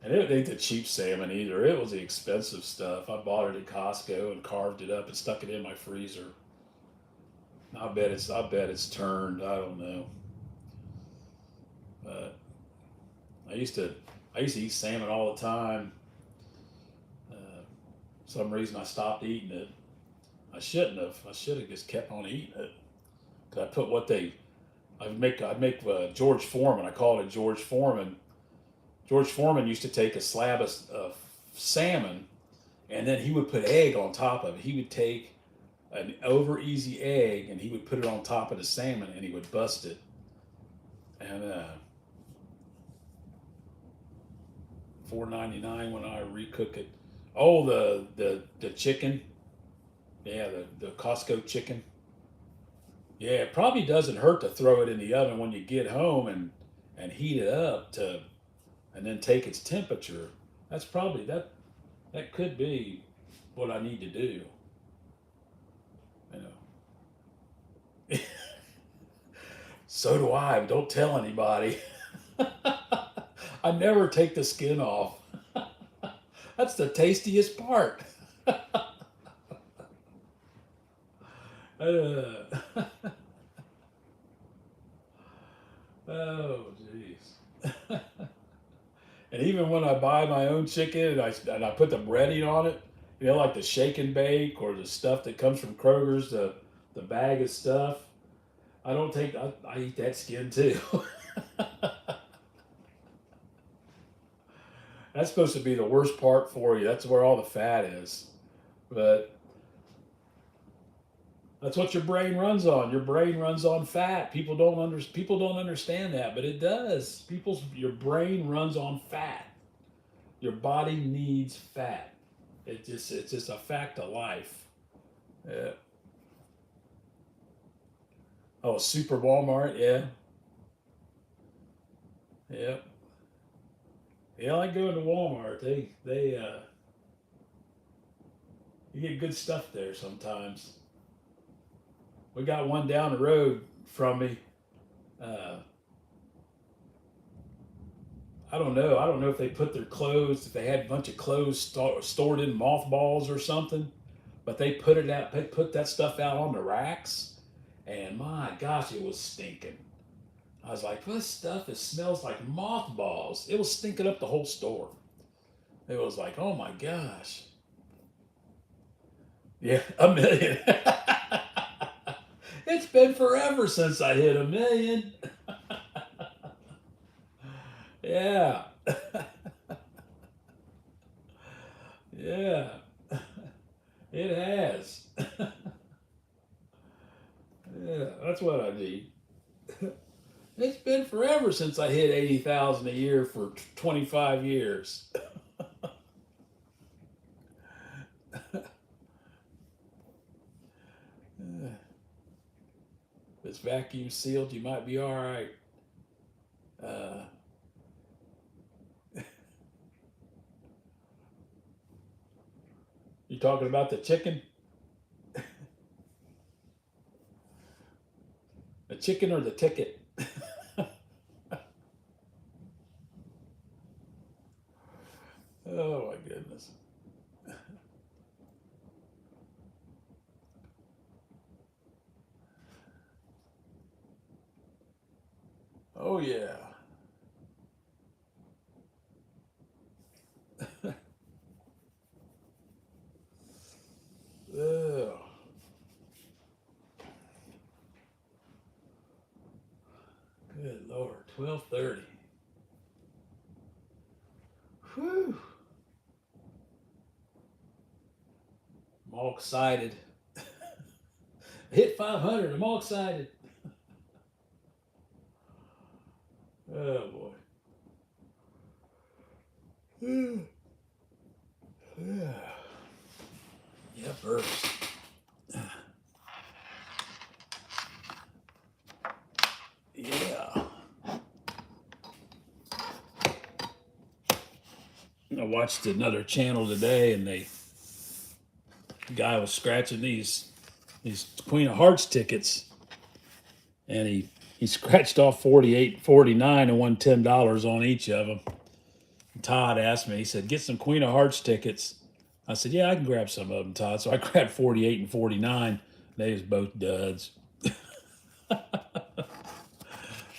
And it ain't the cheap salmon either. It was the expensive stuff. I bought it at Costco and carved it up and stuck it in my freezer. I bet it's turned. I don't know. But I used to eat salmon all the time. For some reason I stopped eating it. I shouldn't have. I should have just kept on eating it. Cause I put I'd make George Foreman. I called it George Foreman. George Foreman used to take a slab of salmon, and then he would put egg on top of it. He would take an over easy egg and he would put it on top of the salmon and he would bust it. And $4.99 when I recook it. Oh, the chicken. Yeah, the Costco chicken. Yeah, it probably doesn't hurt to throw it in the oven when you get home and heat it up and then take its temperature. That's probably that could be what I need to do. You know. So do I, but don't tell anybody. I never take the skin off. That's the tastiest part. Oh, jeez. And even when I buy my own chicken and I put the breading on it, like the shake and bake or the stuff that comes from Kroger's, the bag of stuff, I don't take. I eat that skin too. That's supposed to be the worst part for you. That's where all the fat is, but that's what your brain runs on. Your brain runs on fat. People don't understand that, but it does. Your brain runs on fat. Your body needs fat. It's just a fact of life. Yeah. Oh, Super Walmart. Yeah. Yeah. Yeah, I like going to Walmart. You get good stuff there sometimes. We got one down the road from me. Uh, I don't know. I don't know if they put their clothes, if they had a bunch of clothes stored in mothballs or something, but they put it out. They put that stuff out on the racks, and my gosh, it was stinking. I was like, this stuff, it smells like mothballs. It was stinking up the whole store. It was like, oh my gosh. Yeah, 1,000,000. It's been forever since I hit 1,000,000. Yeah. Yeah. It has. Yeah, that's what I need. It's been forever since I hit 80,000 a year for 25 years. If it's vacuum sealed, you might be all right. Uh, you talking about the chicken? The chicken or the ticket? Oh my goodness. Oh yeah. Oh, good Lord. 12:30. Whew. I'm all excited. Hit 500. I'm all excited. Oh boy. Yeah. Yeah, burst. Yeah. I watched another channel today, and the guy was scratching these Queen of Hearts tickets, and he scratched off 48, 49, and won $10 on each of them. Todd asked me, he said, "Get some Queen of Hearts tickets." I said, "Yeah, I can grab some of them, Todd." So I grabbed 48 and 49. They was both duds. So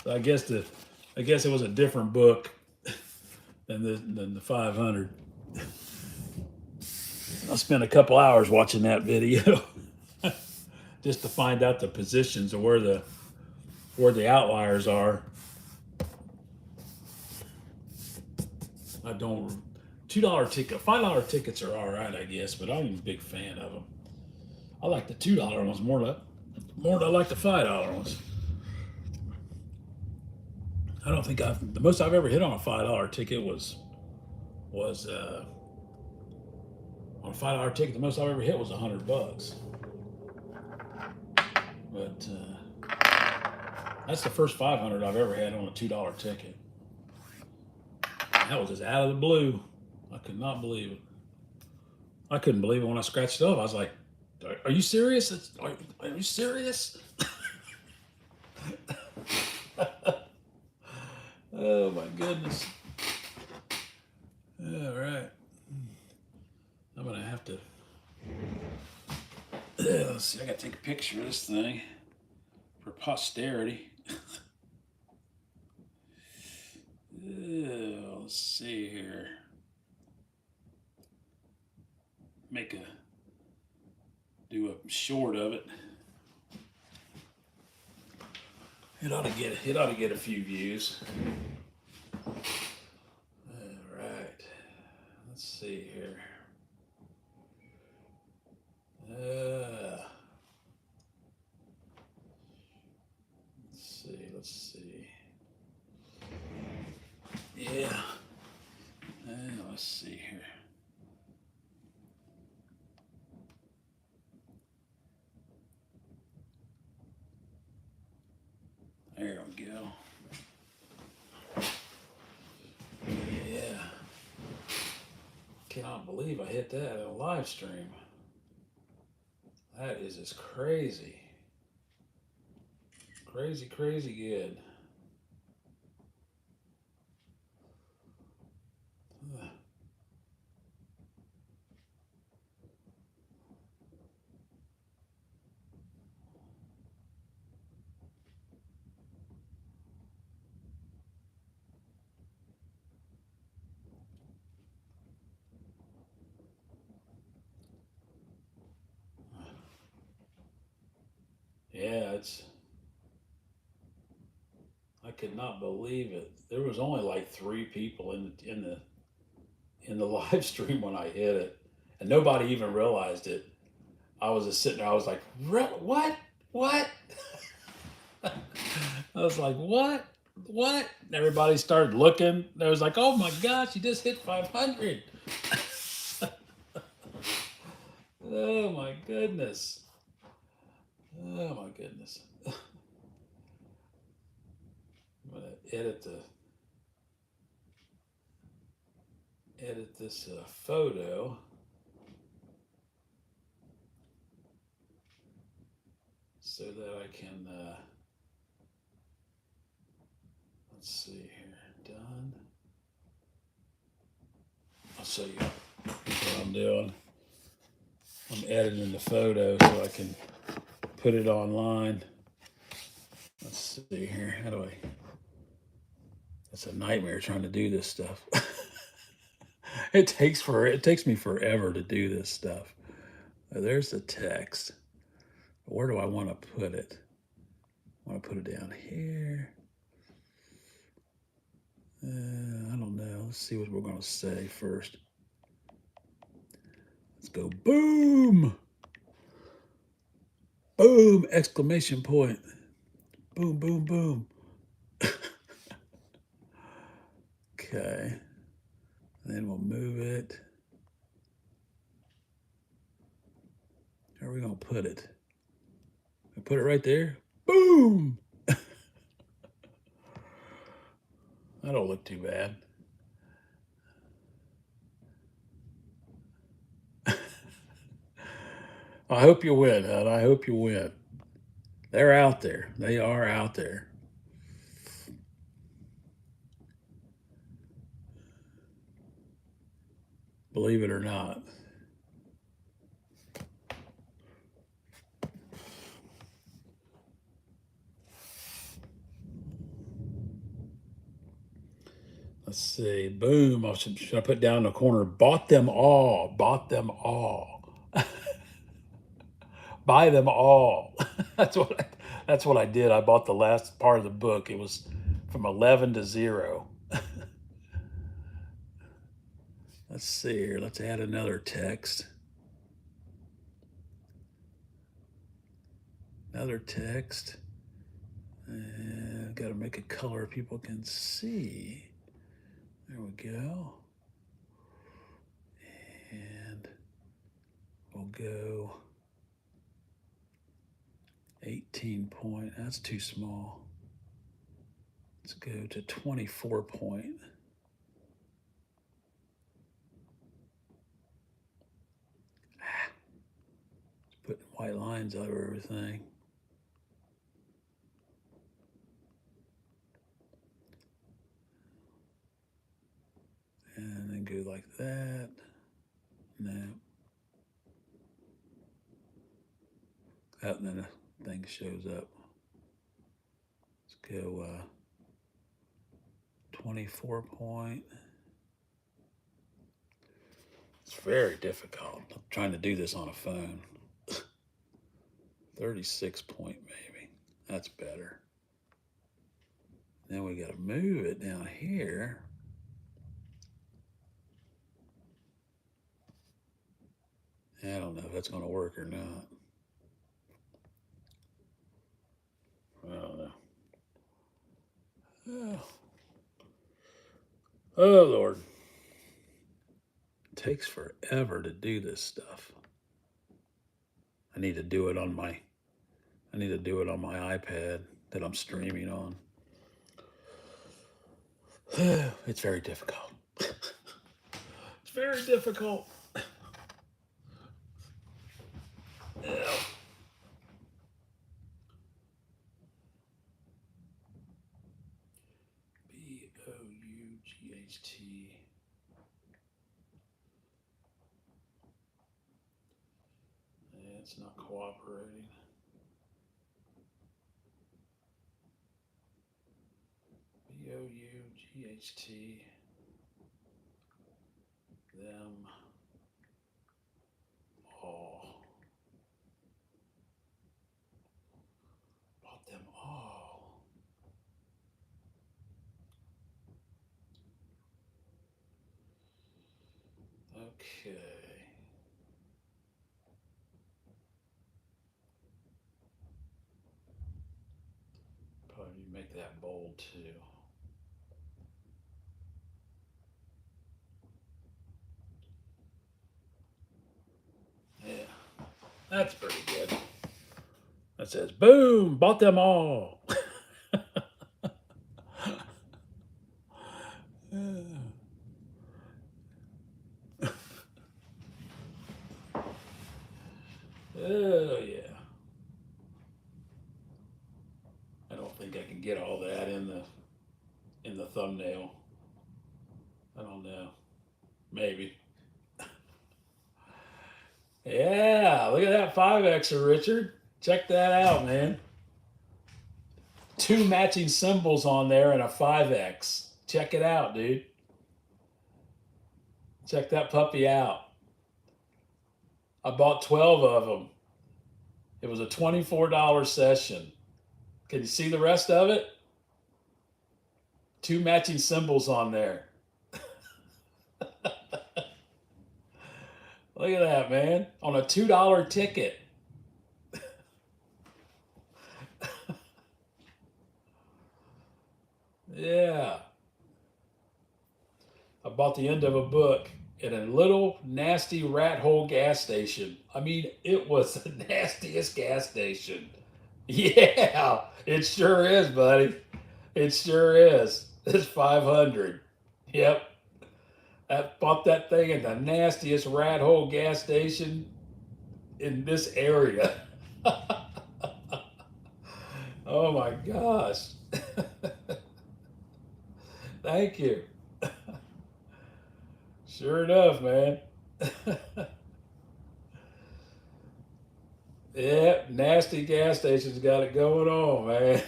I guess it was a different book than the 500. I spent a couple hours watching that video just to find out the positions of where the outliers are. I don't $2 ticket, $5 tickets are all right, I guess, but I'm a big fan of them. I like the $2 ones more than I like the $5 ones. I don't think the most I've ever hit on a $5 ticket was on a $5 ticket. The most I've ever hit was $100. But that's the first 500 I've ever had on a $2 ticket. That was just out of the blue. I could not believe it. I couldn't believe it when I scratched it off. I was like, "Are you serious? Are you serious?" Oh my goodness. All right. I'm gonna have to. Let's see. I gotta take a picture of this thing for posterity. Let's see here. Do a short of it. It ought to get a few views. All right. Let's see here. Let's see. Yeah. Let's see here. There we go. Yeah. Cannot believe I hit that on a live stream. That is just crazy. Crazy, crazy good. Yeah, I could not believe it. There was only like 3 people in the live stream when I hit it, and nobody even realized it. I was just sitting there. I was like, "What? What?" I was like, "What? What?" And everybody started looking. They was like, "Oh my gosh, you just hit 500!" Oh my goodness. Oh my goodness. I'm gonna edit this photo so that I can. Let's see here. Done. I'll show you what I'm doing. I'm editing the photo so I can put it online. Let's see here. How do I? It's a nightmare trying to do this stuff. It takes me forever to do this stuff. There's the text. Where do I want to put it? I want to put it down here. I don't know. Let's see what we're going to say first. Let's go boom. Boom! Exclamation point. Boom, boom, boom. Okay. Then we'll move it. Where are we going to put it? I put it right there. Boom! That don't look too bad. I hope you win, Hud. I hope you win. They're out there. They are out there. Believe it or not. Let's see. Boom. Should I put down in the corner? Bought them all. Bought them all. Buy them all. That's what I did. I bought the last part of the book. It was from 11 to 0. Let's see here. Let's add another text. Another text. And got to make a color people can see. There we go. And we'll go 18 point. That's too small. Let's go to 24 point. It's putting white lines out of everything. And then go like that. No. Oh, and then a thing shows up. Let's go 24 point. It's very difficult. I'm trying to do this on a phone. 36 point maybe. That's better. Then we got to move it down here. I don't know if that's going to work or not. I don't know. Oh Lord. It takes forever to do this stuff. I need to do it on my iPad that I'm streaming on. It's very difficult. It's very difficult. B-O-U-G-H-T. It's not cooperating. B-O-U-G-H-T. Them all. Bought them all. Okay. Probably make that bold too. Yeah, that's pretty good. That says, boom, bought them all. Oh yeah. I don't think I can get all that in the thumbnail. I don't know. Maybe. Yeah, look at that 5Xer, Richard. Check that out, man. 2 matching symbols on there and a 5X. Check it out, dude. Check that puppy out. I bought 12 of them. It was a $24 session. Can you see the rest of it? 2 matching symbols on there. Look at that, man. On a $2 ticket. Yeah. I bought the end of a book at a little nasty rat hole gas station. I mean, it was the nastiest gas station. Yeah, it sure is, buddy. It sure is. It's 500. Yep. I bought that thing at the nastiest rat hole gas station in this area. Oh my gosh. Thank you. Sure enough, man. Yeah, nasty gas stations got it going on, man.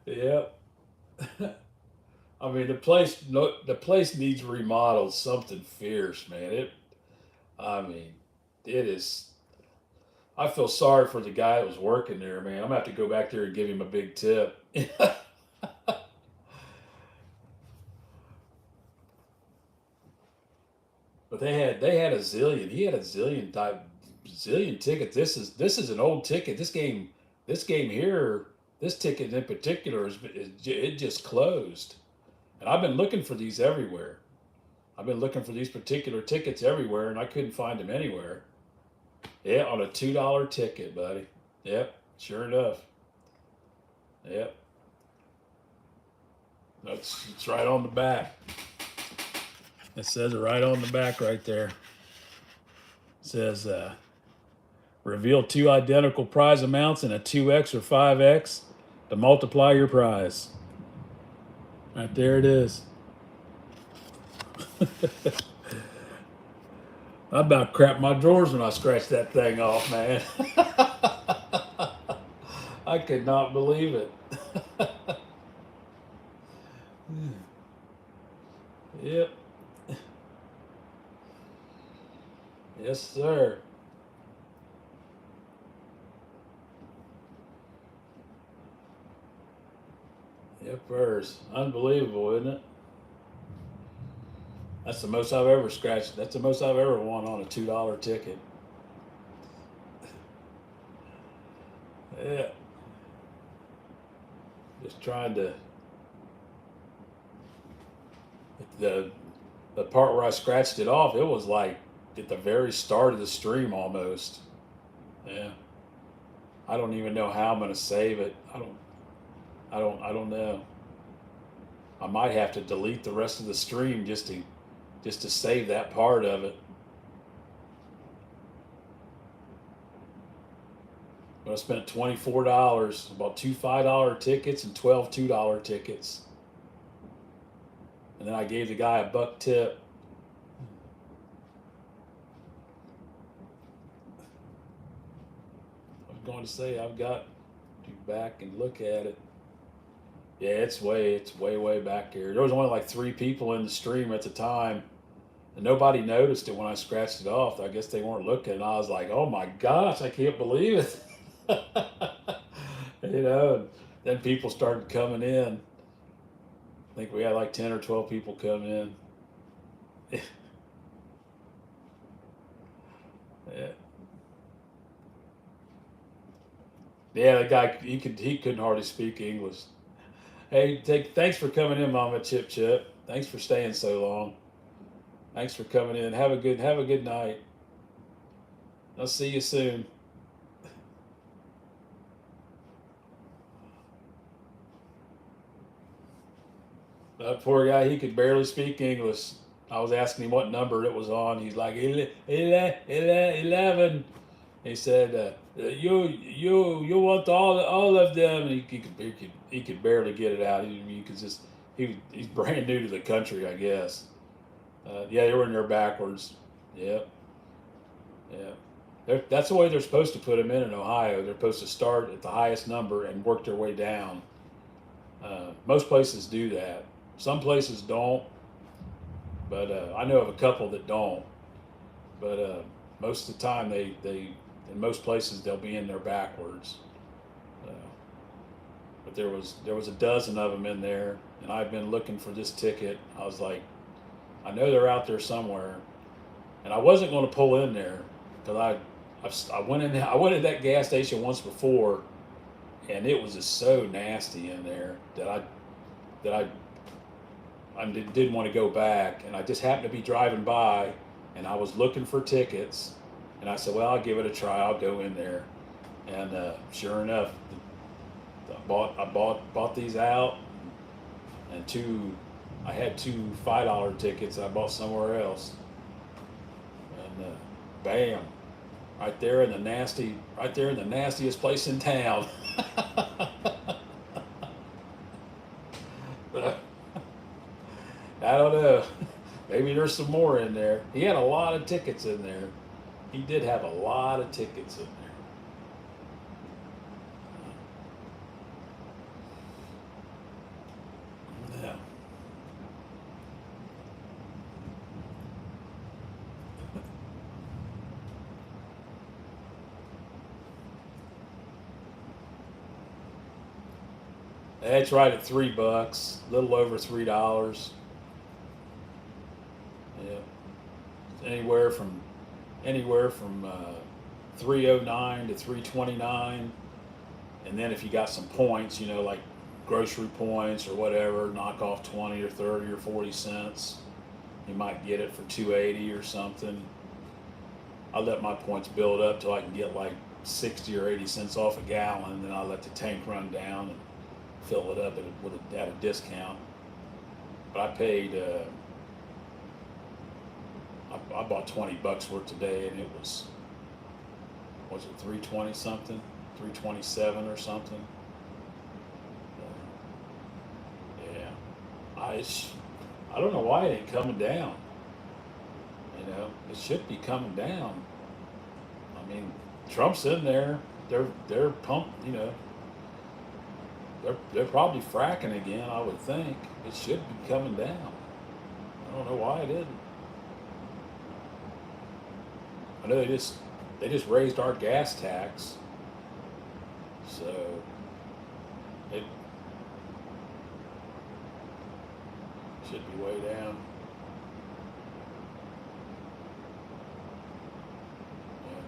Yep. I mean, the place needs remodeled. Something fierce, man. I mean, it is. I feel sorry for the guy that was working there, man. I'm gonna have to go back there and give him a big tip. But they had a zillion. He had a zillion tickets. This is an old ticket. This game here, this ticket in particular it just closed. And I've been looking for these everywhere. I've been looking for these particular tickets everywhere, and I couldn't find them anywhere. Yeah, on a $2 ticket, buddy. Yep, sure enough. Yep, it's right on the back. It says it right on the back, right there. It says, reveal 2 identical prize amounts in a 2x or 5x to multiply your prize. Right there it is. I about crapped my drawers when I scratched that thing off, man. I could not believe it. Yep. Yes, sir. Yep, hers. Unbelievable, isn't it? That's the most I've ever scratched. That's the most I've ever won on a $2 ticket. Yeah. Just trying to. The the part where I scratched it off, it was like at the very start of the stream almost. Yeah. I don't even know how I'm gonna save it. I don't know. I might have to delete the rest of the stream just to save that part of it. But I spent $24. I bought 2 $5 tickets and 12 $2 tickets. And then I gave the guy a buck tip. I was going to say I've got to back and look at it. Yeah, it's way back here. There was only like 3 people in the stream at the time, and nobody noticed it when I scratched it off. I guess they weren't looking. And I was like, "Oh my gosh, I can't believe it!" And then people started coming in. I think we had like 10 or 12 people come in. Yeah, yeah. The guy he couldn't hardly speak English. Hey, thanks for coming in, Mama Chip Chip. Thanks for staying so long. Thanks for coming in. Have a good night. I'll see you soon. That poor guy, he could barely speak English. I was asking him what number it was on. He's like 11. He said, "You want all of them?" And he could barely get it out. He's brand new to the country, I guess. Yeah, they were in there backwards. Yep, yeah. That's the way they're supposed to put them in Ohio. They're supposed to start at the highest number and work their way down. Most places do that. Some places don't, but I know of a couple that don't. But most of the time, they in most places they'll be in there backwards. Uh, but there was a dozen of them in there, and I've been looking for this ticket. I was like, I know they're out there somewhere, and I wasn't going to pull in there because I went in that gas station once before, and it was just so nasty in there that I didn't want to go back, and I just happened to be driving by, and I was looking for tickets, and I said, well, I'll give it a try. I'll go in there, and sure enough, I bought these out, and I had two $5 tickets I bought somewhere else, and bam, right there in the nastiest place in town. I don't know. Maybe there's some more in there. He had a lot of tickets in there. He did have a lot of tickets in there. Yeah. That's right at $3, a little over $3. Yeah. Anywhere from 309 to 329, and then if you got some points, like grocery points or whatever, knock off 20 or 30 or 40 cents. You might get it for 280 or something. I let my points build up till I can get like 60 or 80 cents off a gallon, then I let the tank run down and fill it up at a discount. But I paid. I bought $20 worth today, and it was it 320 something, 327 or something. Yeah, I don't know why it ain't coming down. It should be coming down. I mean, Trump's in there. They're pumped. They're probably fracking again. I would think it should be coming down. I don't know why it isn't. I know they just raised our gas tax, so it should be way down. Yeah.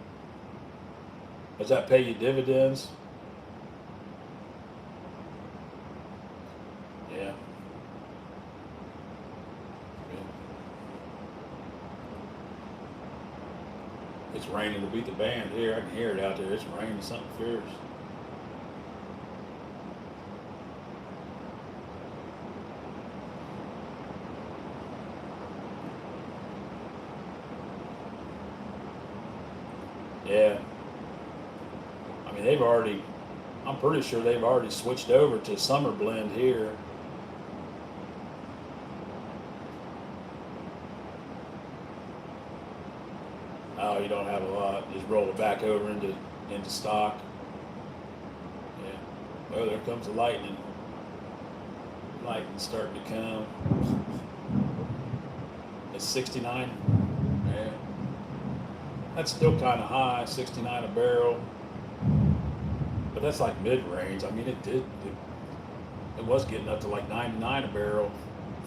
Does that pay you dividends? Yeah. Yeah. It's raining to beat the band here. I can hear it out there. It's raining something fierce. Yeah. I mean, I'm pretty sure they've already switched over to summer blend here. Oh, you don't have a lot. Just roll it back over into stock. Yeah. Oh, there comes the lightning. Lightning starting to come. It's 69. Yeah. That's still kind of high, 69 a barrel. But that's like mid-range. I mean, it was getting up to like 99 a barrel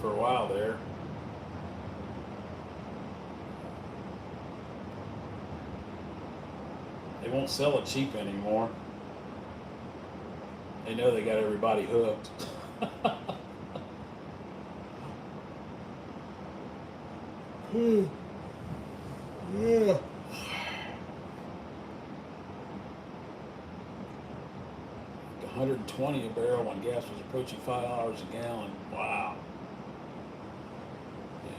for a while there. They won't sell it cheap anymore. They know they got everybody hooked. Yeah. 120 a barrel when gas was approaching $5 a gallon. Wow. Yeah.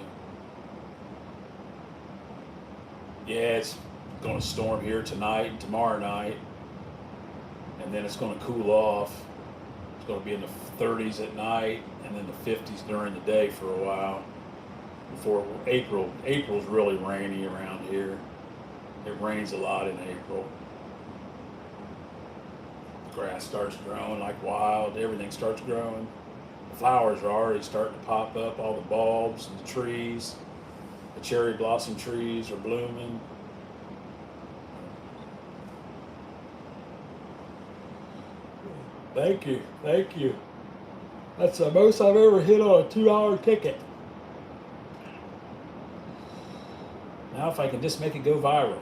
Yeah, it's going to storm here tonight and tomorrow night, and then it's going to cool off. It's going to be in the 30s at night, and then the 50s during the day for a while. Before April. April's really rainy around here. It rains a lot in April. The grass starts growing like wild. Everything starts growing. flowers are already starting to pop up, all the bulbs and the trees. The cherry blossom trees are blooming. Thank you, thank you. That's the most I've ever hit on a $2 ticket. Now if I can just make it go viral.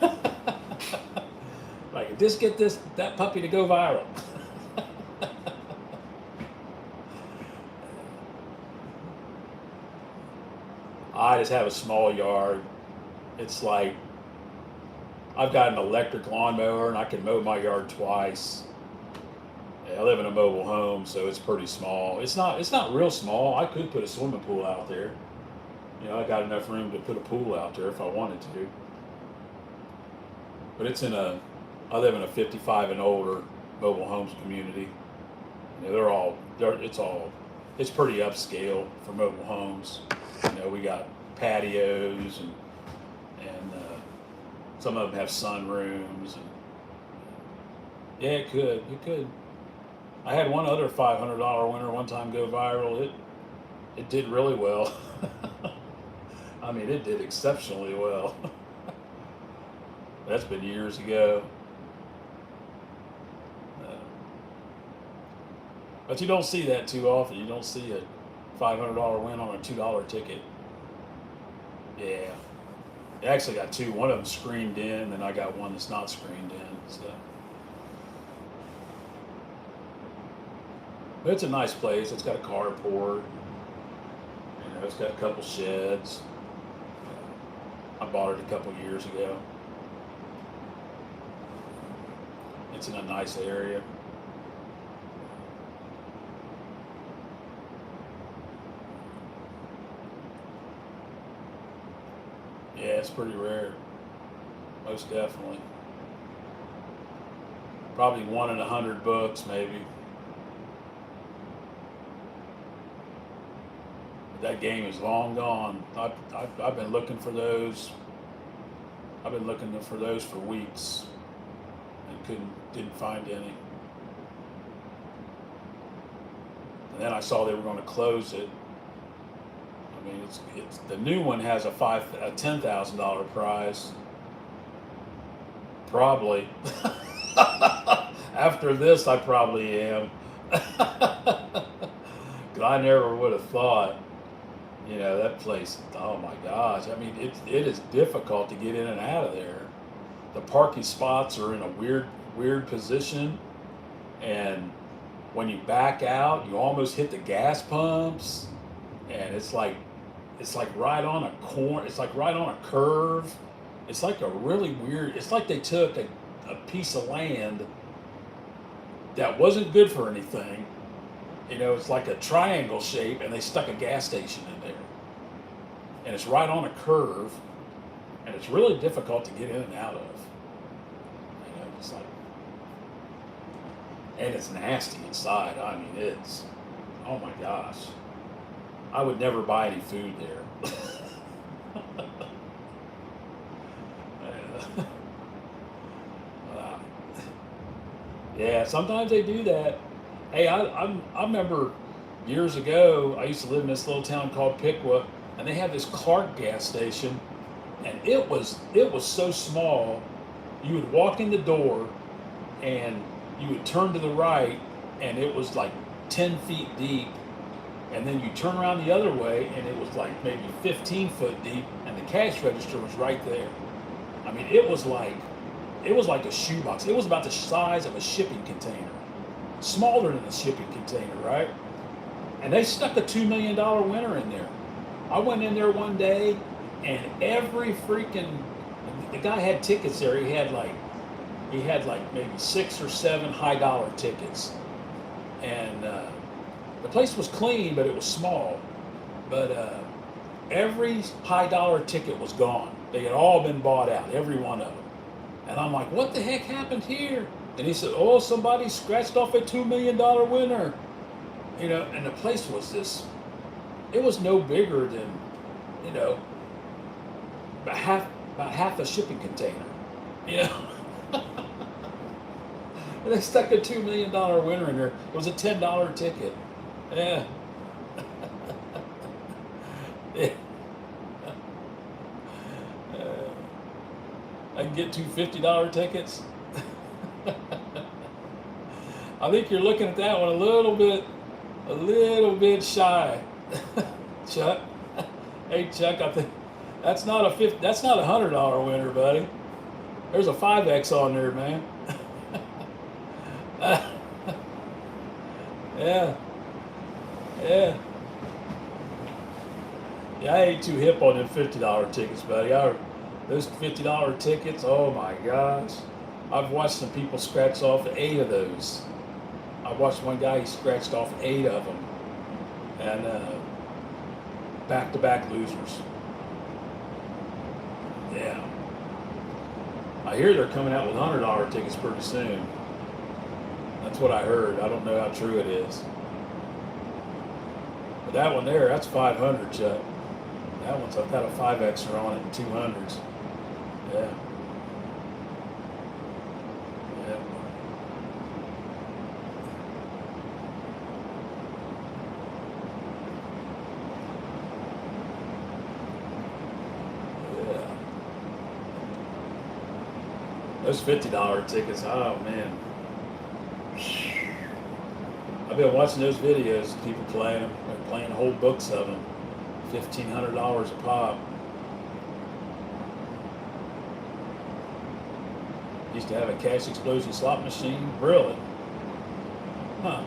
If I can just get that puppy to go viral. I just have a small yard. It's like I've got an electric lawnmower and I can mow my yard twice. I live in a mobile home, so it's pretty small. It's not real small. I could put a swimming pool out there. You know, I got enough room to put a pool out there if I wanted to. But I live in a 55 and older mobile homes community. You know, it's pretty upscale for mobile homes. You know, we got patios and some of them have sunrooms. And yeah, it could. I had one other $500 winner one time go viral. It did really well. I mean, it did exceptionally well. That's been years ago. But you don't see that too often. You don't see a $500 win on a $2 ticket. Yeah. I actually got two. One of them screened in, and I got one that's not screened in. So. But it's a nice place. It's got a carport. You know, it's got a couple sheds. I bought it a couple years ago. It's in a nice area. Yeah, it's pretty rare. Most definitely. Probably 1 in 100 books, maybe. That game is long gone. I've been looking for those. I've been looking for those for weeks, and didn't find any. And then I saw they were going to close it. I mean, it's the new one has a $10,000 prize. Probably. After this, I probably am. 'Cause I never would have thought. You know, that place, oh my gosh. I mean, it is difficult to get in and out of there. The parking spots are in a weird position. And when you back out, you almost hit the gas pumps. And it's like right on a corner. It's like right on a curve. It's like a really weird, it's like they took a piece of land that wasn't good for anything. You know, it's like a triangle shape, and they stuck a gas station in there. And it's right on a curve, and it's really difficult to get in and out of. You know, it's like, and it's nasty inside. I mean, it's, oh my gosh. I would never buy any food there. Yeah, sometimes they do that. Hey, I remember years ago, I used to live in this little town called Piqua, and they had this Clark gas station, and it was so small. You would walk in the door, and you would turn to the right, and it was like 10 feet deep, and then you turn around the other way, and it was like maybe 15 foot deep, and the cash register was right there. I mean, it was like a shoebox. It was about the size of a shipping container. Smaller than a shipping container, right? And they stuck a $2 million winner in there. I went in there one day, and the guy had tickets there. He had like maybe 6 or 7 high dollar tickets. And the place was clean, but it was small. But every high dollar ticket was gone. They had all been bought out, every one of them. And I'm like, what the heck happened here? And he said, oh, somebody scratched off a $2 million winner. You know, and the place was it was no bigger than, you know, about half a shipping container. You know? And they stuck a $2 million winner in there. It was a $10 ticket. Yeah. Yeah. Uh, I can get two $50 tickets. I think you're looking at that one a little bit shy, Chuck. Hey, Chuck, I think that's not $100 winner, buddy. There's a 5X on there, man. Yeah, yeah. Yeah, I ain't too hip on them $50 tickets, buddy. Those $50 tickets, oh my gosh. I've watched some people scratch off 8 of those. I watched one guy, he scratched off 8 of them. And back-to-back losers. Yeah. I hear they're coming out with $100 tickets pretty soon. That's what I heard. I don't know how true it is. But that one there, that's 500, Chuck. That one's got a 5Xer on it, 200s. Yeah. Yeah. Yeah. Those $50 tickets, oh man. I've been watching those videos of people playing them. They're playing whole books of them. $1,500 a pop. Used to have a cash explosion slot machine. Really? Huh.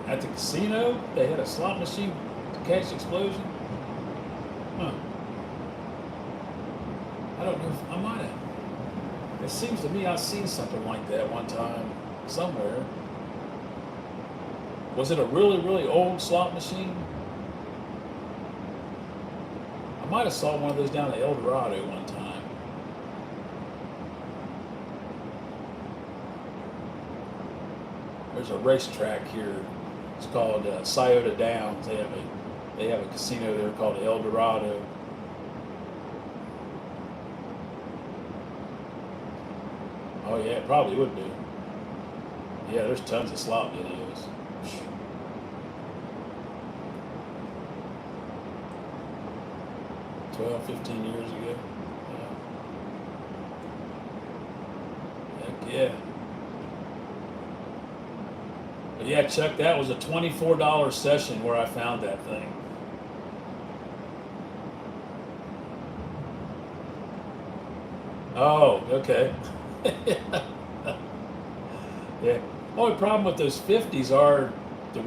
At the casino, they had a slot machine, cash explosion. Huh. I don't know if I might have. It seems to me I've seen something like that one time somewhere. Was it a really, really old slot machine? I might have saw one of those down at El Dorado one time. There's a racetrack here. It's called Scioto Downs. They have a casino there called El Dorado. Oh yeah, it probably would be. Yeah, there's tons of slot videos. 12, 15 years ago. Yeah. Heck yeah. But yeah, Chuck, that was a $24 session where I found that thing. Oh, okay. Yeah. Only problem with those 50s are the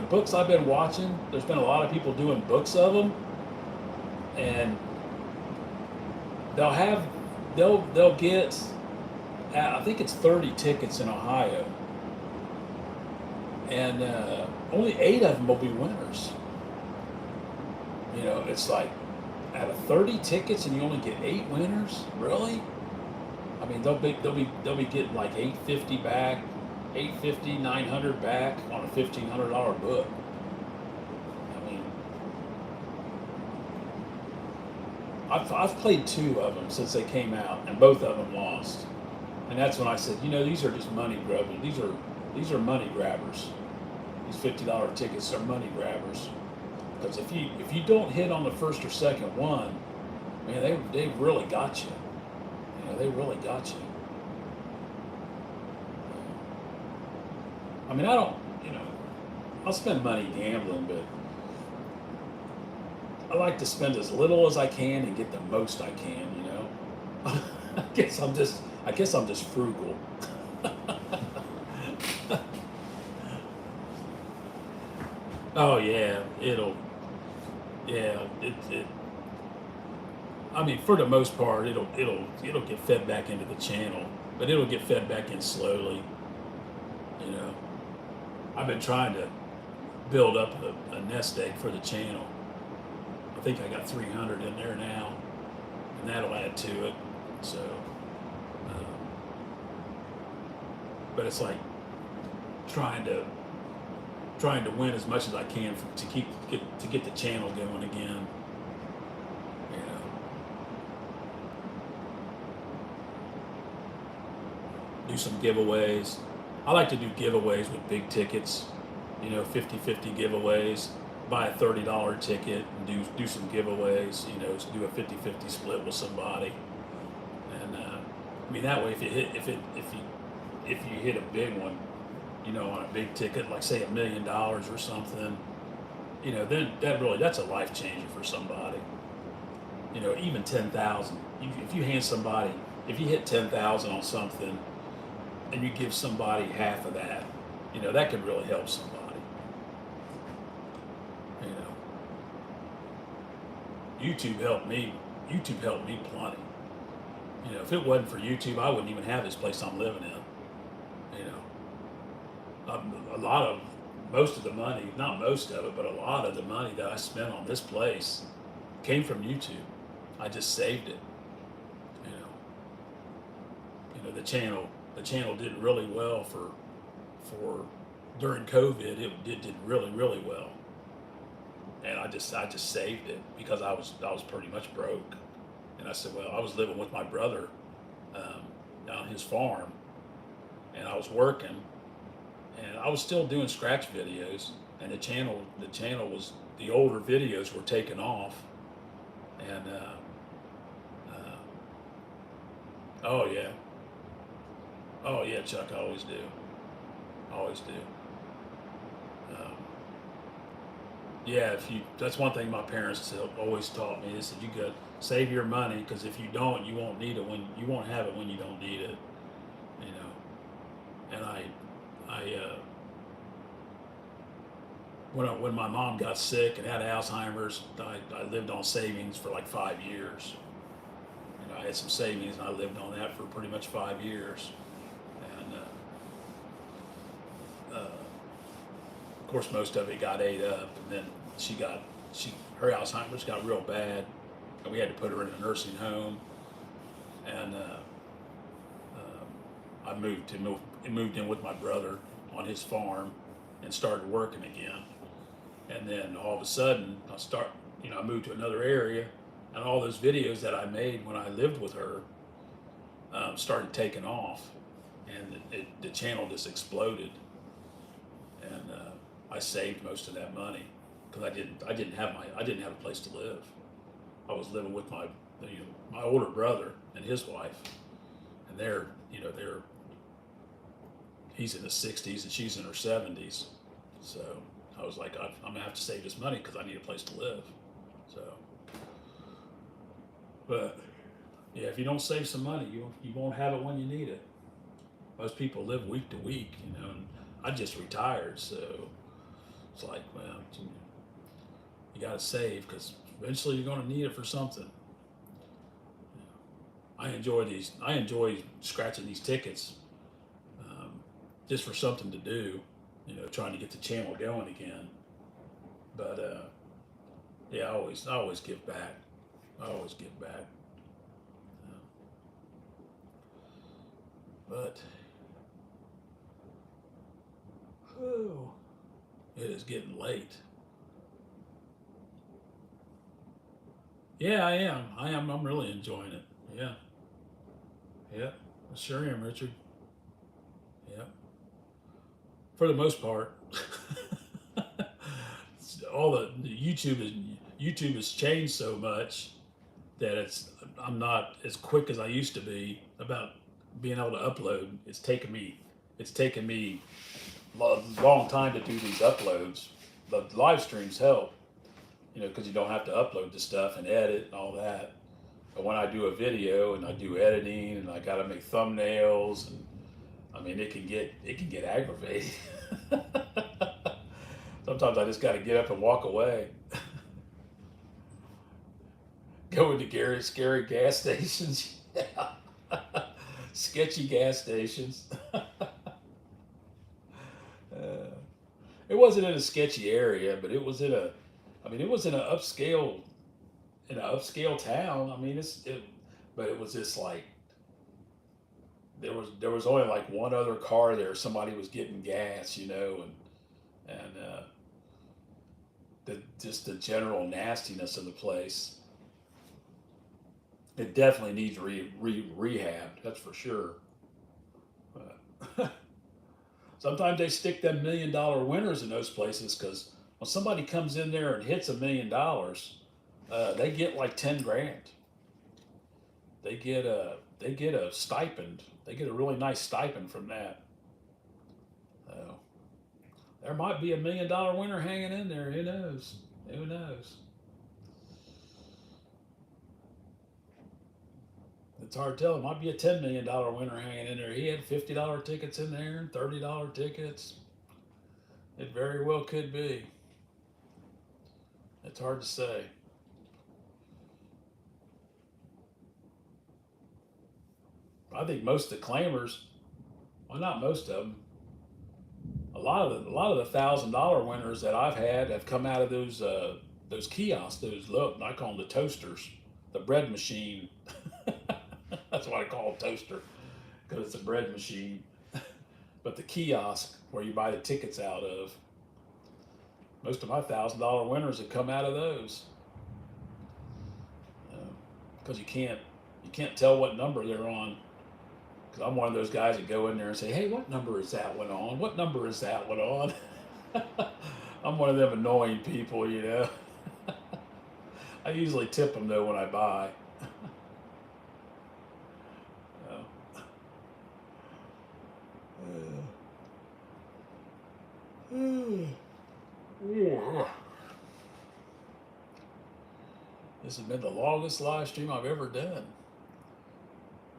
books I've been watching. There's been a lot of people doing books of them, and they'll get, I think it's 30 tickets in Ohio, and only 8 of them will be winners. You know, it's like out of 30 tickets and you only get 8 winners. Really? I mean, they'll be getting like 850 back, 850, 900 back on a $1,500 book. I mean, I've played 2 of them since they came out, and both of them lost. And that's when I said, you know, these are just money grubbers. These are money grabbers. These $50 tickets are money grabbers. Because if you don't hit on the first or second one, man, they really got you. You know, they really got you. I mean, I don't, you know, I'll spend money gambling, but I like to spend as little as I can and get the most I can. You know, I guess I'm just frugal. Oh yeah, it. I mean, for the most part, it'll get fed back into the channel, but it'll get fed back in slowly. You know, I've been trying to build up a nest egg for the channel. I think I got 300 in there now, and that'll add to it. So, but it's like trying to win as much as I can to get the channel going again. You know, do some giveaways. I like to do giveaways with big tickets, 50-50 giveaways. Buy a $30 ticket and do some giveaways, do a 50-50 split with somebody. And I mean, that way, if you hit a big one, on a big ticket, like say $1 million or something, then that's a life changer for somebody. Even 10,000. If you hand somebody, if you hit 10,000 on something, and you give somebody half of that, that could really help somebody. YouTube helped me. YouTube helped me plenty. If it wasn't for YouTube, I wouldn't even have this place I'm living in. Most of the money, not most of it, but a lot of the money that I spent on this place came from YouTube. I just saved it. The channel did really well for during COVID. It did really, really well. And I just saved it because I was pretty much broke. And I said, well, I was living with my brother on his farm, and I was working, and I was still doing scratch videos, and the channel was, the older videos were taken off, and oh yeah, Chuck, I always do, Um, yeah, that's one thing my parents always taught me. They said you got save your money, because if you don't, you won't need it you won't have it when you don't need it. You know, and when my mom got sick and had Alzheimer's, I lived on savings for like 5 years. I had some savings and I lived on that for pretty much 5 years. And of course, most of it got ate up, and then her Alzheimer's got real bad, and we had to put her in a nursing home. And I moved in with my brother on his farm and started working again. And then all of a sudden, I moved to another area, and all those videos that I made when I lived with her started taking off, and the channel just exploded. And I saved most of that money because I didn't have a place to live. I was living with my older brother and his wife, and he's in his 60s and she's in her 70s. So I was like, I'm gonna have to save this money because I need a place to live. So, but yeah, if you don't save some money, you won't have it when you need it. Most people live week to week, and I just retired, so it's like, well, you got to save because eventually you're going to need it for something. I enjoy scratching these tickets just for something to do, trying to get the channel going again. But yeah, I always give back. But oh, it is getting late. Yeah, I am. I'm really enjoying it. Yeah. Yeah. I sure am, Richard. Yeah. For the most part. All the YouTube has changed so much that I'm not as quick as I used to be about being able to upload. It's taken me a long time to do these uploads. The live streams help, because you don't have to upload the stuff and edit and all that. But when I do a video and I do editing and I got to make thumbnails, and I mean, it can get aggravating. Sometimes I just got to get up and walk away. Go into scary gas stations. Yeah. Sketchy gas stations. It wasn't in a sketchy area, but it was in an upscale town. I mean, but it was just like there was only like one other car there. Somebody was getting gas, and just the general nastiness of the place. It definitely needs rehab. That's for sure. Sometimes they stick them $1 million winners in those places because when somebody comes in there and hits $1 million, they get like 10 grand. They get a stipend. They get a really nice stipend from that. So there might be a $1 million winner hanging in there. Who knows? Who knows? It's hard to tell. It might be a $10 million winner hanging in there. He had $50 tickets in there and $30 tickets. It very well could be. It's hard to say. I think most of the claimers, well, not most of them, a lot of the $1,000 winners that I've had have come out of those kiosks. Those, look, I call them the toasters, the bread machine. That's what I call a toaster because it's a bread machine. But the kiosk where you buy the tickets out of, most of my $1,000 winners have come out of those. Because you can't tell what number they're on. Because I'm one of those guys that go in there and say, hey, what number is that one on? What number is that one on? I'm one of them annoying people, you know. I usually tip them, though, when I buy. This has been the longest live stream I've ever done.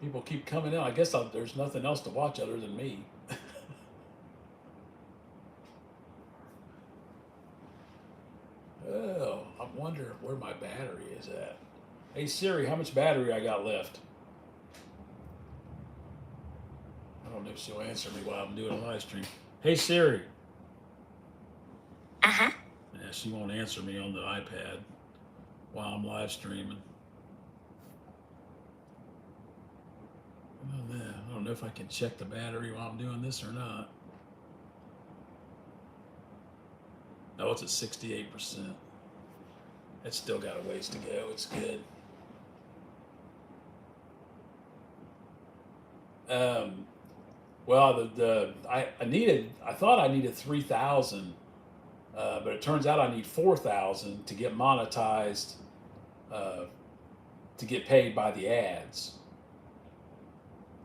People keep coming in. I guess there's nothing else to watch other than me. Oh, I wonder where my battery is at. Hey Siri, how much battery I got left? I don't know if she'll answer me while I'm doing a live stream. Hey Siri. Uh-huh. Yeah, she won't answer me on the iPad while I'm live streaming. I don't know if I can check the battery while I'm doing this or not. No, it's at 68%. It's still got a ways to go. It's good. Well, I thought I needed 3,000, but it turns out I need 4,000 to get monetized, to get paid by the ads.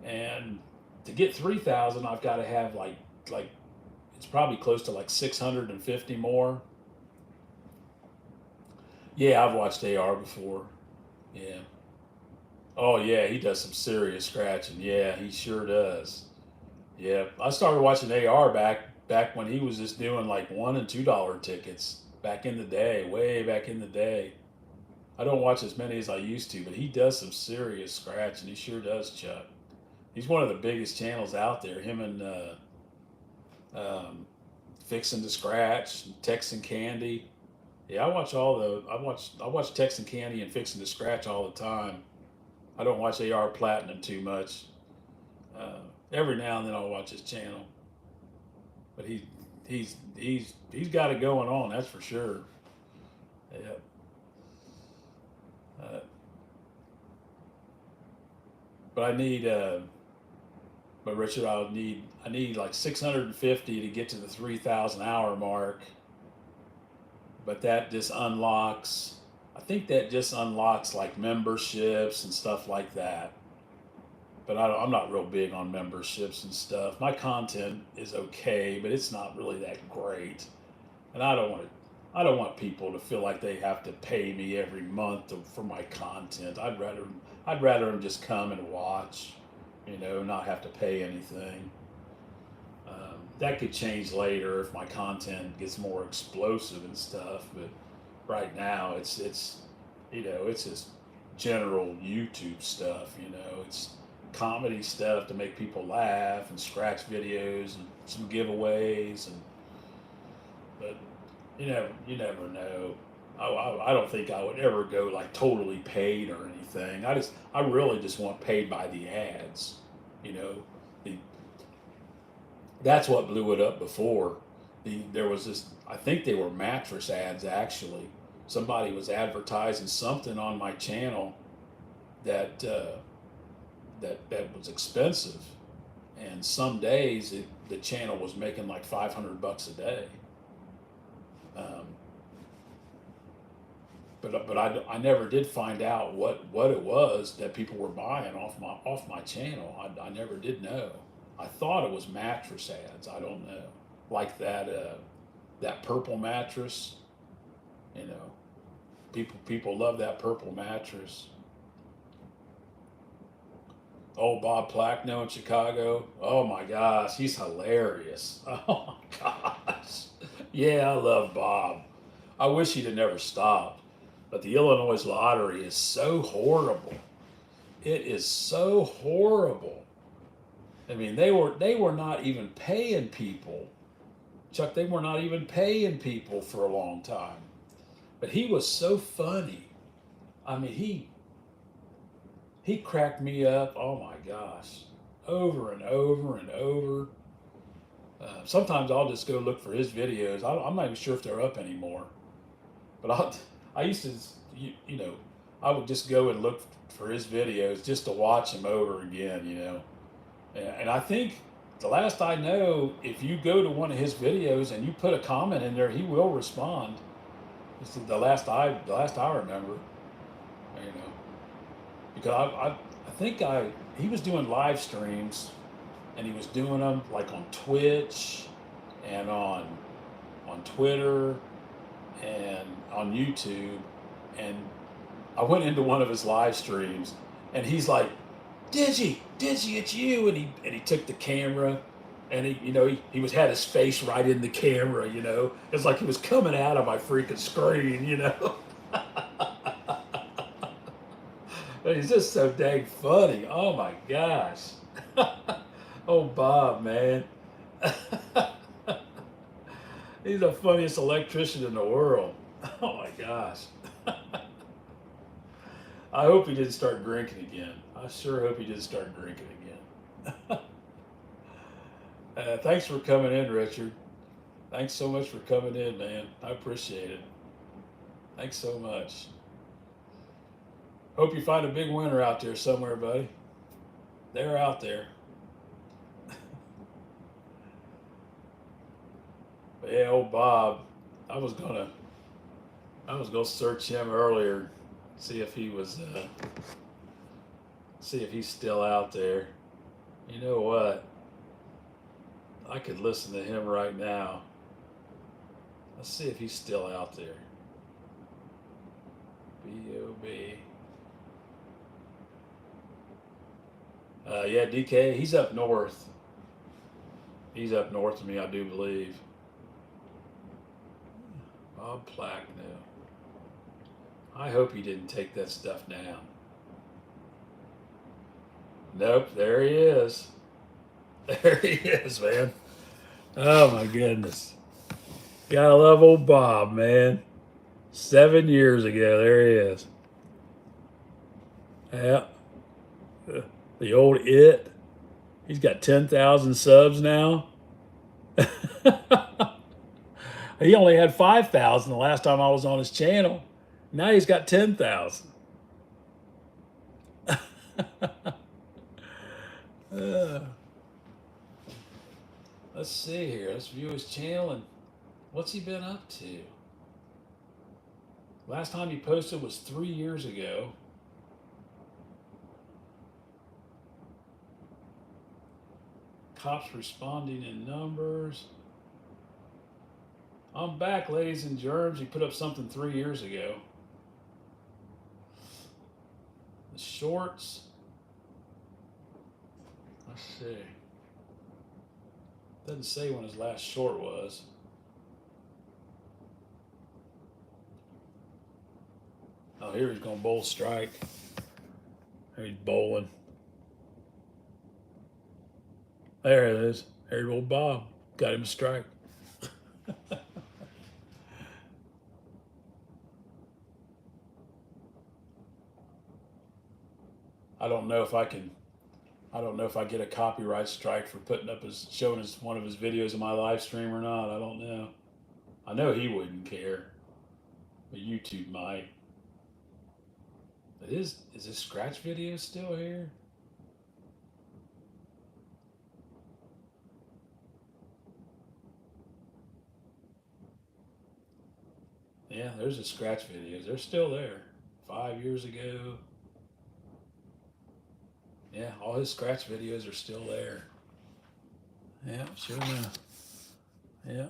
And to get 3,000, I've got to have like it's probably close to like 650 more. Yeah, I've watched AR before. Yeah. Oh yeah, he does some serious scratching. Yeah, he sure does. Yeah, I started watching AR back when he was just doing like $1 and $2 tickets back in the day, way back in the day. I don't watch as many as I used to, but he does some serious scratching. He sure does, Chuck. He's one of the biggest channels out there. Him and Fixing to Scratch, Texan Candy. Yeah, I watch Texan Candy and Fixing to Scratch all the time. I don't watch AR Platinum too much. Every now and then I'll watch his channel, but he's got it going on. That's for sure. Yeah. But I need. But Richard, I need like 650 to get to the 3,000 hour mark. But that just unlocks. I think that just unlocks like memberships and stuff like that. But I'm not real big on memberships and stuff. My content is okay, but it's not really that great. And I don't want people to feel like they have to pay me every month for my content. I'd rather them just come and watch, you know, not have to pay anything. That could change later if my content gets more explosive and stuff. But right now, it's you know, it's just general YouTube stuff. You know, it's comedy stuff to make people laugh and scratch videos and some giveaways but you never know. I don't think I would ever go like totally paid or anything. I really just want paid by the ads. You know, that's what blew it up before. There was this. I think they were mattress ads actually. Somebody was advertising something on my channel that was expensive, and some days the channel was making like $500 a day. Um, but I never did find out what it was that people were buying off my channel. I never did know. I thought it was mattress ads. I don't know, like that purple mattress. You know, people love that purple mattress. Oh, Bob Plackno in Chicago. Oh my gosh, he's hilarious. Oh my gosh. Yeah, I love Bob. I wish he'd have never stopped. But the Illinois lottery is so horrible. It is so horrible. I mean, they were not even paying people. Chuck, they were not even paying people for a long time. But he was so funny. I mean, he cracked me up. Oh my gosh, over and over and over. Sometimes I'll just go look for his videos. I'm not even sure if they're up anymore. But I used to, you know, I would just go and look for his videos just to watch him over again, you know. And I think the last I know, if you go to one of his videos and you put a comment in there, he will respond. This is the last I remember, you know, because I think he was doing live streams, and he was doing them like on Twitch and on Twitter and on YouTube. And I went into one of his live streams, and he's like, Digi, it's you. And he took the camera, and he was had his face right in the camera, you know. It's like he was coming out of my freaking screen, you know. But he's just so dang funny. Oh my gosh. Oh, Bob, man. He's the funniest electrician in the world. Oh my gosh. I hope he didn't start drinking again. I sure hope he didn't start drinking again. Thanks for coming in, Richard. Thanks so much for coming in, man. I appreciate it. Thanks so much. Hope you find a big winner out there somewhere, buddy. They're out there. But yeah, old Bob, I was gonna search him earlier, see if he's still out there. You know what? I could listen to him right now. Let's see if he's still out there. B-O-B. Yeah, DK, he's up north. He's up north of me, I do believe. Bob Plackno. I hope he didn't take that stuff down. Nope, there he is. There he is, man. Oh my goodness. Gotta love old Bob, man. 7 years ago, there he is. Yeah. The old It. He's got 10,000 subs now. He only had 5,000 the last time I was on his channel. Now he's got 10,000. Let's see here. Let's view his channel and what's he been up to? Last time he posted was 3 years ago. Cops responding in numbers. I'm back, ladies and germs. He put up something 3 years ago. The shorts. Let's see. Doesn't say when his last short was. Oh, here he's going to bowl strike. There he's bowling. There it is. There's old Bob. Got him a strike. I don't know if I get a copyright strike for showing one of his videos in my live stream or not. I don't know. I know he wouldn't care, but YouTube might. But is his scratch video still here? Yeah, there's the scratch videos. They're still there. 5 years ago. Yeah, all his scratch videos are still there. Yeah, sure enough. Yeah,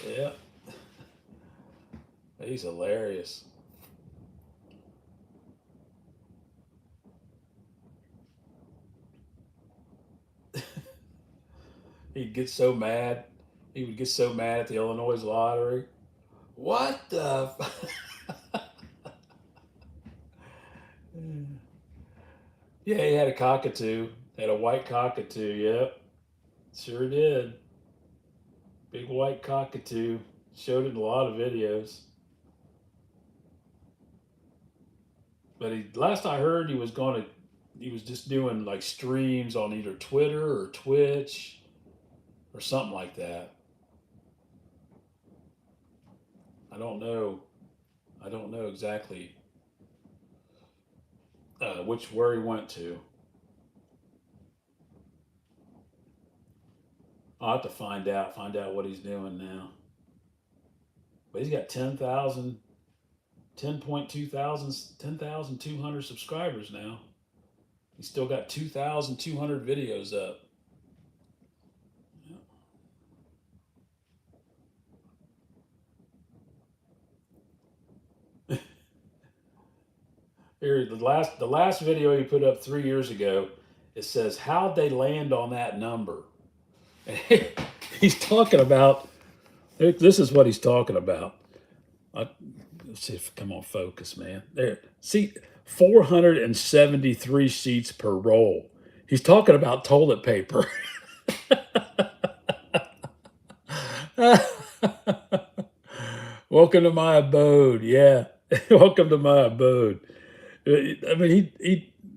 yeah. He's hilarious. He'd get so mad. He would get so mad at the Illinois lottery. What the? Yeah, he had a cockatoo. Had a white cockatoo. Yep, sure did. Big white cockatoo. Showed it in a lot of videos. But last I heard, he was just doing like streams on either Twitter or Twitch or something like that. I don't know. I don't know exactly where he went to. I'll have to find out. Find out what he's doing now. But he's got 10,000, 10,200 subscribers now. He's still got 2,200 videos up. Here, the last video he put up 3 years ago, it says how'd they land on that number? And he's talking about this is what he's talking about. Let's see if come on focus, man. There, see, 473 sheets per roll. He's talking about toilet paper. Welcome to my abode. Yeah, welcome to my abode. I mean,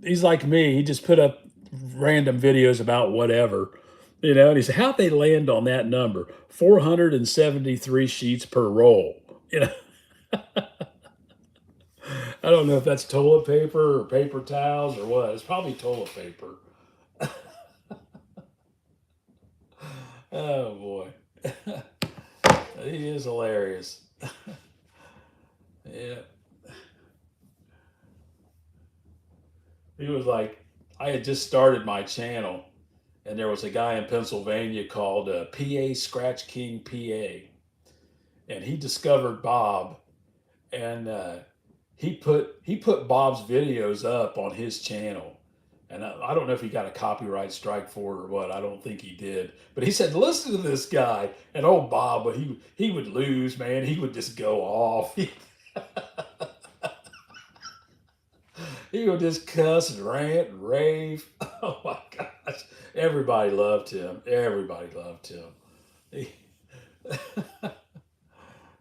he's like me. He just put up random videos about whatever, and he said, "How'd they land on that number? 473 sheets per roll." You know, I don't know if that's toilet paper or paper towels or what. It's probably toilet paper. Oh boy, he is hilarious. Yeah, he was like, I had just started my channel, and there was a guy in Pennsylvania called PA Scratch King PA, and he discovered Bob, and he put Bob's videos up on his channel. And I don't know if he got a copyright strike for it or what. I don't think he did. But he said, "Listen to this guy." And old Bob, but he would lose, man. He would just go off. He would just cuss and rant and rave. Oh my gosh! Everybody loved him. Everybody loved him. He,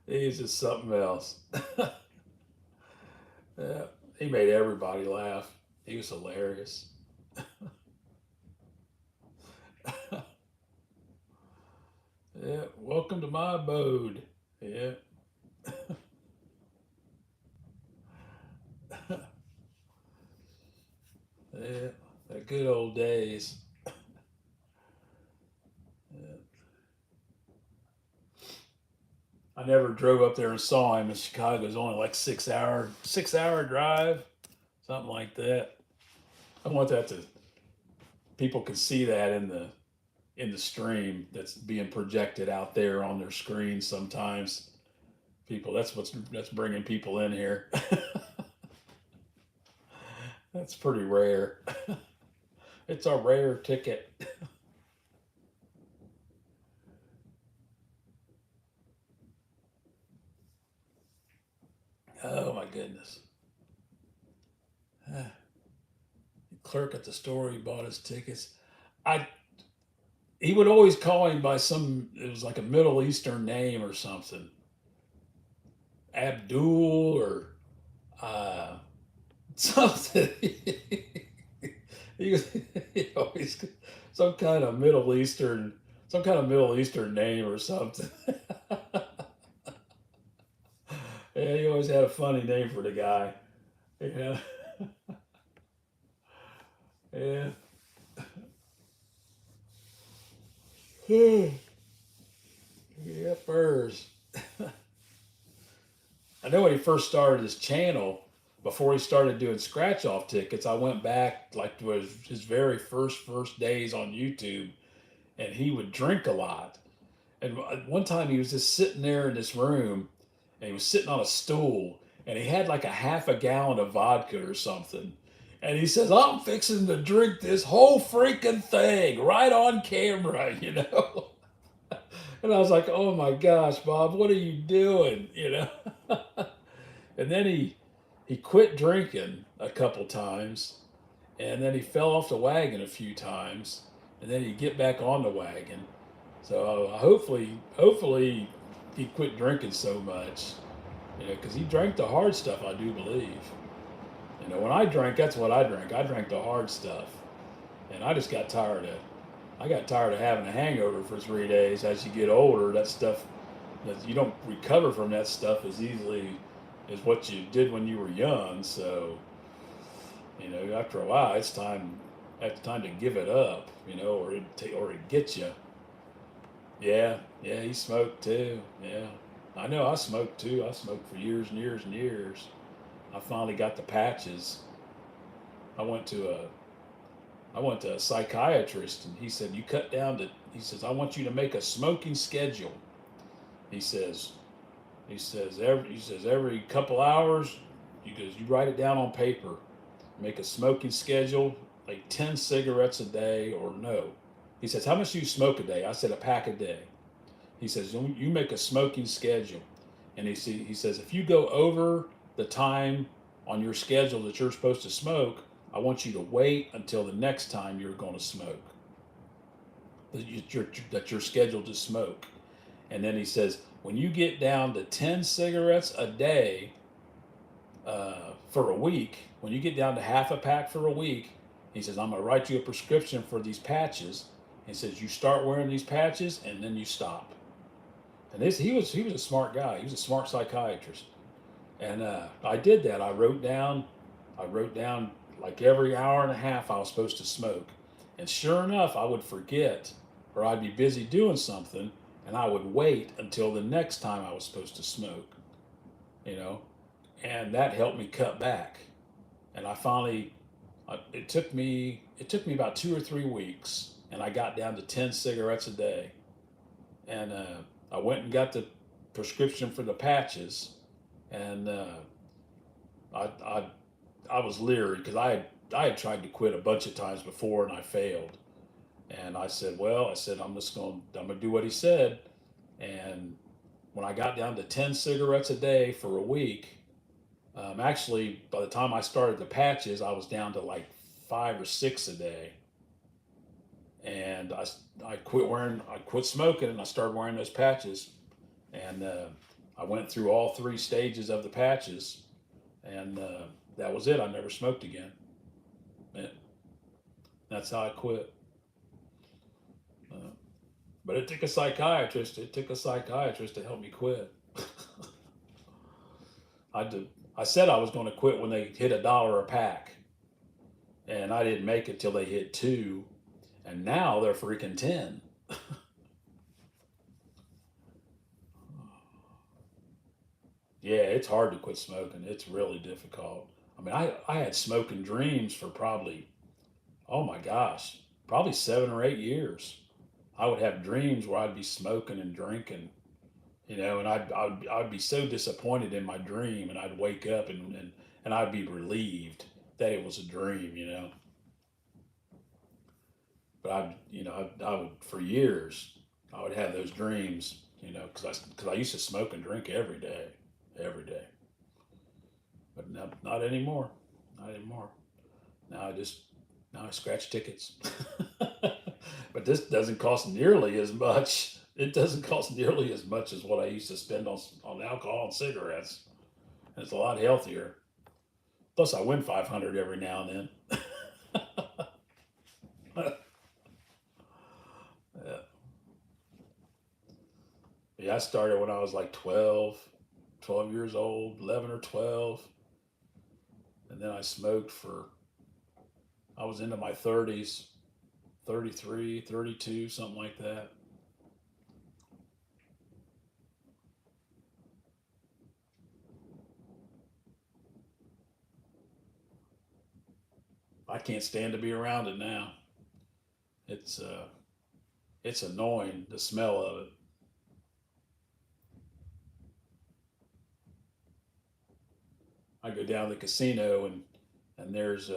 he's just something else. Yeah, he made everybody laugh. He was hilarious. Yeah, welcome to my abode. Yeah. Yeah, the good old days. Yeah. I never drove up there and saw him in Chicago. It was only like 6 hour drive, something like that. I want that to people can see that in the stream that's being projected out there on their screen sometimes. People, that's bringing people in here. That's pretty rare. It's a rare ticket. Oh my goodness. Clerk at the store, he bought his tickets. I He would always call him by it was like a Middle Eastern name or something. Abdul or uh, something. he, he always some kind of Middle Eastern, some kind of Middle Eastern name or something. Yeah, he always had a funny name for the guy. Yeah, yeah. Yippers. I know when he first started his channel, before he started doing scratch off tickets, I went back like to his very first days on YouTube, and he would drink a lot. And one time he was just sitting there in this room, and he was sitting on a stool, and he had like a half a gallon of vodka or something. And he says, I'm fixing to drink this whole freaking thing right on camera, you know? And I was like, oh my gosh, Bob, what are you doing? You know? And then he quit drinking a couple times, and then he fell off the wagon a few times, and then he'd get back on the wagon. So hopefully he quit drinking so much, you know, because he drank the hard stuff, I do believe. You know, when I drank, that's what I drank. I drank the hard stuff, and I just got tired of. I got tired of having a hangover for 3 days. As you get older, that stuff, you don't recover from that stuff as easily as what you did when you were young. So, you know, after a while, it's time to give it up. You know, or it gets you. Yeah, yeah, he smoked too. Yeah, I know. I smoked too. I smoked for years and years and years. I finally got the patches. I went to a I went to a psychiatrist, and he said, "You cut down to." He says, "I want you to make a smoking schedule." He says, every couple hours, you write it down on paper, make a smoking schedule, like 10 cigarettes a day or no. He says, "How much do you smoke a day?" I said, "A pack a day." He says, "You make a smoking schedule," and he says, "If you go over the time on your schedule that you're supposed to smoke, I want you to wait until the next time you're going to smoke, that you're scheduled to smoke." And then he says, when you get down to 10 cigarettes a day for a week, when you get down to half a pack for a week, he says, "I'm going to write you a prescription for these patches." He says, "You start wearing these patches and then you stop." And he was a smart guy. He was a smart psychiatrist. And I did that. I wrote down like every hour and a half I was supposed to smoke. And sure enough, I would forget, or I'd be busy doing something, and I would wait until the next time I was supposed to smoke, you know, and that helped me cut back. And I finally, it took me about 2 or 3 weeks, and I got down to 10 cigarettes a day. And I went and got the prescription for the patches, and I, I I was leery because I had tried to quit a bunch of times before and I failed. And I said, well, I'm gonna do what he said. And when I got down to 10 cigarettes a day for a week, actually by the time I started the patches, I was down to like 5 or 6 a day. And I quit smoking and I started wearing those patches. And I went through all 3 stages of the patches, and that was it. I never smoked again. Yeah, that's how I quit. Uh, but it took a psychiatrist. It took a psychiatrist to help me quit. I did. I said I was going to quit when they hit $1 a pack, and I didn't make it till they hit two, and now they're freaking 10. Yeah, it's hard to quit smoking. It's really difficult. I mean, I had smoking dreams for probably, oh my gosh, probably 7 or 8 years. I would have dreams where I'd be smoking and drinking, you know, and I'd be so disappointed in my dream, and I'd wake up and I'd be relieved that it was a dream, you know. But I would for years I would have those dreams, you know, because I used to smoke and drink every day. But not anymore, not anymore. Now I just now I scratch tickets. But this doesn't cost nearly as much. It doesn't cost nearly as much as what I used to spend on alcohol and cigarettes. And it's a lot healthier. Plus, I win 500 every now and then. Yeah. Yeah, I started when I was like 12 years old, 11 or 12. And then I smoked I was into my 30s, 33, 32, something like that. I can't stand to be around it now. It's uh, it's annoying, the smell of it. I go down to the casino and there's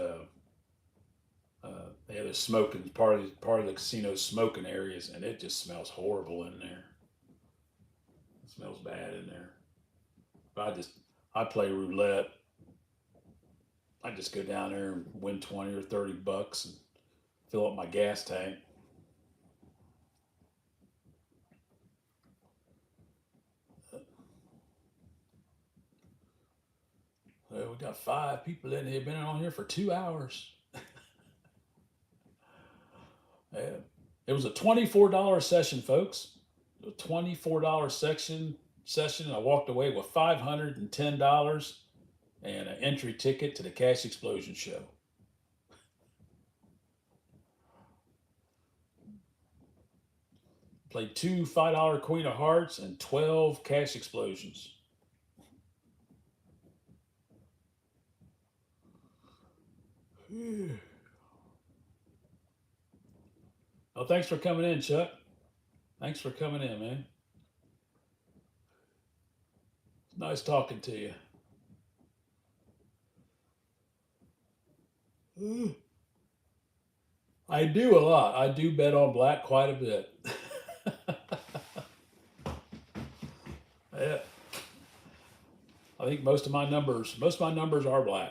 they have a smoking part of the casino smoking areas, and it just smells horrible in there. It smells bad in there. But I play roulette. I just go down there and win 20 or 30 bucks and fill up my gas tank. Well, we got 5 people in here, been on here for 2 hours. Yeah. It was a $24 session, folks. A $24 session. I walked away with $510 and an entry ticket to the Cash Explosion show. Played two $5 Queen of Hearts and 12 Cash Explosions. Well, thanks for coming in, Chuck. Thanks for coming in, man. Nice talking to you. I do a lot. I do bet on black quite a bit. Yeah. I think most of my numbers are black.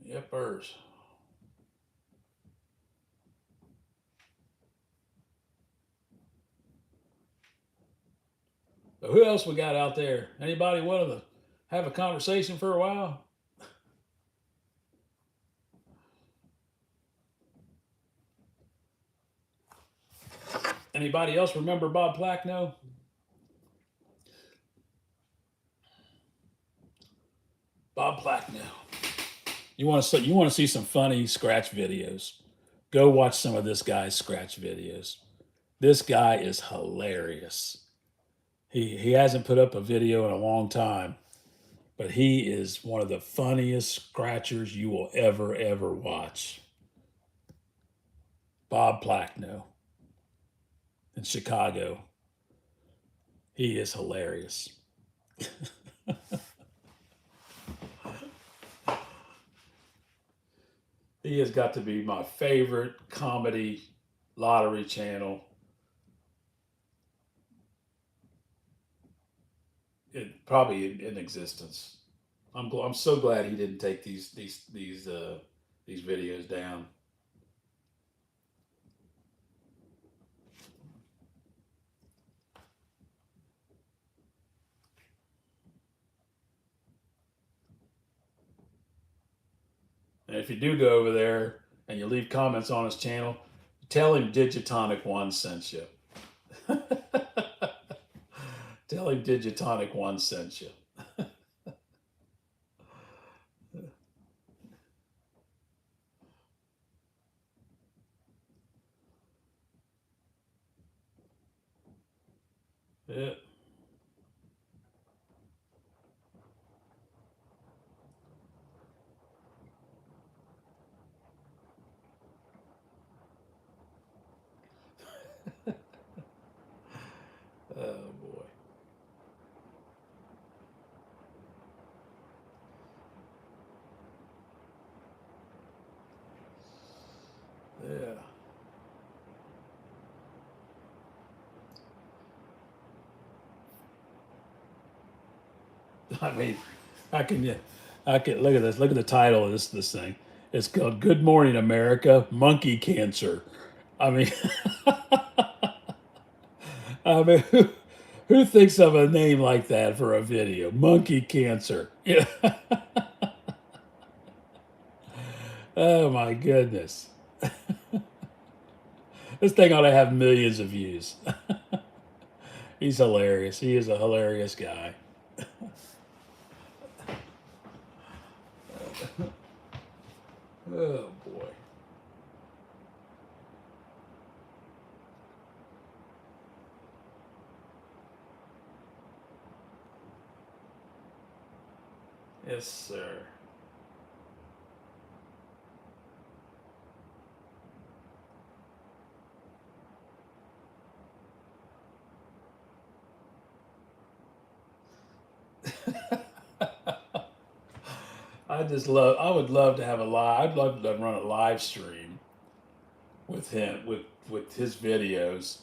Yepers. So who else we got out there? Anybody want to have a conversation for a while? Anybody else remember Bob Plackno? Bob Plackno. You want to see some funny scratch videos? Go watch some of this guy's scratch videos. This guy is hilarious. He hasn't put up a video in a long time, but he is one of the funniest scratchers you will ever watch. Bob Plackno in Chicago. He is hilarious. He has got to be my favorite comedy lottery channel. Probably in existence. I'm so glad he didn't take these videos down. And if you do go over there and you leave comments on his channel, tell him Digitonic One sent you. Tell him Digitonic One sent you. Yeah. Oh boy. Yeah. I mean, I can I can look at this. Look at the title of this thing. It's called "Good Morning America: Monkey Cancer." I mean, I mean, who thinks of a name like that for a video? Monkey Cancer. Yeah. Oh my goodness. This thing ought to have millions of views. He's hilarious. He is a hilarious guy. Oh boy. Yes, sir. I would love to have a live, I'd love to run a live stream with him, with his videos,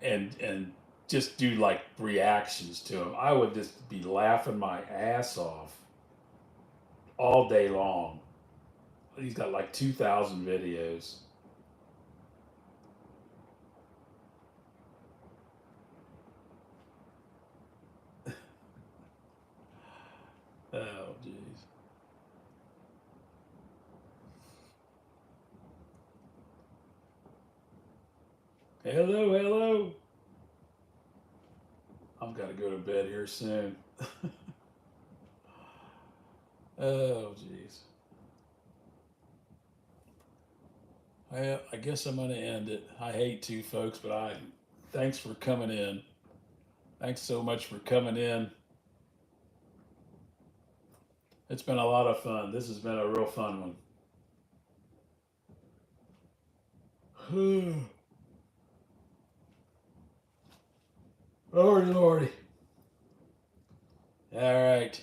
and just do like reactions to him. I would just be laughing my ass off all day long. He's got like 2,000 videos. Oh, jeez. Hello, hello. I'm gonna go to bed here soon. Oh, jeez. Well, I guess I'm gonna end it. I hate to, folks, but thanks for coming in. Thanks so much for coming in. It's been a lot of fun. This has been a real fun one. Lordy, lordy. All right.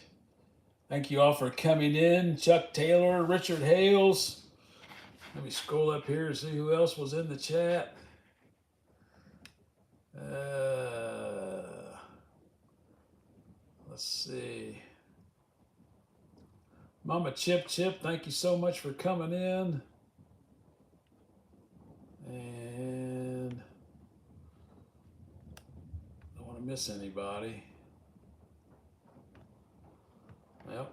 Thank you all for coming in. Chuck Taylor, Richard Hales. Let me scroll up here and see who else was in the chat. Let's see. Mama Chip Chip, thank you so much for coming in. And don't want to miss anybody. Yep.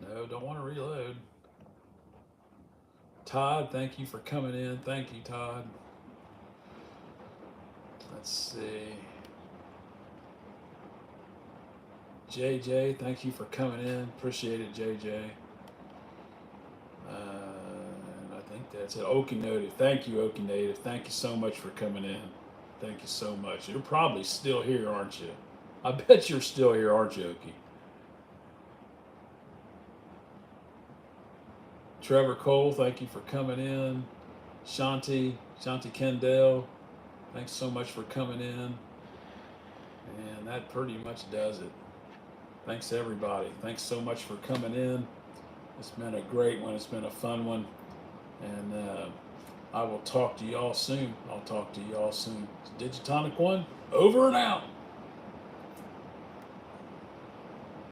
No, don't want to reload. Todd, thank you for coming in. Thank you, Todd. Let's see. JJ, thank you for coming in. Appreciate it, JJ. And I think that's it. Okie Native. Thank you, Okie Native. Thank you so much for coming in. Thank you so much. You're probably still here, aren't you? I bet you're still here, aren't you, Okie? Trevor Cole, thank you for coming in. Shanti Kendall, thanks so much for coming in. And that pretty much does it. Thanks, everybody. Thanks so much for coming in. It's been a great one. It's been a fun one. And I will talk to y'all soon. I'll talk to y'all soon. It's Digitonic 1, over and out.